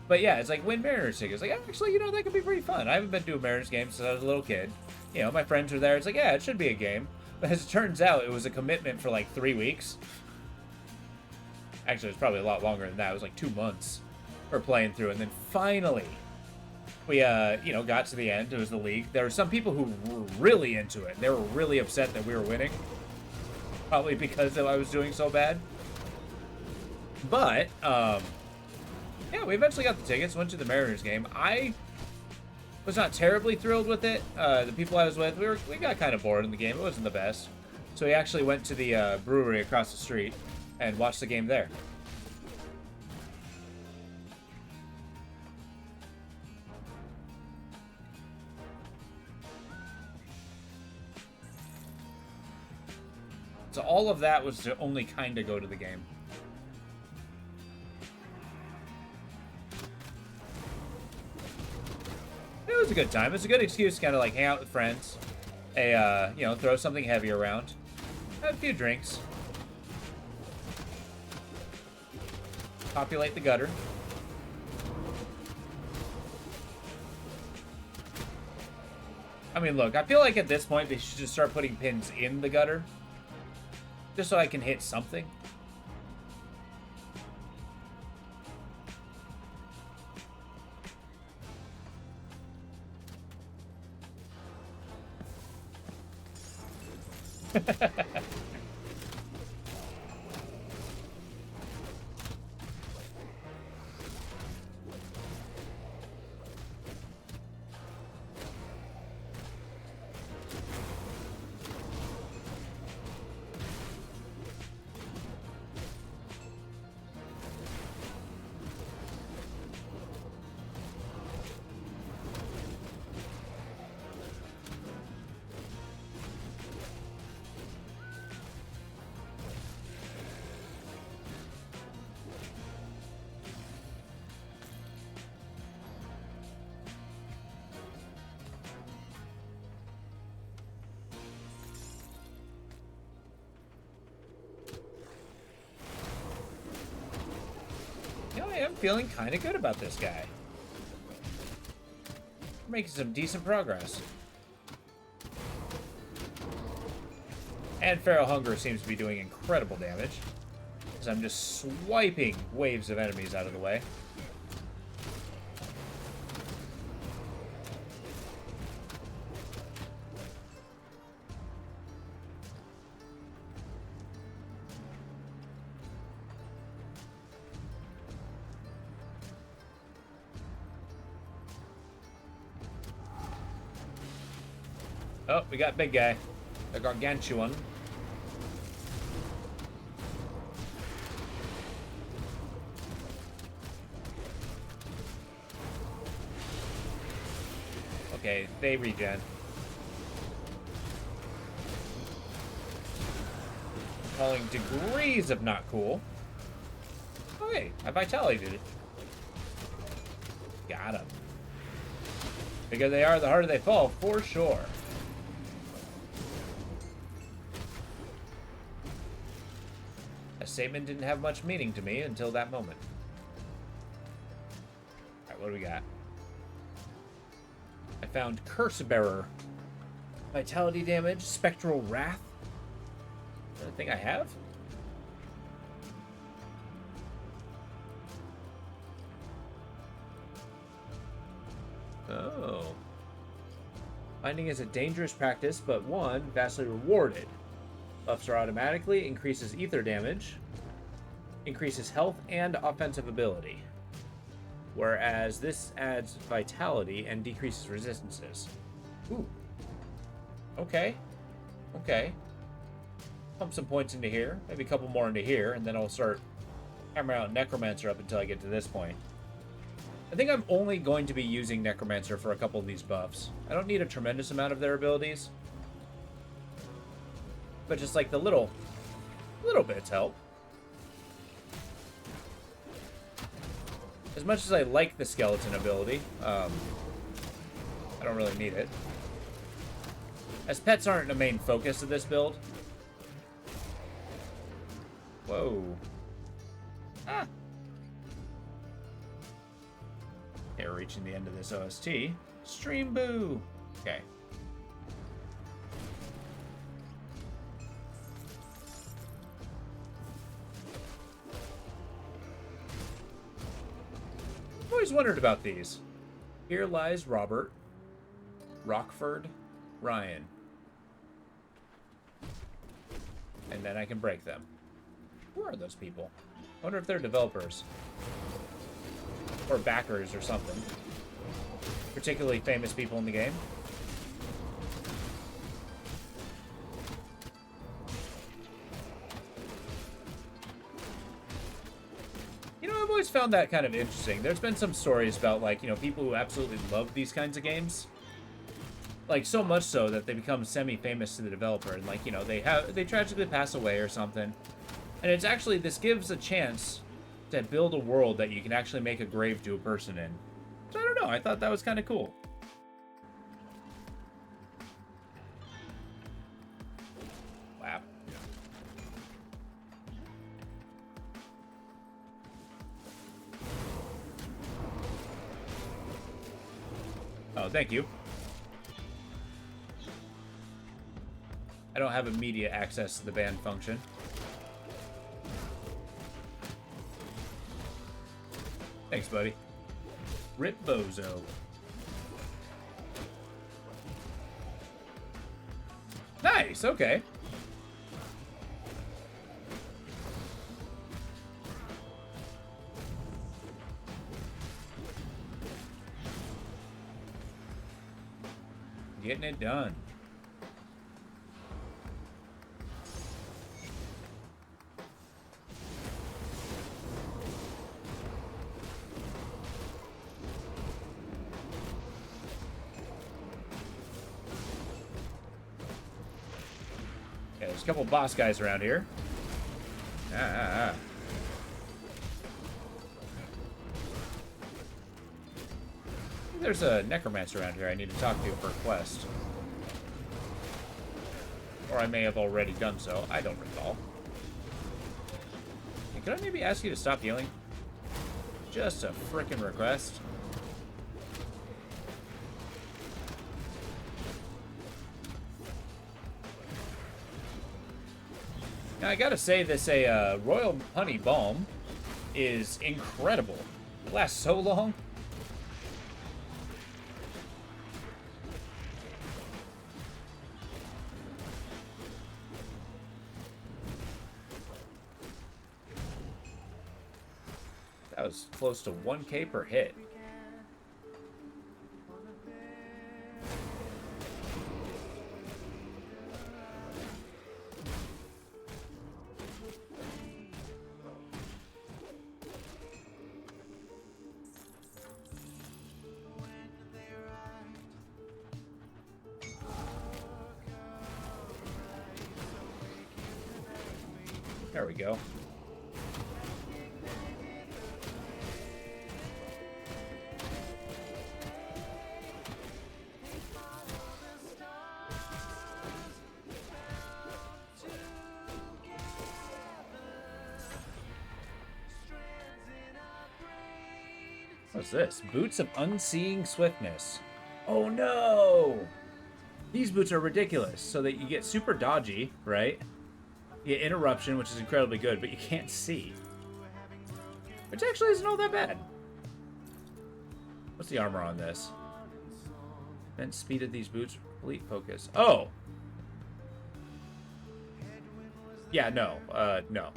But yeah, it's like win Mariners tickets. Like, actually, you know, that could be pretty fun. I haven't been to a Mariners game since I was a little kid. You know, my friends were there. It's like, yeah, it should be a game. But as it turns out, it was a commitment for like 3 weeks. Actually, it was probably a lot longer than that. It was like 2 months for playing through. And then finally, we, you know, got to the end. It was the league. There were some people who were really into it. They were really upset that we were winning. Probably because I was doing so bad. But, yeah, we eventually got the tickets, went to the Mariners game. I Was not terribly thrilled with it. The people I was with, we got kind of bored in the game. It wasn't the best. So we actually went to the brewery across the street and watched the game there. So all of that was to only kind of go to the game. It was a good time. It's a good excuse to kind of like hang out with friends. You know, throw something heavy around. Have a few drinks. Populate the gutter. I mean, look, I feel like at this point they should just start putting pins in the gutter. Just so I can hit something. I am feeling kind of good about this guy. We're making some decent progress. And Feral Hunger seems to be doing incredible damage, as I'm just swiping waves of enemies out of the way. Oh, we got big guy. The gargantuan. Okay, they regen. Calling degrees of not cool. Okay, my vitality did it. Got him. The bigger they are, the harder they fall, for sure. Statement didn't have much meaning to me until that moment. Alright, what do we got? I found Curse Bearer. Vitality damage, Spectral Wrath. Is that a thing I have? Oh. Finding is a dangerous practice, but one vastly rewarded. Buffs are automatically, increases ether damage, increases health and offensive ability. Whereas this adds vitality and decreases resistances. Ooh. Okay. Okay. Pump some points into here, maybe a couple more into here, and then I'll start hammering out Necromancer up until I get to this point. I think I'm only going to be using Necromancer for a couple of these buffs. I don't need a tremendous amount of their abilities. But just like the little bits help. As much as I like the skeleton ability, I don't really need it. As pets aren't a main focus of this build. Whoa. Ah. Okay, we're reaching the end of this OST. Stream boo. Okay. I've always wondered about these. Here lies Robert, Rockford, Ryan. And then I can break them. Who are those people? I wonder if they're developers. Or backers or something. particularly famous people in the game. You know, I've always found that kind of interesting. There's been some stories about, like, you know, people who absolutely love these kinds of games. Like, so much so that they become semi-famous to the developer. And, like, you know, they tragically pass away or something. And it's actually, this gives a chance to build a world that you can actually make a grave to a person in. So I don't know, I thought that was kind of cool. Wow. Oh, thank you. I don't have immediate access to the band function. Thanks, buddy. Rip Bozo. Nice, okay. Getting it done. Yeah, there's a couple boss guys around here. There's a necromancer around here I need to talk to for a quest. Or I may have already done so. I don't recall. Hey, could I maybe ask you to stop healing? Just a frickin' request. Now, I gotta say, this Royal Honey Balm is incredible. It lasts so long. That was close to 1K per hit. There we go. What's this? Boots of Unseeing Swiftness. Oh no! These boots are ridiculous. So that you get super dodgy, right? You get interruption, which is incredibly good, but you can't see. Which actually isn't all that bad. What's the armor on this? Vent speed of these boots, complete focus. Oh! Yeah, no. No.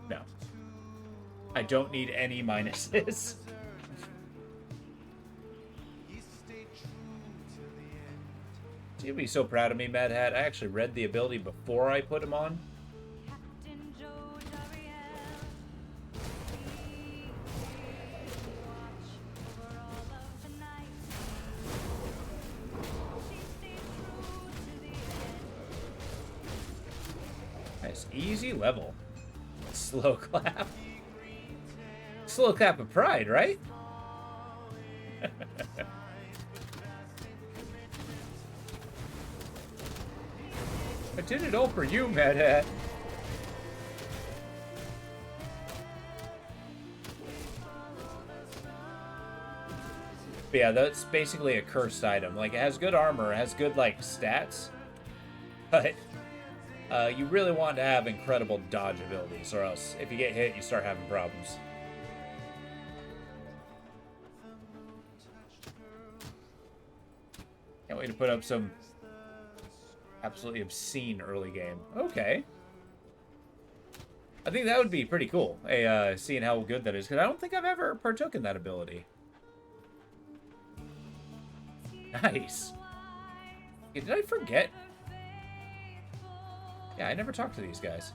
No. I don't need any minuses. You'd be so proud of me, Mad Hat. I actually read the ability before I put him on. Nice, easy level. Slow clap. Slow clap of pride, right? I did it all for you, Mad Hat. But yeah, that's basically a cursed item. Like, it has good armor, it has good, like, stats. But you really want to have incredible dodge abilities, or else if you get hit, you start having problems. Can't wait to put up some absolutely obscene early game. Okay. I think that would be pretty cool, seeing how good that is, because I don't think I've ever partook in that ability. Nice. Okay, did I forget? Yeah, I never talked to these guys.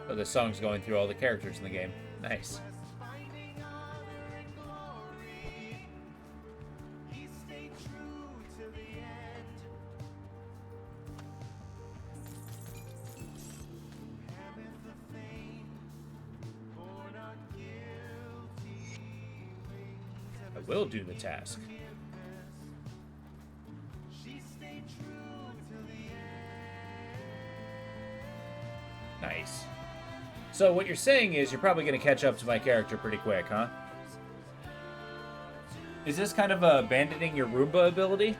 Oh, this song's going through all the characters in the game. Nice. Finding honor and glory. He stayed true to the end. Haveth the fame for not guilty wings. I will do the task. She stayed true to the Nice. So what you're saying is you're probably going to catch up to my character pretty quick, huh? Is this kind of abandoning your Roomba ability?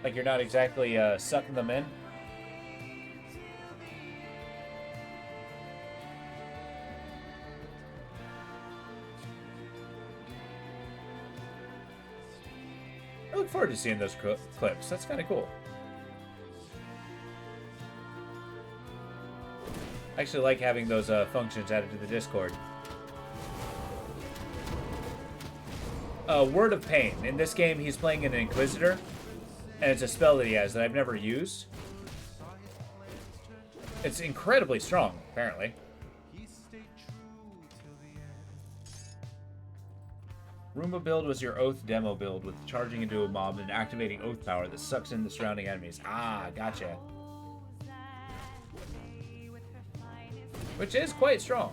Like you're not exactly sucking them in? I look forward to seeing those clips. That's kind of cool. I actually like having those functions added to the Discord. Word of Pain. In this game, he's playing an Inquisitor, and it's a spell that he has that I've never used. It's incredibly strong, apparently. He stayed true to the end. Roomba build was your Oath demo build with charging into a mob and activating Oath power that sucks in the surrounding enemies. Ah, gotcha. Which is quite strong.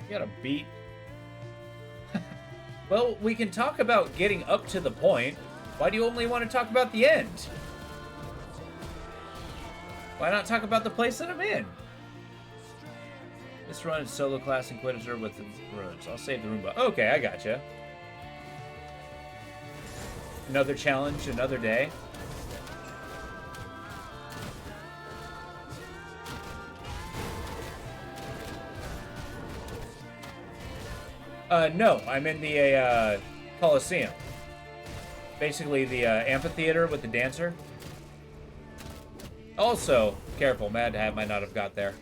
You got a beat. Well, we can talk about getting up to the point. Why do you only want to talk about the end? Why not talk about the place that I'm in? This run is solo class Inquisitor with the runes. I'll save the Roomba. Okay, I gotcha. Another challenge, another day. No, I'm in the Coliseum. Basically the amphitheater with the dancer. Also, careful, Mad Hat might not have got there.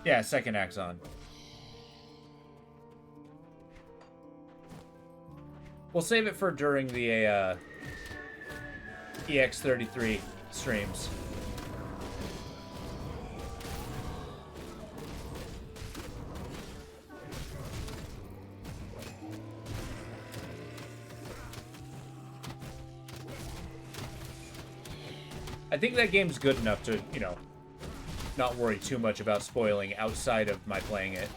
Yeah, second act's on. We'll save it for during the EX33 streams. I think that game's good enough to, you know, not worry too much about spoiling outside of my playing it.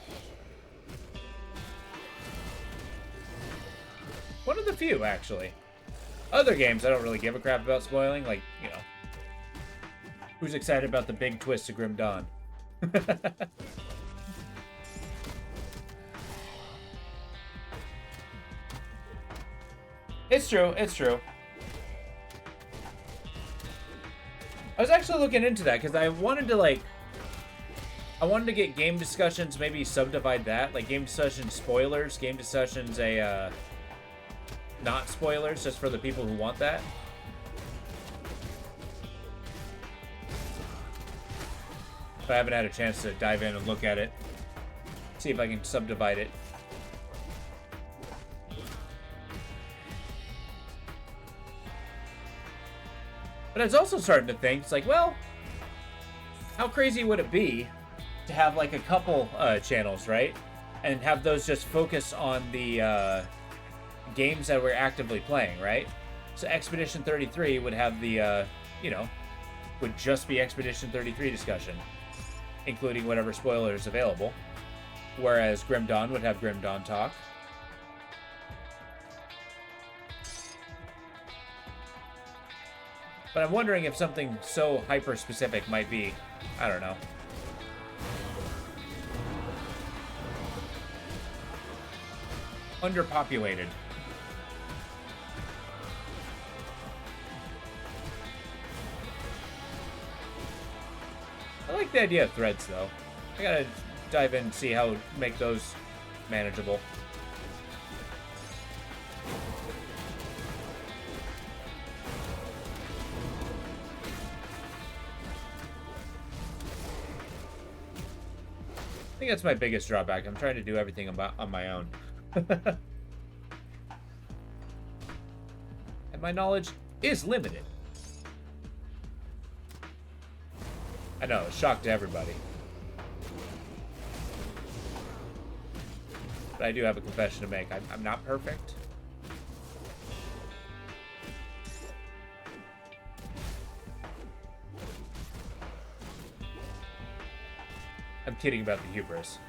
One of the few, actually. Other games I don't really give a crap about spoiling, like, you know, who's excited about the big twist of Grim Dawn? It's true, it's true. I was actually looking into that because I wanted to get game discussions, maybe subdivide that, like game discussions spoilers, game discussions not spoilers, just for the people who want that. But I haven't had a chance to dive in and look at it, see if I can subdivide it. But I was also starting to think, it's like, well, how crazy would it be to have like a couple channels, right? And have those just focus on the games that we're actively playing, right? So Expedition 33 would have the, you know, would just be Expedition 33 discussion, including whatever spoilers available. Whereas Grim Dawn would have Grim Dawn talk. But I'm wondering if something so hyper-specific might be, I don't know. Underpopulated. I like the idea of threads, though. I gotta dive in and see how to make those manageable. I think that's my biggest drawback. I'm trying to do everything on my own. And my knowledge is limited. I know, shock to everybody. But I do have a confession to make. I'm not perfect. I'm kidding about the hubris.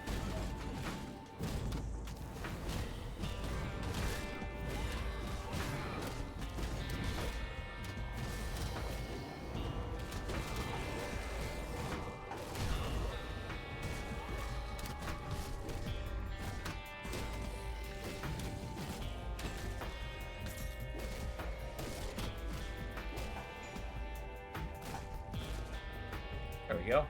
There we go.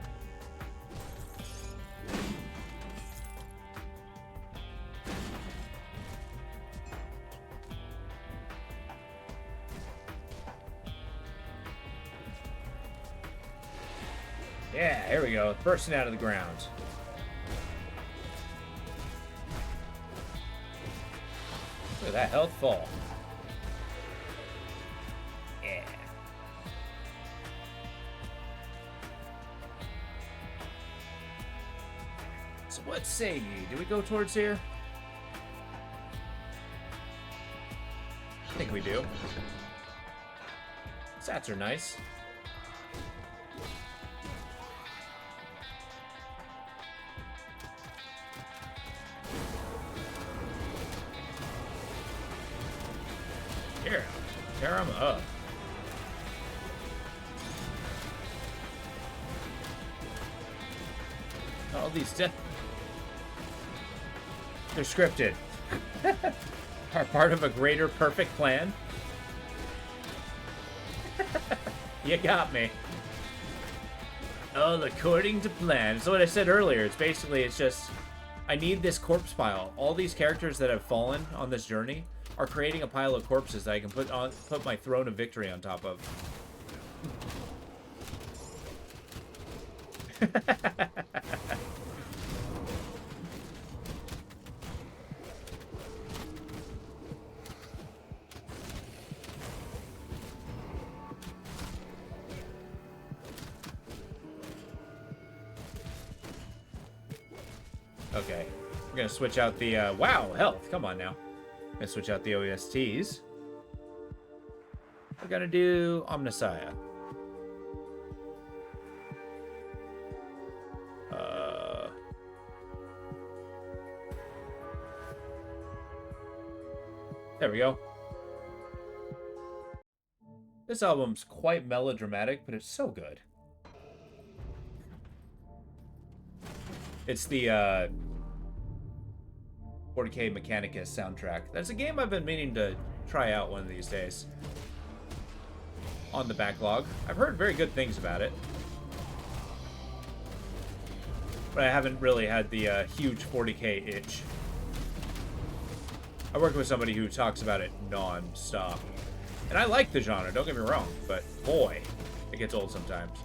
Yeah, here we go. Bursting out of the ground. Look at that health fall. Yeah. So what say ye? Do we go towards here? I think we do. Stats are nice. Here, tear them up. All these death. They're scripted. Are part of a greater perfect plan. You got me. All according to plan. So what I said earlier, it's just, I need this corpse pile. All these characters that have fallen on this journey are creating a pile of corpses that I can put my throne of victory on top of. Okay, we're gonna switch out the wow health. Come on now. I'm gonna switch out the OSTs. We're gonna do Omnissiah. There we go. This album's quite melodramatic, but it's so good. It's the 40K Mechanicus soundtrack. That's a game I've been meaning to try out one of these days. On the backlog. I've heard very good things about it. But I haven't really had the huge 40K itch. I work with somebody who talks about it non-stop. And I like the genre, don't get me wrong, but boy, it gets old sometimes.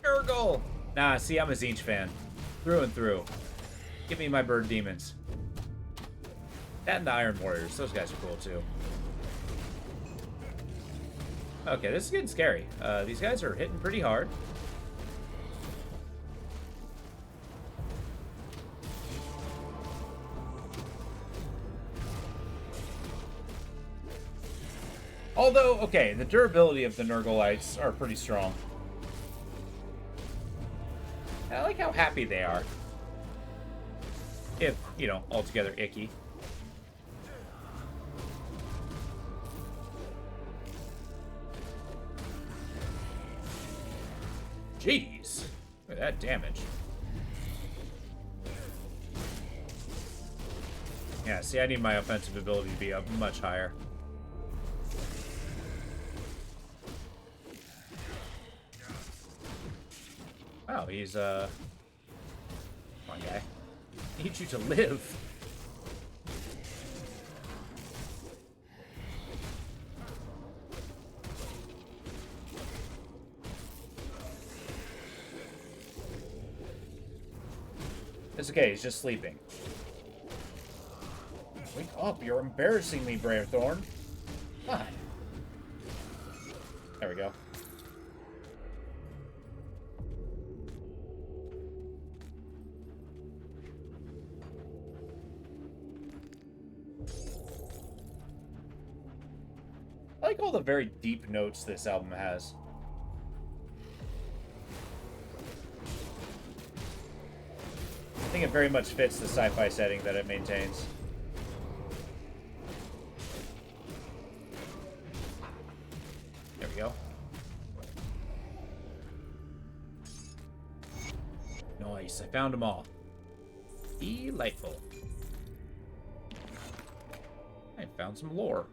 Urgle! Nah, see, I'm a Zinch fan. Through and through. Give me my bird demons. That and the Iron Warriors, those guys are cool too. Okay, this is getting scary. These guys are hitting pretty hard. Although, okay, the durability of the Nurgleites are pretty strong. I like how happy they are. If, you know, altogether icky. Jeez. Look at that damage. Yeah, see, I need my offensive ability to be up much higher. Wow, he's, come on, guy. I need you to live. It's okay, he's just sleeping. Wake up, you're embarrassing me, Thorn. Come on. There we go. I like all the very deep notes this album has. I think it very much fits the sci-fi setting that it maintains. There we go. Nice, I found them all. Delightful. I found some lore.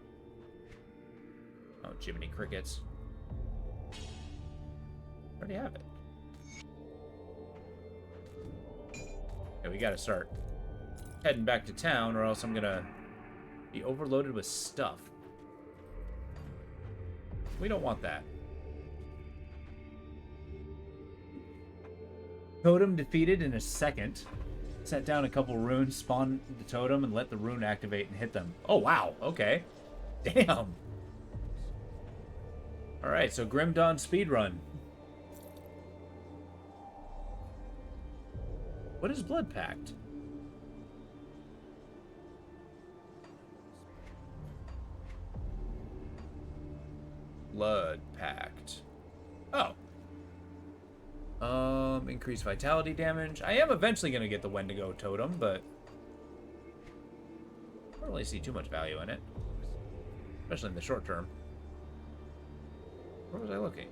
Oh, Jiminy Crickets. Already have it. Yeah, we gotta start heading back to town, or else I'm gonna be overloaded with stuff. We don't want that. Totem defeated in a second. Set down a couple runes, spawn the totem, and let the rune activate and hit them. Oh, wow. Okay. Damn. Alright, so Grim Dawn speedrun. What is Blood Pact? Blood Pact. Oh. Increased vitality damage. I am eventually going to get the Wendigo totem, but I don't really see too much value in it. Especially in the short term. Where was I looking?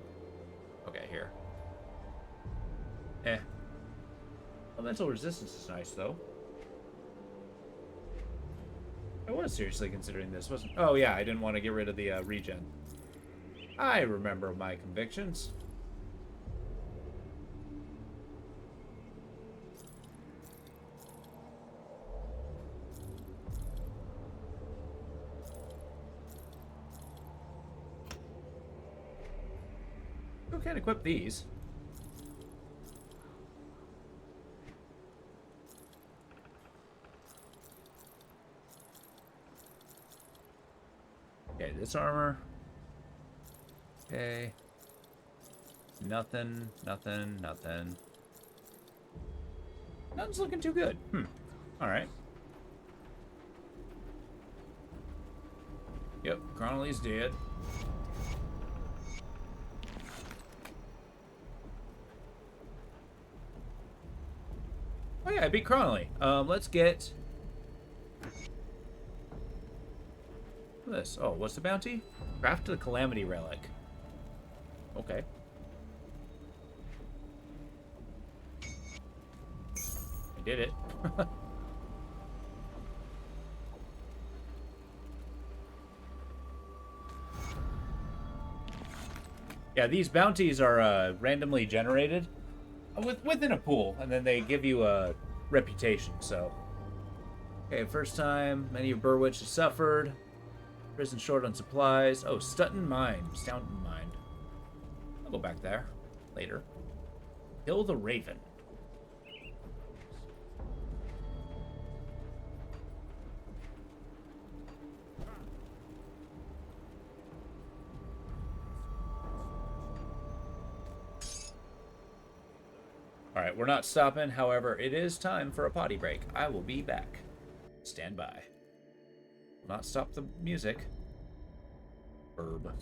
Okay, here. Eh. Elemental resistance is nice, though. I was seriously considering this, wasn't... Oh, yeah, I didn't want to get rid of the regen. I remember my convictions. Who can equip these? Okay, this armor. Okay. Nothing, nothing, nothing. Nothing's looking too good. Alright. Yep, Cronley's dead. Oh yeah, I beat Cronley. Let's get... this. Oh, what's the bounty? Craft the Calamity Relic. Okay. I did it. Yeah, these bounties are randomly generated within a pool, and then they give you a reputation, so... Okay, first time, many of Burwitch have suffered. Prison short on supplies. Oh, Stoughton Mine. Stoughton Mine. I'll go back there later. Kill the Raven. Alright, we're not stopping. However, it is time for a potty break. I will be back. Stand by. Not stop the music. Herb.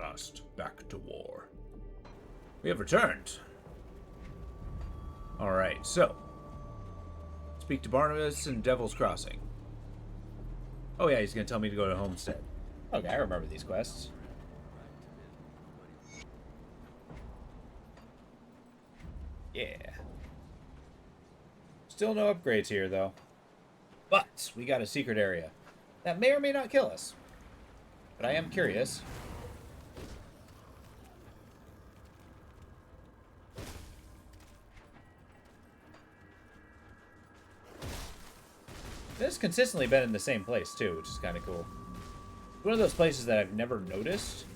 last, back to war. We have returned. Alright, so. Speak to Barnabas and Devil's Crossing. Oh yeah, he's gonna tell me to go to Homestead. Okay, I remember these quests. Yeah. Still no upgrades here, though. But we got a secret area that may or may not kill us. But I am curious. This has consistently been in the same place, too, which is kind of cool. One of those places that I've never noticed.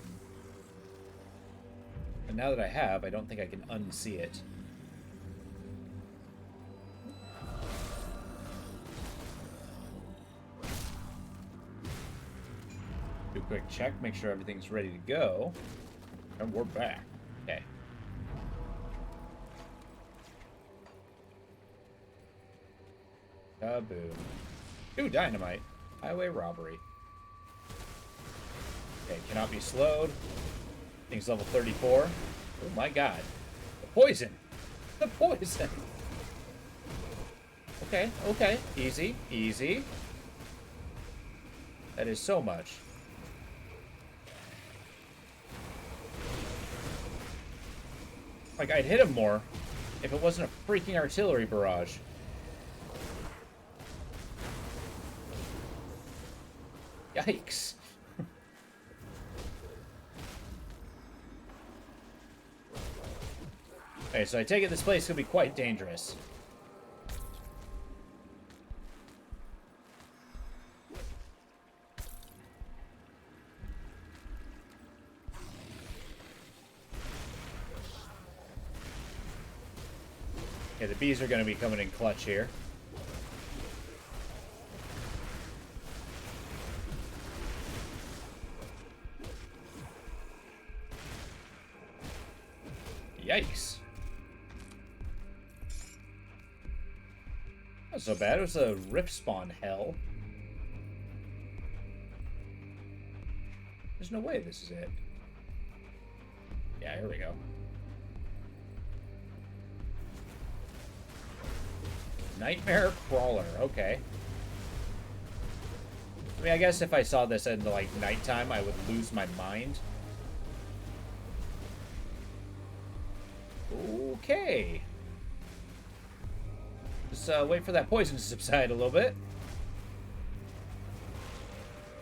And now that I have, I don't think I can unsee it. Do a quick check, make sure everything's ready to go. And we're back. Okay. Kaboom. Ooh, dynamite. Highway robbery. Okay, cannot be slowed. Thing's level 34. Oh my god. The poison! The poison! Okay, okay. Easy, easy. That is so much. Like, I'd hit him more if it wasn't a freaking artillery barrage. Yikes. Okay, so I take it this place could be quite dangerous. Okay, the bees are going to be coming in clutch here. Yikes. Not so bad. It was a rift spawn hell. There's no way this is it. Yeah, here we go. Nightmare Crawler. Okay. I mean, I guess if I saw this in, like, nighttime, I would lose my mind. Okay. Just wait for that poison to subside a little bit.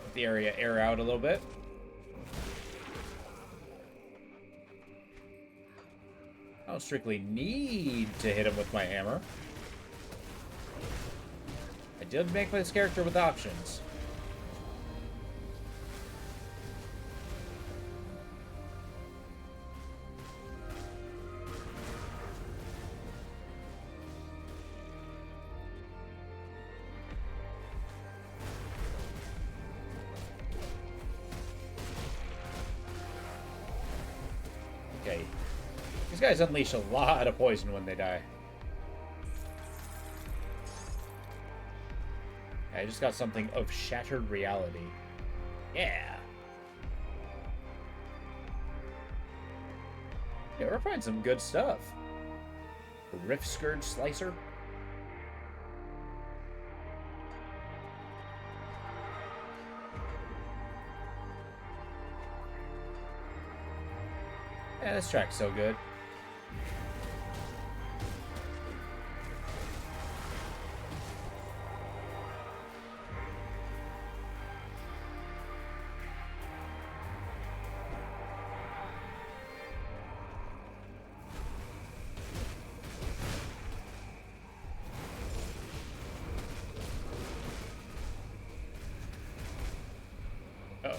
Let the area air out a little bit. I don't strictly need to hit him with my hammer. I did make this character with options. Okay. These guys unleash a lot of poison when they die. I just got something of shattered reality. Yeah. Yeah, we're finding some good stuff. The Rift Scourge Slicer. Yeah, this track's so good. Uh-oh.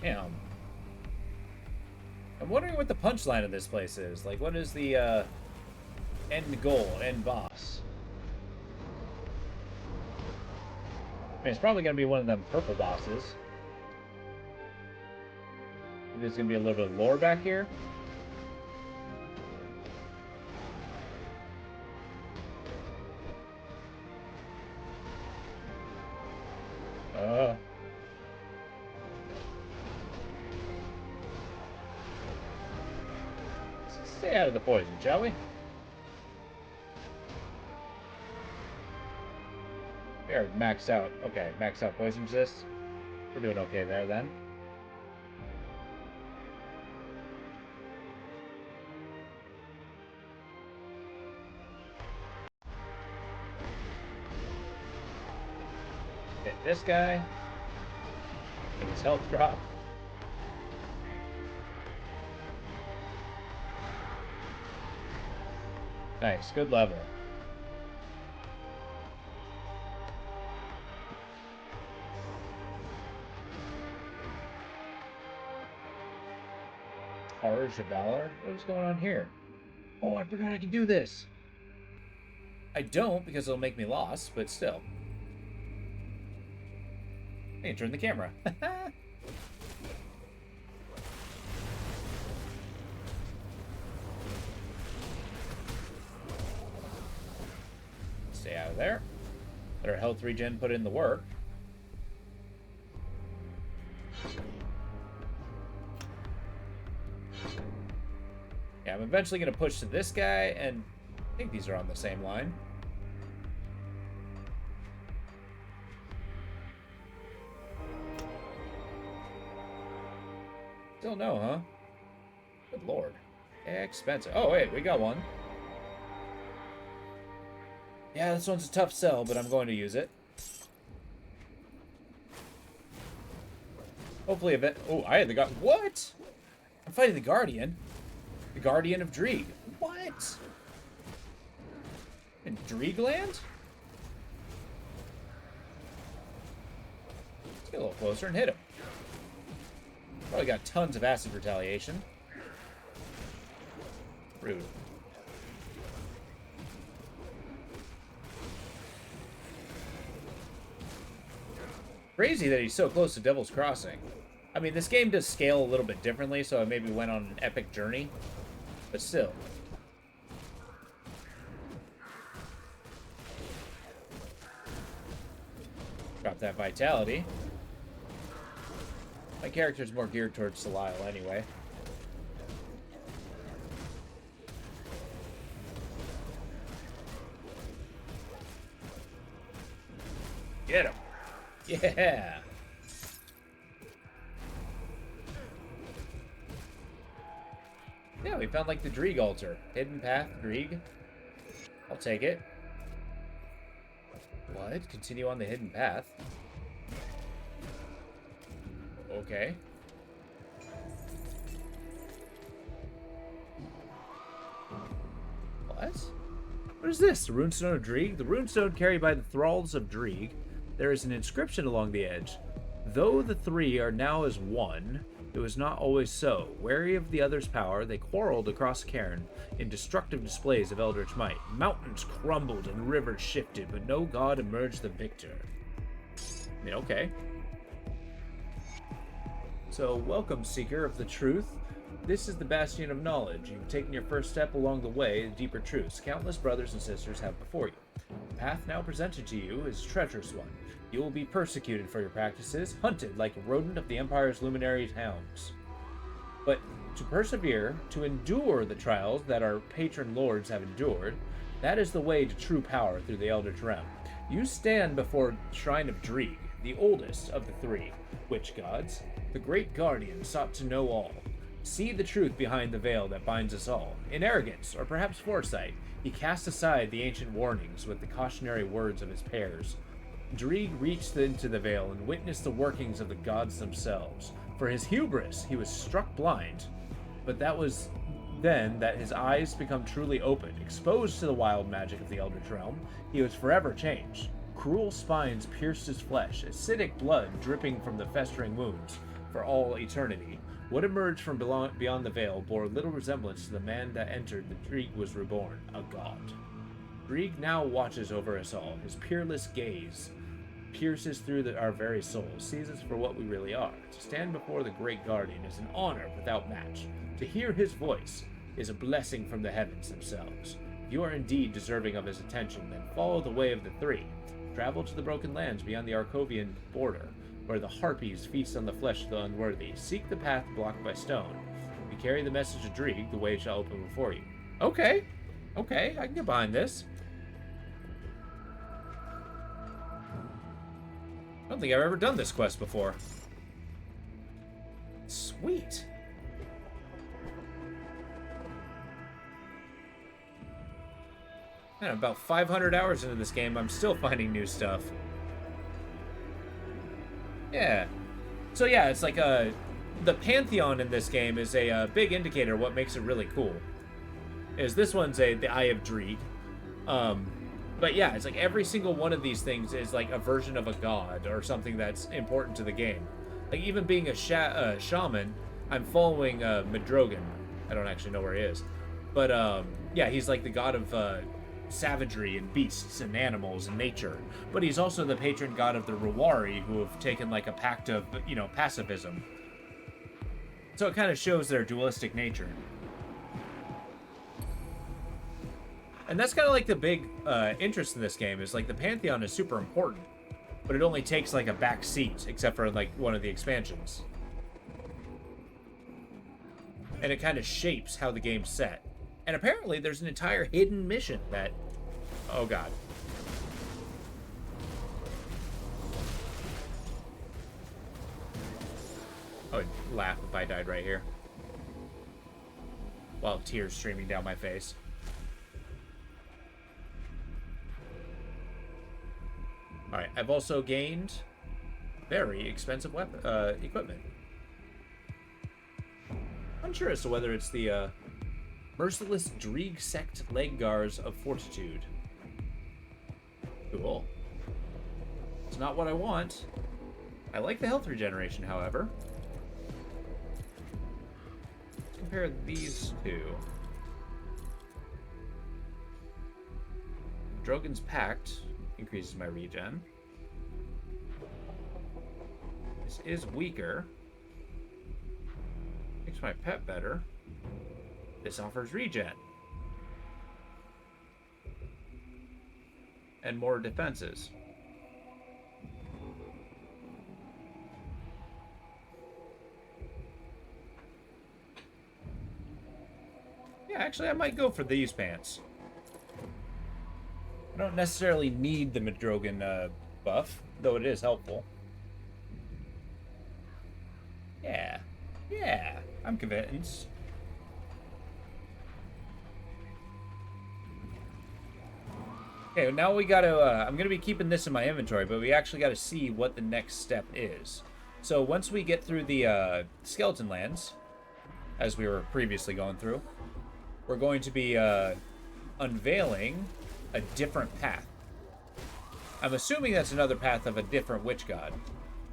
Damn. Come I'm wondering what the punchline of this place is. Like, what is the end goal, end boss? I mean, it's probably going to be one of them purple bosses. There's going to be a little bit of lore back here. Let's stay out of the poison, shall we? We are maxed out. Okay, maxed out poison resist. We're doing okay there then. Hit this guy. Make his health drop. Nice, good level. Harsh of Valor? What's going on here? Oh, I forgot I can do this. I don't because it'll make me lost, but still. Hey, turn the camera. Stay out of there. Let our health regen put in the work. Yeah, I'm eventually going to push to this guy, and I think these are on the same line. Still no, huh? Good lord. Expensive. Oh, wait, we got one. Yeah, this one's a tough sell, but I'm going to use it. Hopefully a bit. Oh, I had the guard. What? I'm fighting the Guardian. The Guardian of Dreeg. What? In Dreegland? Let's get a little closer and hit him. Probably got tons of acid retaliation. Rude. Crazy that he's so close to Devil's Crossing. I mean, this game does scale a little bit differently, so I maybe went on an epic journey. But still. Drop that vitality. My character's more geared towards Belial anyway. Get him. Yeah. Yeah, we found like the Dreeg altar. Hidden path, Dreeg. I'll take it. What? Continue on the hidden path? Okay. What? What is this? The Runestone of Dreeg? The runestone carried by the thralls of Dreeg. There is an inscription along the edge. Though the three are now as one, it was not always so. Wary of the other's power, they quarreled across Cairn in destructive displays of eldritch might. Mountains crumbled and rivers shifted, but no god emerged the victor. I mean, okay. So, welcome, Seeker of the Truth. This is the Bastion of Knowledge. You've taken your first step along the way to deeper truths countless brothers and sisters have before you. The path now presented to you is a treacherous one. You will be persecuted for your practices, hunted like a rodent of the Empire's luminaries' hounds. But to persevere, to endure the trials that our patron lords have endured, that is the way to true power through the Eldritch Realm. You stand before the Shrine of Dreeg, the oldest of the three witch gods. The great guardian sought to know all. See the truth behind the veil that binds us all. In arrogance, or perhaps foresight, he cast aside the ancient warnings with the cautionary words of his pairs. Dreeg reached into the veil and witnessed the workings of the gods themselves. For his hubris, he was struck blind. But that was then that his eyes become truly opened. Exposed to the wild magic of the Eldritch Realm, he was forever changed. Cruel spines pierced his flesh, acidic blood dripping from the festering wounds for all eternity. What emerged from beyond the veil bore little resemblance to the man that entered the Drieg was reborn, a god. Drieg now watches over us all. His peerless gaze pierces through our very souls, sees us for what we really are. To stand before the great guardian is an honor without match. To hear his voice is a blessing from the heavens themselves. If you are indeed deserving of his attention, then follow the way of the three. Travel to the broken lands beyond the Arkovian border, where the harpies feast on the flesh of the unworthy. Seek the path blocked by stone. If you carry the message of Drieg, the way shall open before you. Okay, I can get behind this. I don't think I've ever done this quest before. Sweet. Man, about 500 hours into this game, I'm still finding new stuff. Yeah. So yeah, it's like the Pantheon in this game is a big indicator of what makes it really cool. Is this one's the Eye of Drieg. But yeah, it's like every single one of these things is like a version of a god or something that's important to the game. Like even being a shaman, I'm following Madrogan. I don't actually know where he is. But yeah, he's like the god of savagery and beasts and animals and nature. But he's also the patron god of the Rituali, who have taken like a pact of, pacifism. So it kind of shows their dualistic nature. And that's kind of like the big interest in this game, is like the Pantheon is super important, but it only takes like a back seat, except for like one of the expansions. And it kind of shapes how the game's set. And apparently there's an entire hidden mission that... Oh god. Oh, I'd laugh if I died right here. While tears streaming down my face. Alright, I've also gained very expensive equipment. Unsure as to whether it's the Merciless Drieg Sect Leggars of Fortitude. Cool. It's not what I want. I like the health regeneration, however. Let's compare these two. Drogon's Pact increases my regen. This is weaker. Makes my pet better. This offers regen. And more defenses. Yeah, actually I might go for these pants. I don't necessarily need the Madrogan buff, though it is helpful. Yeah, I'm convinced. Okay, now we gotta, I'm gonna be keeping this in my inventory, but we actually gotta see what the next step is. So once we get through the Skeleton Lands, as we were previously going through, we're going to be unveiling a different path. I'm assuming that's another path of a different witch god.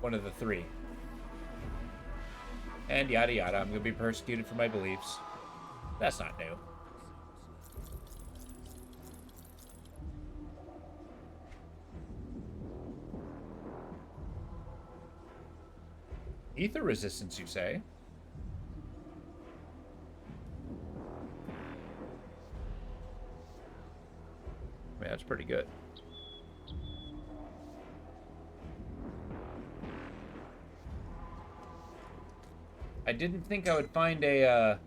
One of the three. And yada yada, I'm going to be persecuted for my beliefs. That's not new. Ether resistance, you say? Yeah, that's pretty good. I didn't think I would find a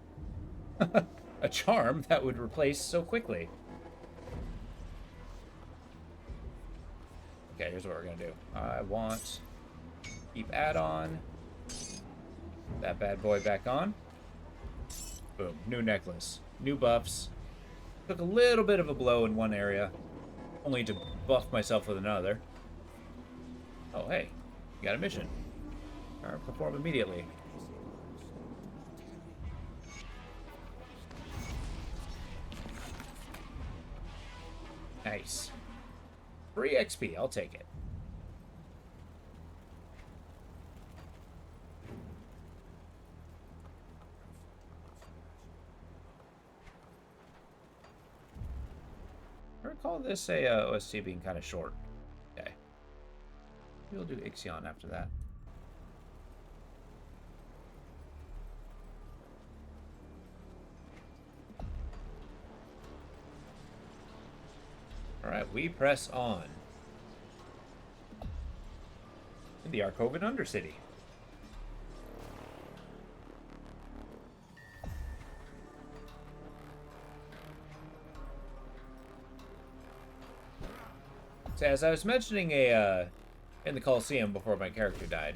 a charm that would replace so quickly. Okay, here's what we're gonna do. I want keep add-on. That bad boy back on. Boom, new necklace, new buffs. Took a little bit of a blow in one area, only to buff myself with another. Oh, hey, you got a mission. Alright, perform immediately. Nice. Free XP, I'll take it. recall this a OST being kind of short. Okay. We'll do Ixion after that. Alright, we press on. In the Arkovan Undercity. So as I was mentioning in the Colosseum before my character died,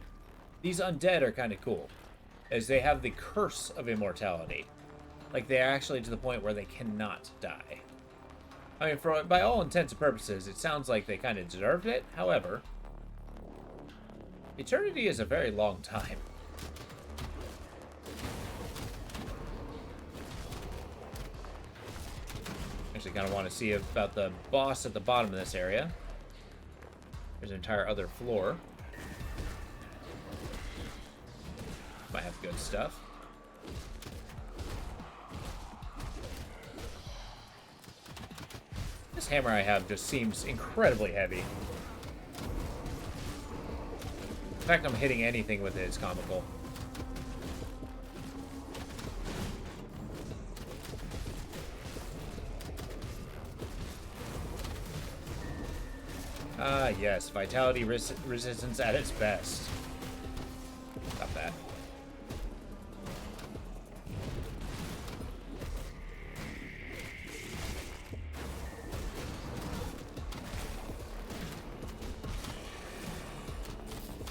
these undead are kind of cool, as they have the curse of immortality. Like, they're actually to the point where they cannot die. I mean, by all intents and purposes, it sounds like they kind of deserved it. However, eternity is a very long time. Actually, kind of want to see about the boss at the bottom of this area. There's an entire other floor. Might have good stuff. This hammer I have just seems incredibly heavy. The fact I'm hitting anything with it is comical. Ah, yes. Vitality resistance at its best. Stop that.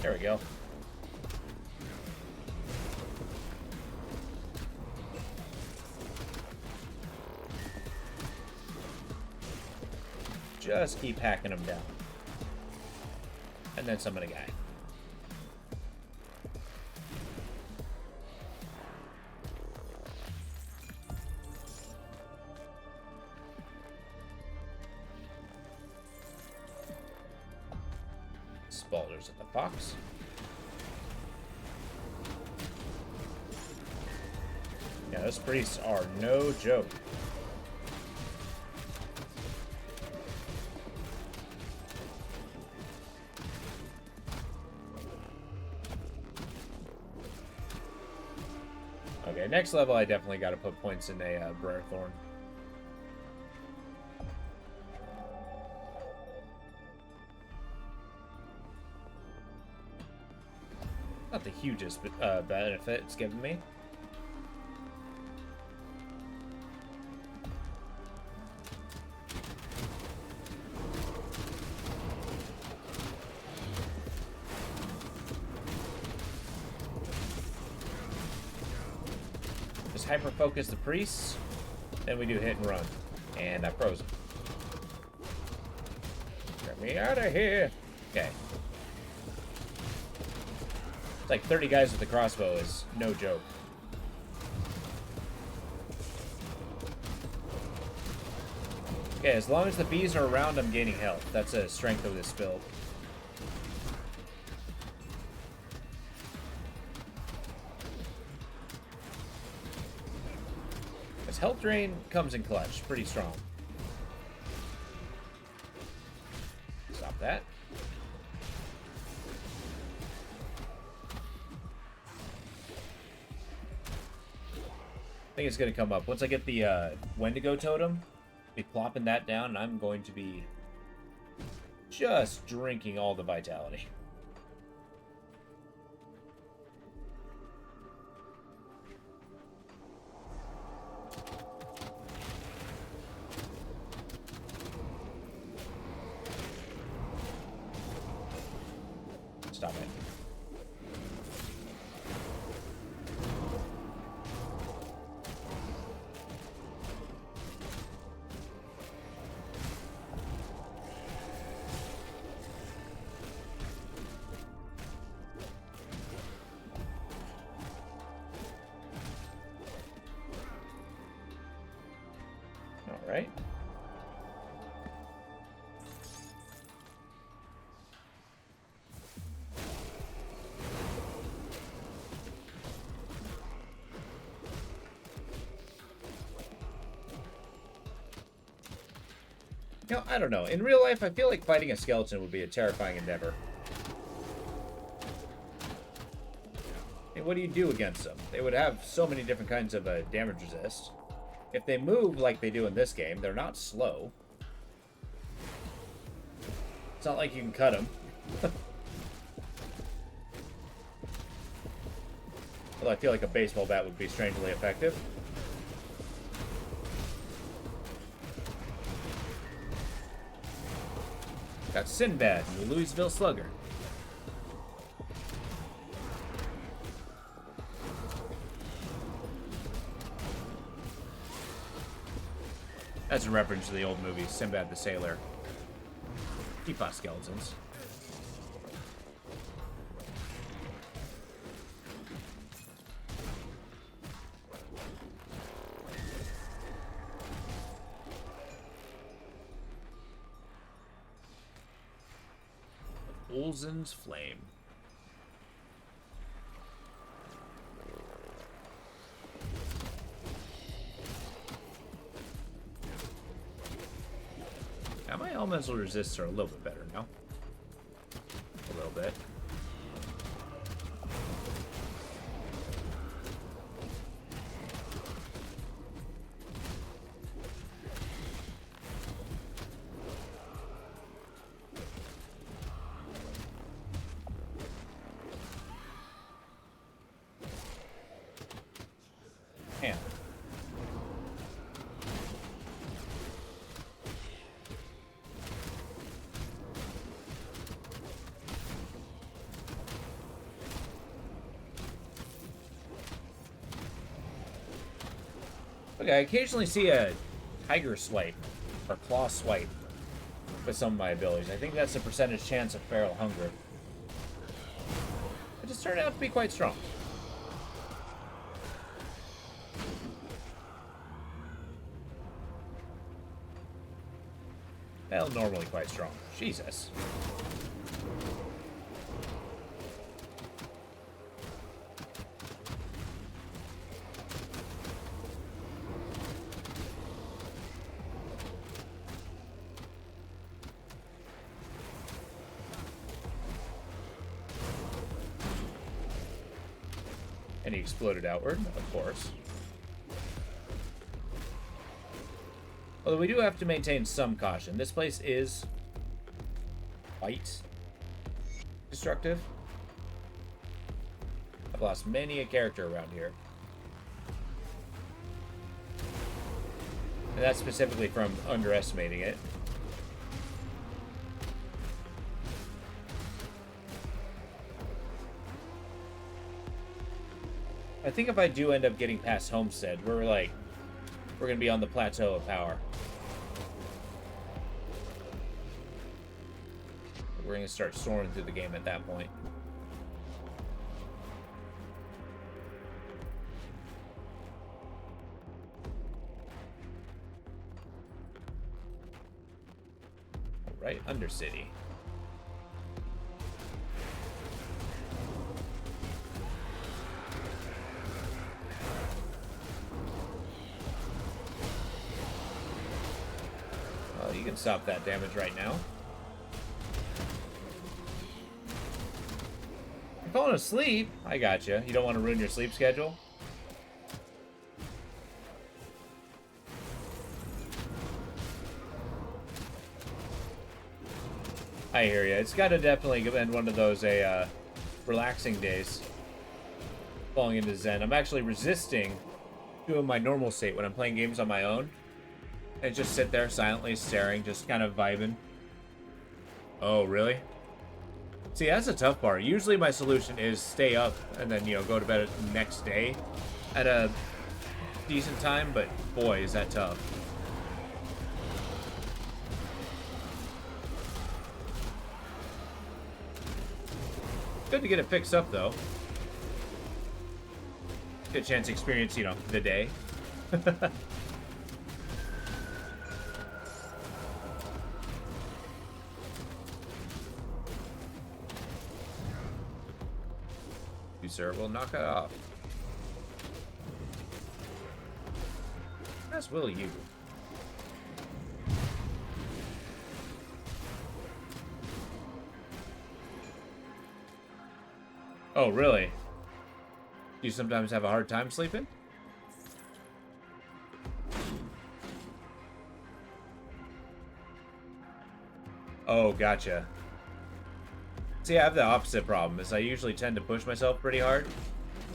There we go. Just keep hacking them down. And then summon a guy. Spalders at the box. Yeah, those priests are no joke. Okay, next level I definitely got to put points in a Brer Thorn. Not the hugest benefit it's given me. Just hyper-focus the priests, then we do hit and run. And I froze him. Get me out of here! Okay. It's like 30 guys with the crossbow is no joke. Okay, as long as the bees are around, I'm gaining health. That's a strength of this build. This health drain comes in clutch, pretty strong. Stop that. I think it's going to come up. Once I get the Wendigo totem, be plopping that down, and I'm going to be just drinking all the vitality. Stop it. All right. You know, I don't know. In real life, I feel like fighting a skeleton would be a terrifying endeavor. I mean, what do you do against them? They would have so many different kinds of damage resist. If they move like they do in this game, they're not slow. It's not like you can cut them. Although I feel like a baseball bat would be strangely effective. Got Sinbad, the Louisville Slugger. That's a reference to the old movie, Sinbad the Sailor. He fought skeletons. Olzen's Flame. Now my elemental resists are a little bit better now. A little bit. Damn. Okay, I occasionally see a tiger swipe or claw swipe with some of my abilities. I think that's a percentage chance of feral hunger. It just turned out to be quite strong. Well, normally quite strong. Jesus. And he exploded outward, of course. Although we do have to maintain some caution. This place is quite destructive. I've lost many a character around here. And that's specifically from underestimating it. I think if I do end up getting past Homestead, we're gonna be on the plateau of power. We're gonna start soaring through the game at that point. Right, Undercity. Well, you can stop that damage right now. You're falling asleep? I gotcha. You don't want to ruin your sleep schedule? I hear you. It's got to definitely been one of those relaxing days. Falling into Zen. I'm actually resisting doing my normal state when I'm playing games on my own. And just sit there silently staring, just kind of vibing. Oh, really? See, that's a tough part. Usually my solution is stay up and then, you know, go to bed the next day at a decent time, but boy, is that tough. Good to get it fixed up, though. Good chance to experience, you know, the day. You, sir, will knock it off. As will you. Oh, really? Do you sometimes have a hard time sleeping? Oh, gotcha. See, I have the opposite problem, is I usually tend to push myself pretty hard.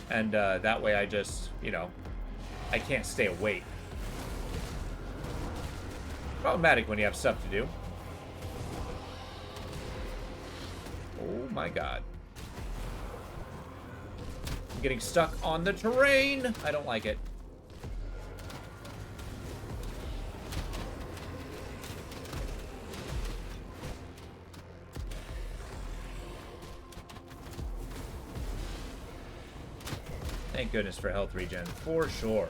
And that way I just, you know, I can't stay awake. Problematic when you have stuff to do. Oh my god. I'm getting stuck on the terrain. I don't like it. Thank goodness for health regen, for sure.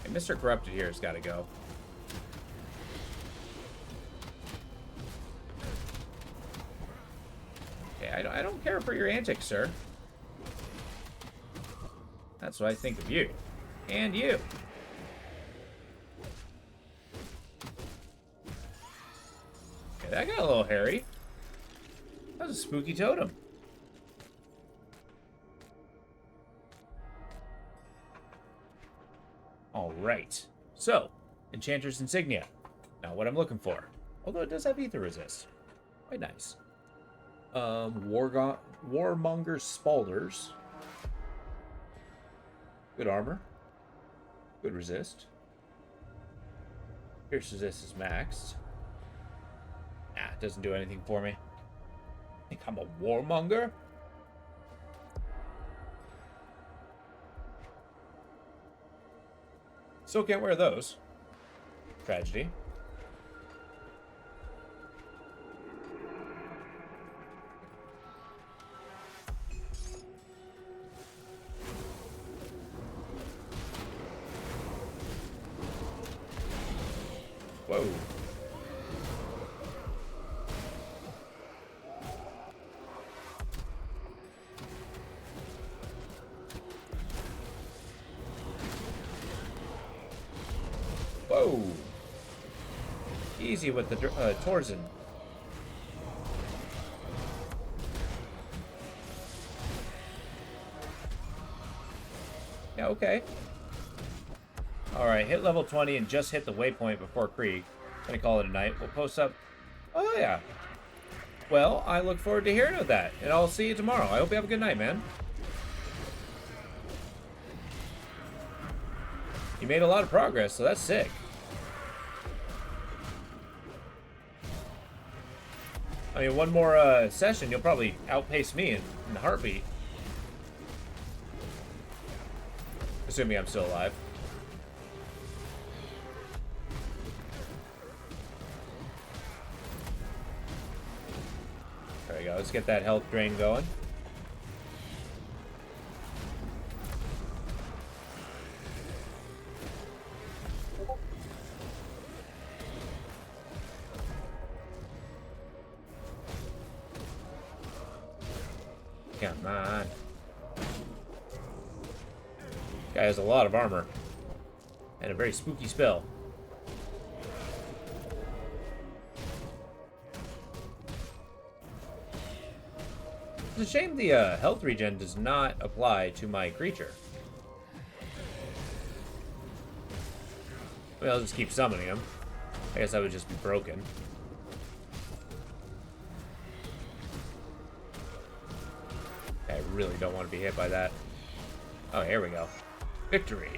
Hey, Mr. Corrupted here has got to go. Okay, I don't care for your antics, sir. That's what I think of you. And you. Okay, that got a little hairy. That was a spooky totem. Alright. So, Enchanter's Insignia. Not what I'm looking for. Although it does have Ether Resist. Quite nice. Warmonger Spalders. Good armor. Good resist. Pierce resist is maxed. Nah, it doesn't do anything for me. Think I'm a warmonger? Still can't wear those. Tragedy. Whoa. Whoa. Easy with the Torsen. Yeah, okay. Alright, hit level 20 and just hit the waypoint before Krieg. Gonna call it a night. We'll post up. Oh, yeah. Well, I look forward to hearing of that. And I'll see you tomorrow. I hope you have a good night, man. You made a lot of progress, so that's sick. I mean, one more session, you'll probably outpace me in a heartbeat. Assuming I'm still alive. There we go. Let's get that health drain going. Come on. Guy has a lot of armor. And a very spooky spell. It's a shame the health regen does not apply to my creature. Well, I'll just keep summoning him. I guess I would just be broken. I really don't want to be hit by that. Oh, here we go. Victory.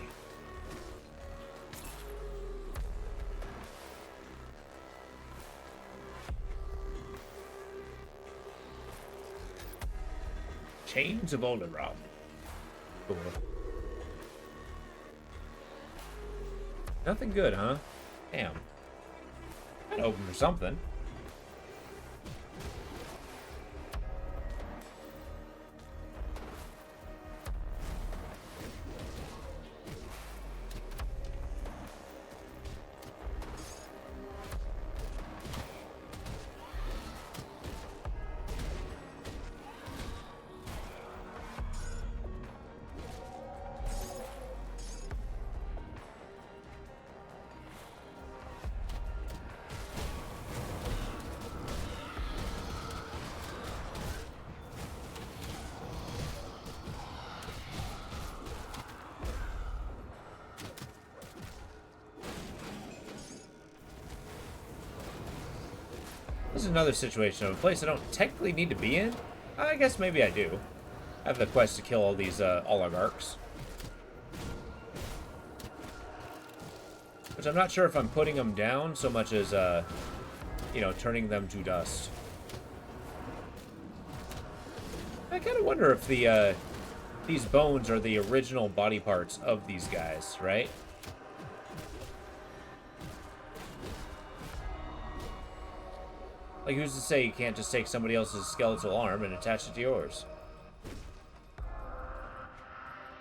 Chains of Oleron. Cool. Nothing good, huh? Damn. I'd open for something. This is another situation of a place I don't technically need to be in. I guess maybe I do. I have the quest to kill all these oligarchs. Which I'm not sure if I'm putting them down so much as, you know, turning them to dust. I kind of wonder if the, these bones are the original body parts of these guys, right? Like, who's to say you can't just take somebody else's skeletal arm and attach it to yours?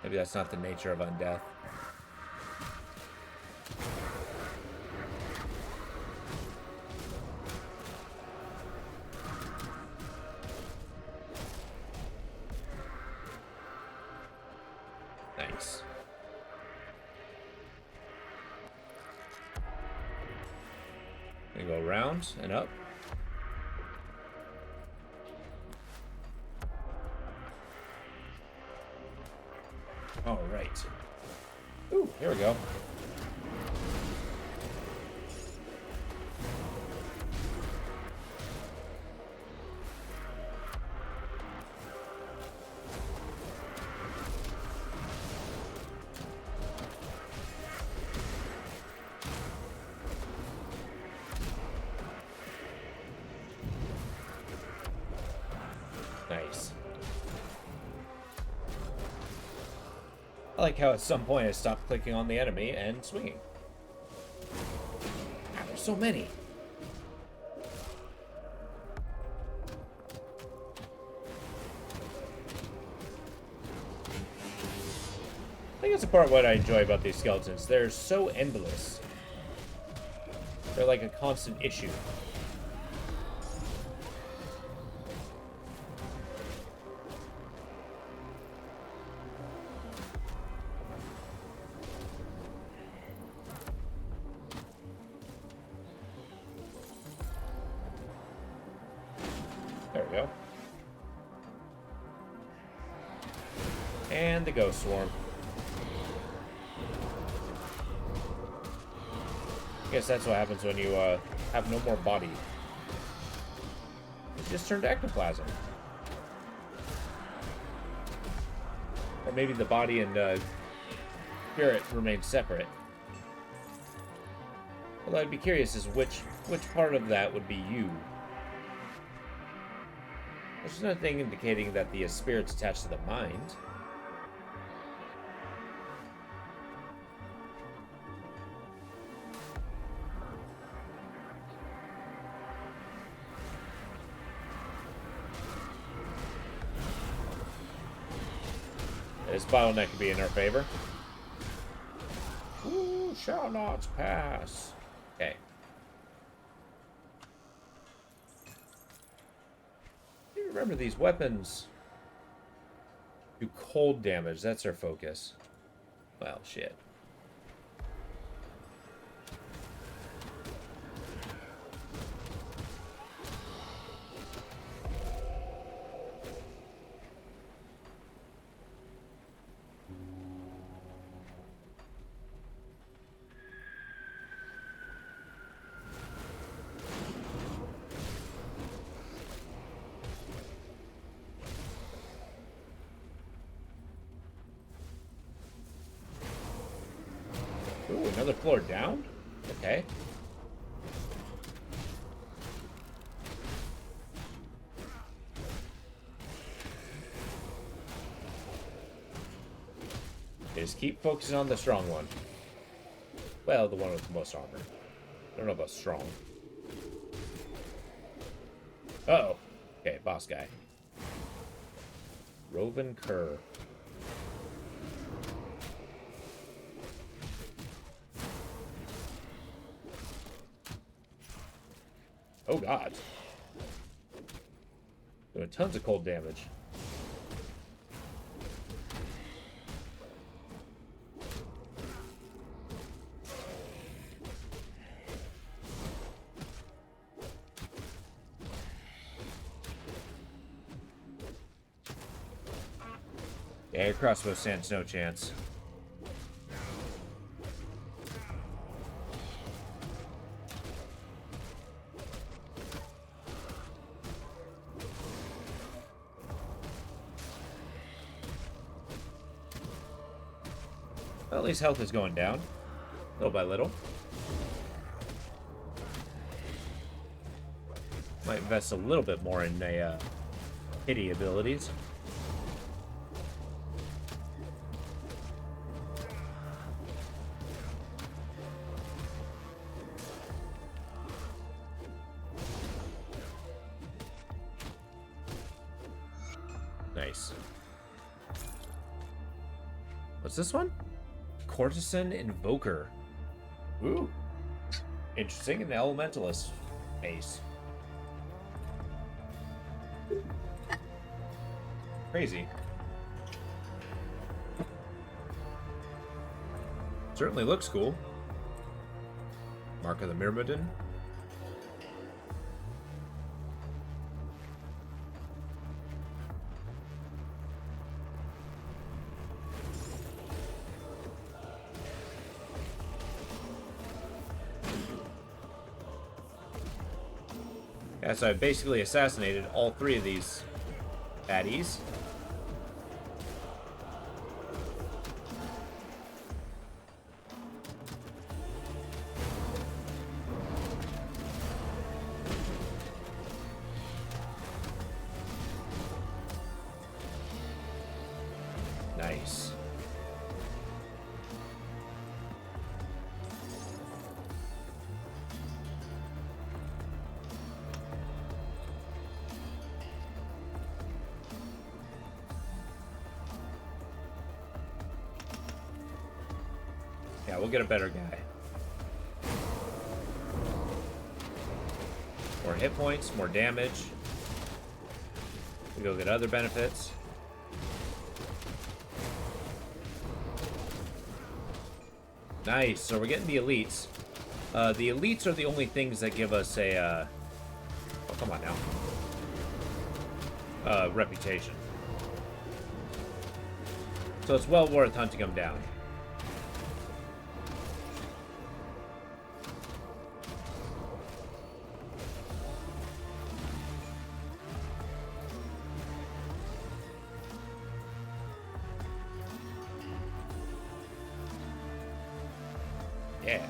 Maybe that's not the nature of undeath. Nice. Gonna go around and up. All right. Ooh, here we go. Nice. I like how at some point I stopped clicking on the enemy and swinging. God, there's so many. I think that's the part of what I enjoy about these skeletons. They're so endless. They're like a constant issue. There we go. And the ghost swarm. I guess that's what happens when you have no more body. It just turned to ectoplasm. Or maybe the body and spirit remain separate. Well, I'd be curious as which part of that would be you. There's nothing indicating that the spirit's attached to the mind. This bottleneck could be in our favor. Who shall not pass? Okay. You remember these weapons do cold damage. That's our focus. Well, shit. Ooh, another floor down? Okay. Just keep focusing on the strong one. Well, the one with the most armor. I don't know about strong. Uh-oh. Okay, boss guy. Roven Kerr. Oh god. Doing tons of cold damage. Yeah, your crossbow stands no chance. Well, at least health is going down. Little by little. Might invest a little bit more in a hitty abilities. Nice. What's this one? Courtesan Invoker. Ooh. Interesting. An Elementalist base. Crazy. Certainly looks cool. Mark of the Myrmidon. Yeah, so I basically assassinated all three of these baddies. Nice. Yeah, we'll get a better guy. More hit points, more damage. We go get other benefits. Nice, so we're getting the elites. The elites are the only things that give us a, oh, come on now. Reputation. So it's well worth hunting them down. Yeah.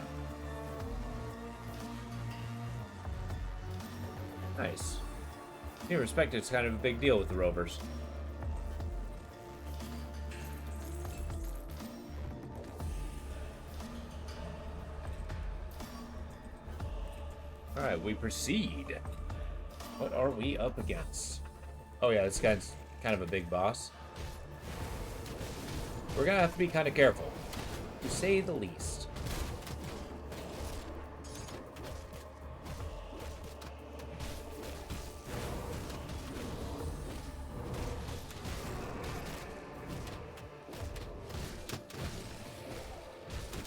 Nice. In respect, it's kind of a big deal with the rovers. Alright, we proceed. What are we up against? Oh yeah, this guy's kind of a big boss. We're gonna have to be kind of careful, to say the least.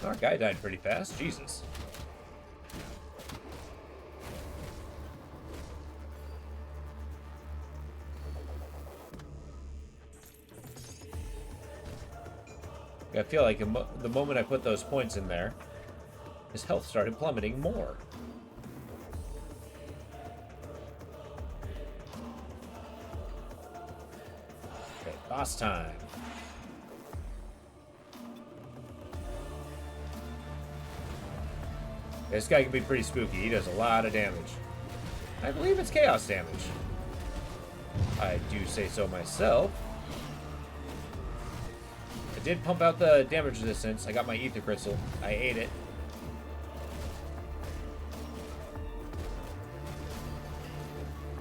Our guy died pretty fast. Jesus. I feel like the moment I put those points in there, his health started plummeting more. Okay, boss time. This guy can be pretty spooky. He does a lot of damage. I believe it's chaos damage. I do say so myself. I did pump out the damage resistance. I got my ether crystal. I ate it.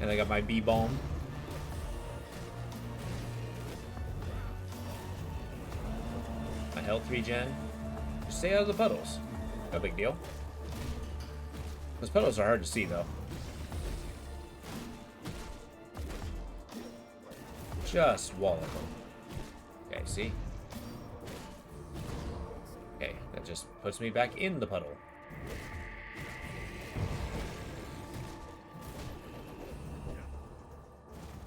And I got my bee balm. My health regen. Just stay out of the puddles. No big deal. Those puddles are hard to see, though. Just wallop them. Okay, see? Okay, that just puts me back in the puddle.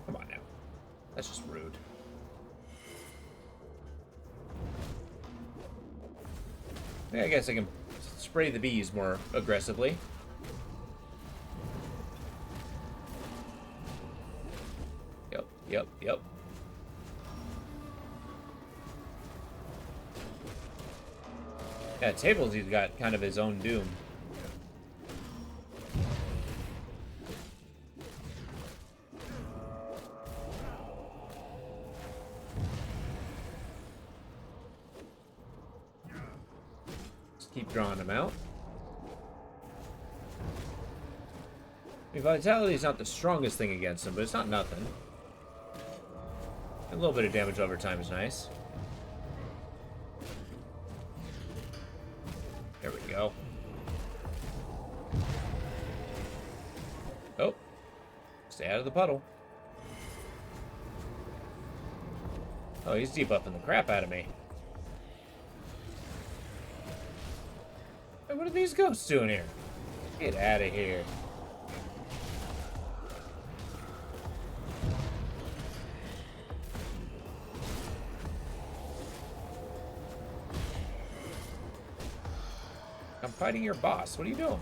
Come on now. That's just rude. Yeah, I guess I can spray the bees more aggressively. Yep. Yeah, Tables, he's got kind of his own doom. Just keep drawing him out. I mean, Vitality is not the strongest thing against him, but it's not nothing. A little bit of damage over time is nice. There we go. Oh. Stay out of the puddle. Oh, he's debuffing the crap out of me. Hey, what are these ghosts doing here? Get out of here. I'm fighting your boss. What are you doing?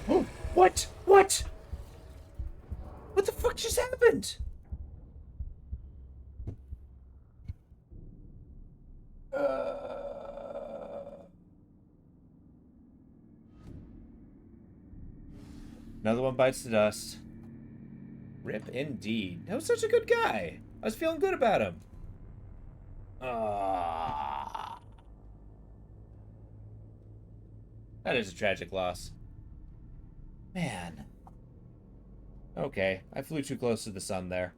Oh, what? What? What the fuck just happened? Another one bites the dust. Rip indeed. That was such a good guy. I was feeling good about him. That is a tragic loss. Man. Okay, I flew too close to the sun there.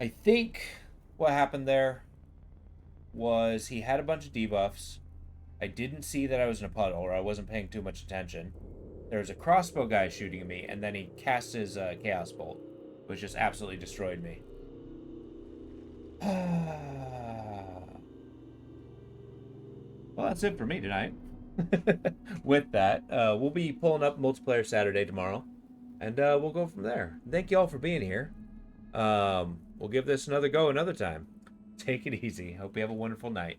I think what happened there was he had a bunch of debuffs. I didn't see that I was in a puddle, or I wasn't paying too much attention. There was a crossbow guy shooting at me, and then he cast his Chaos Bolt, which just absolutely destroyed me. Well, that's it for me tonight. With that, we'll be pulling up multiplayer Saturday tomorrow, and we'll go from there. Thank you all for being here. We'll give this another go another time. Take it easy. Hope you have a wonderful night.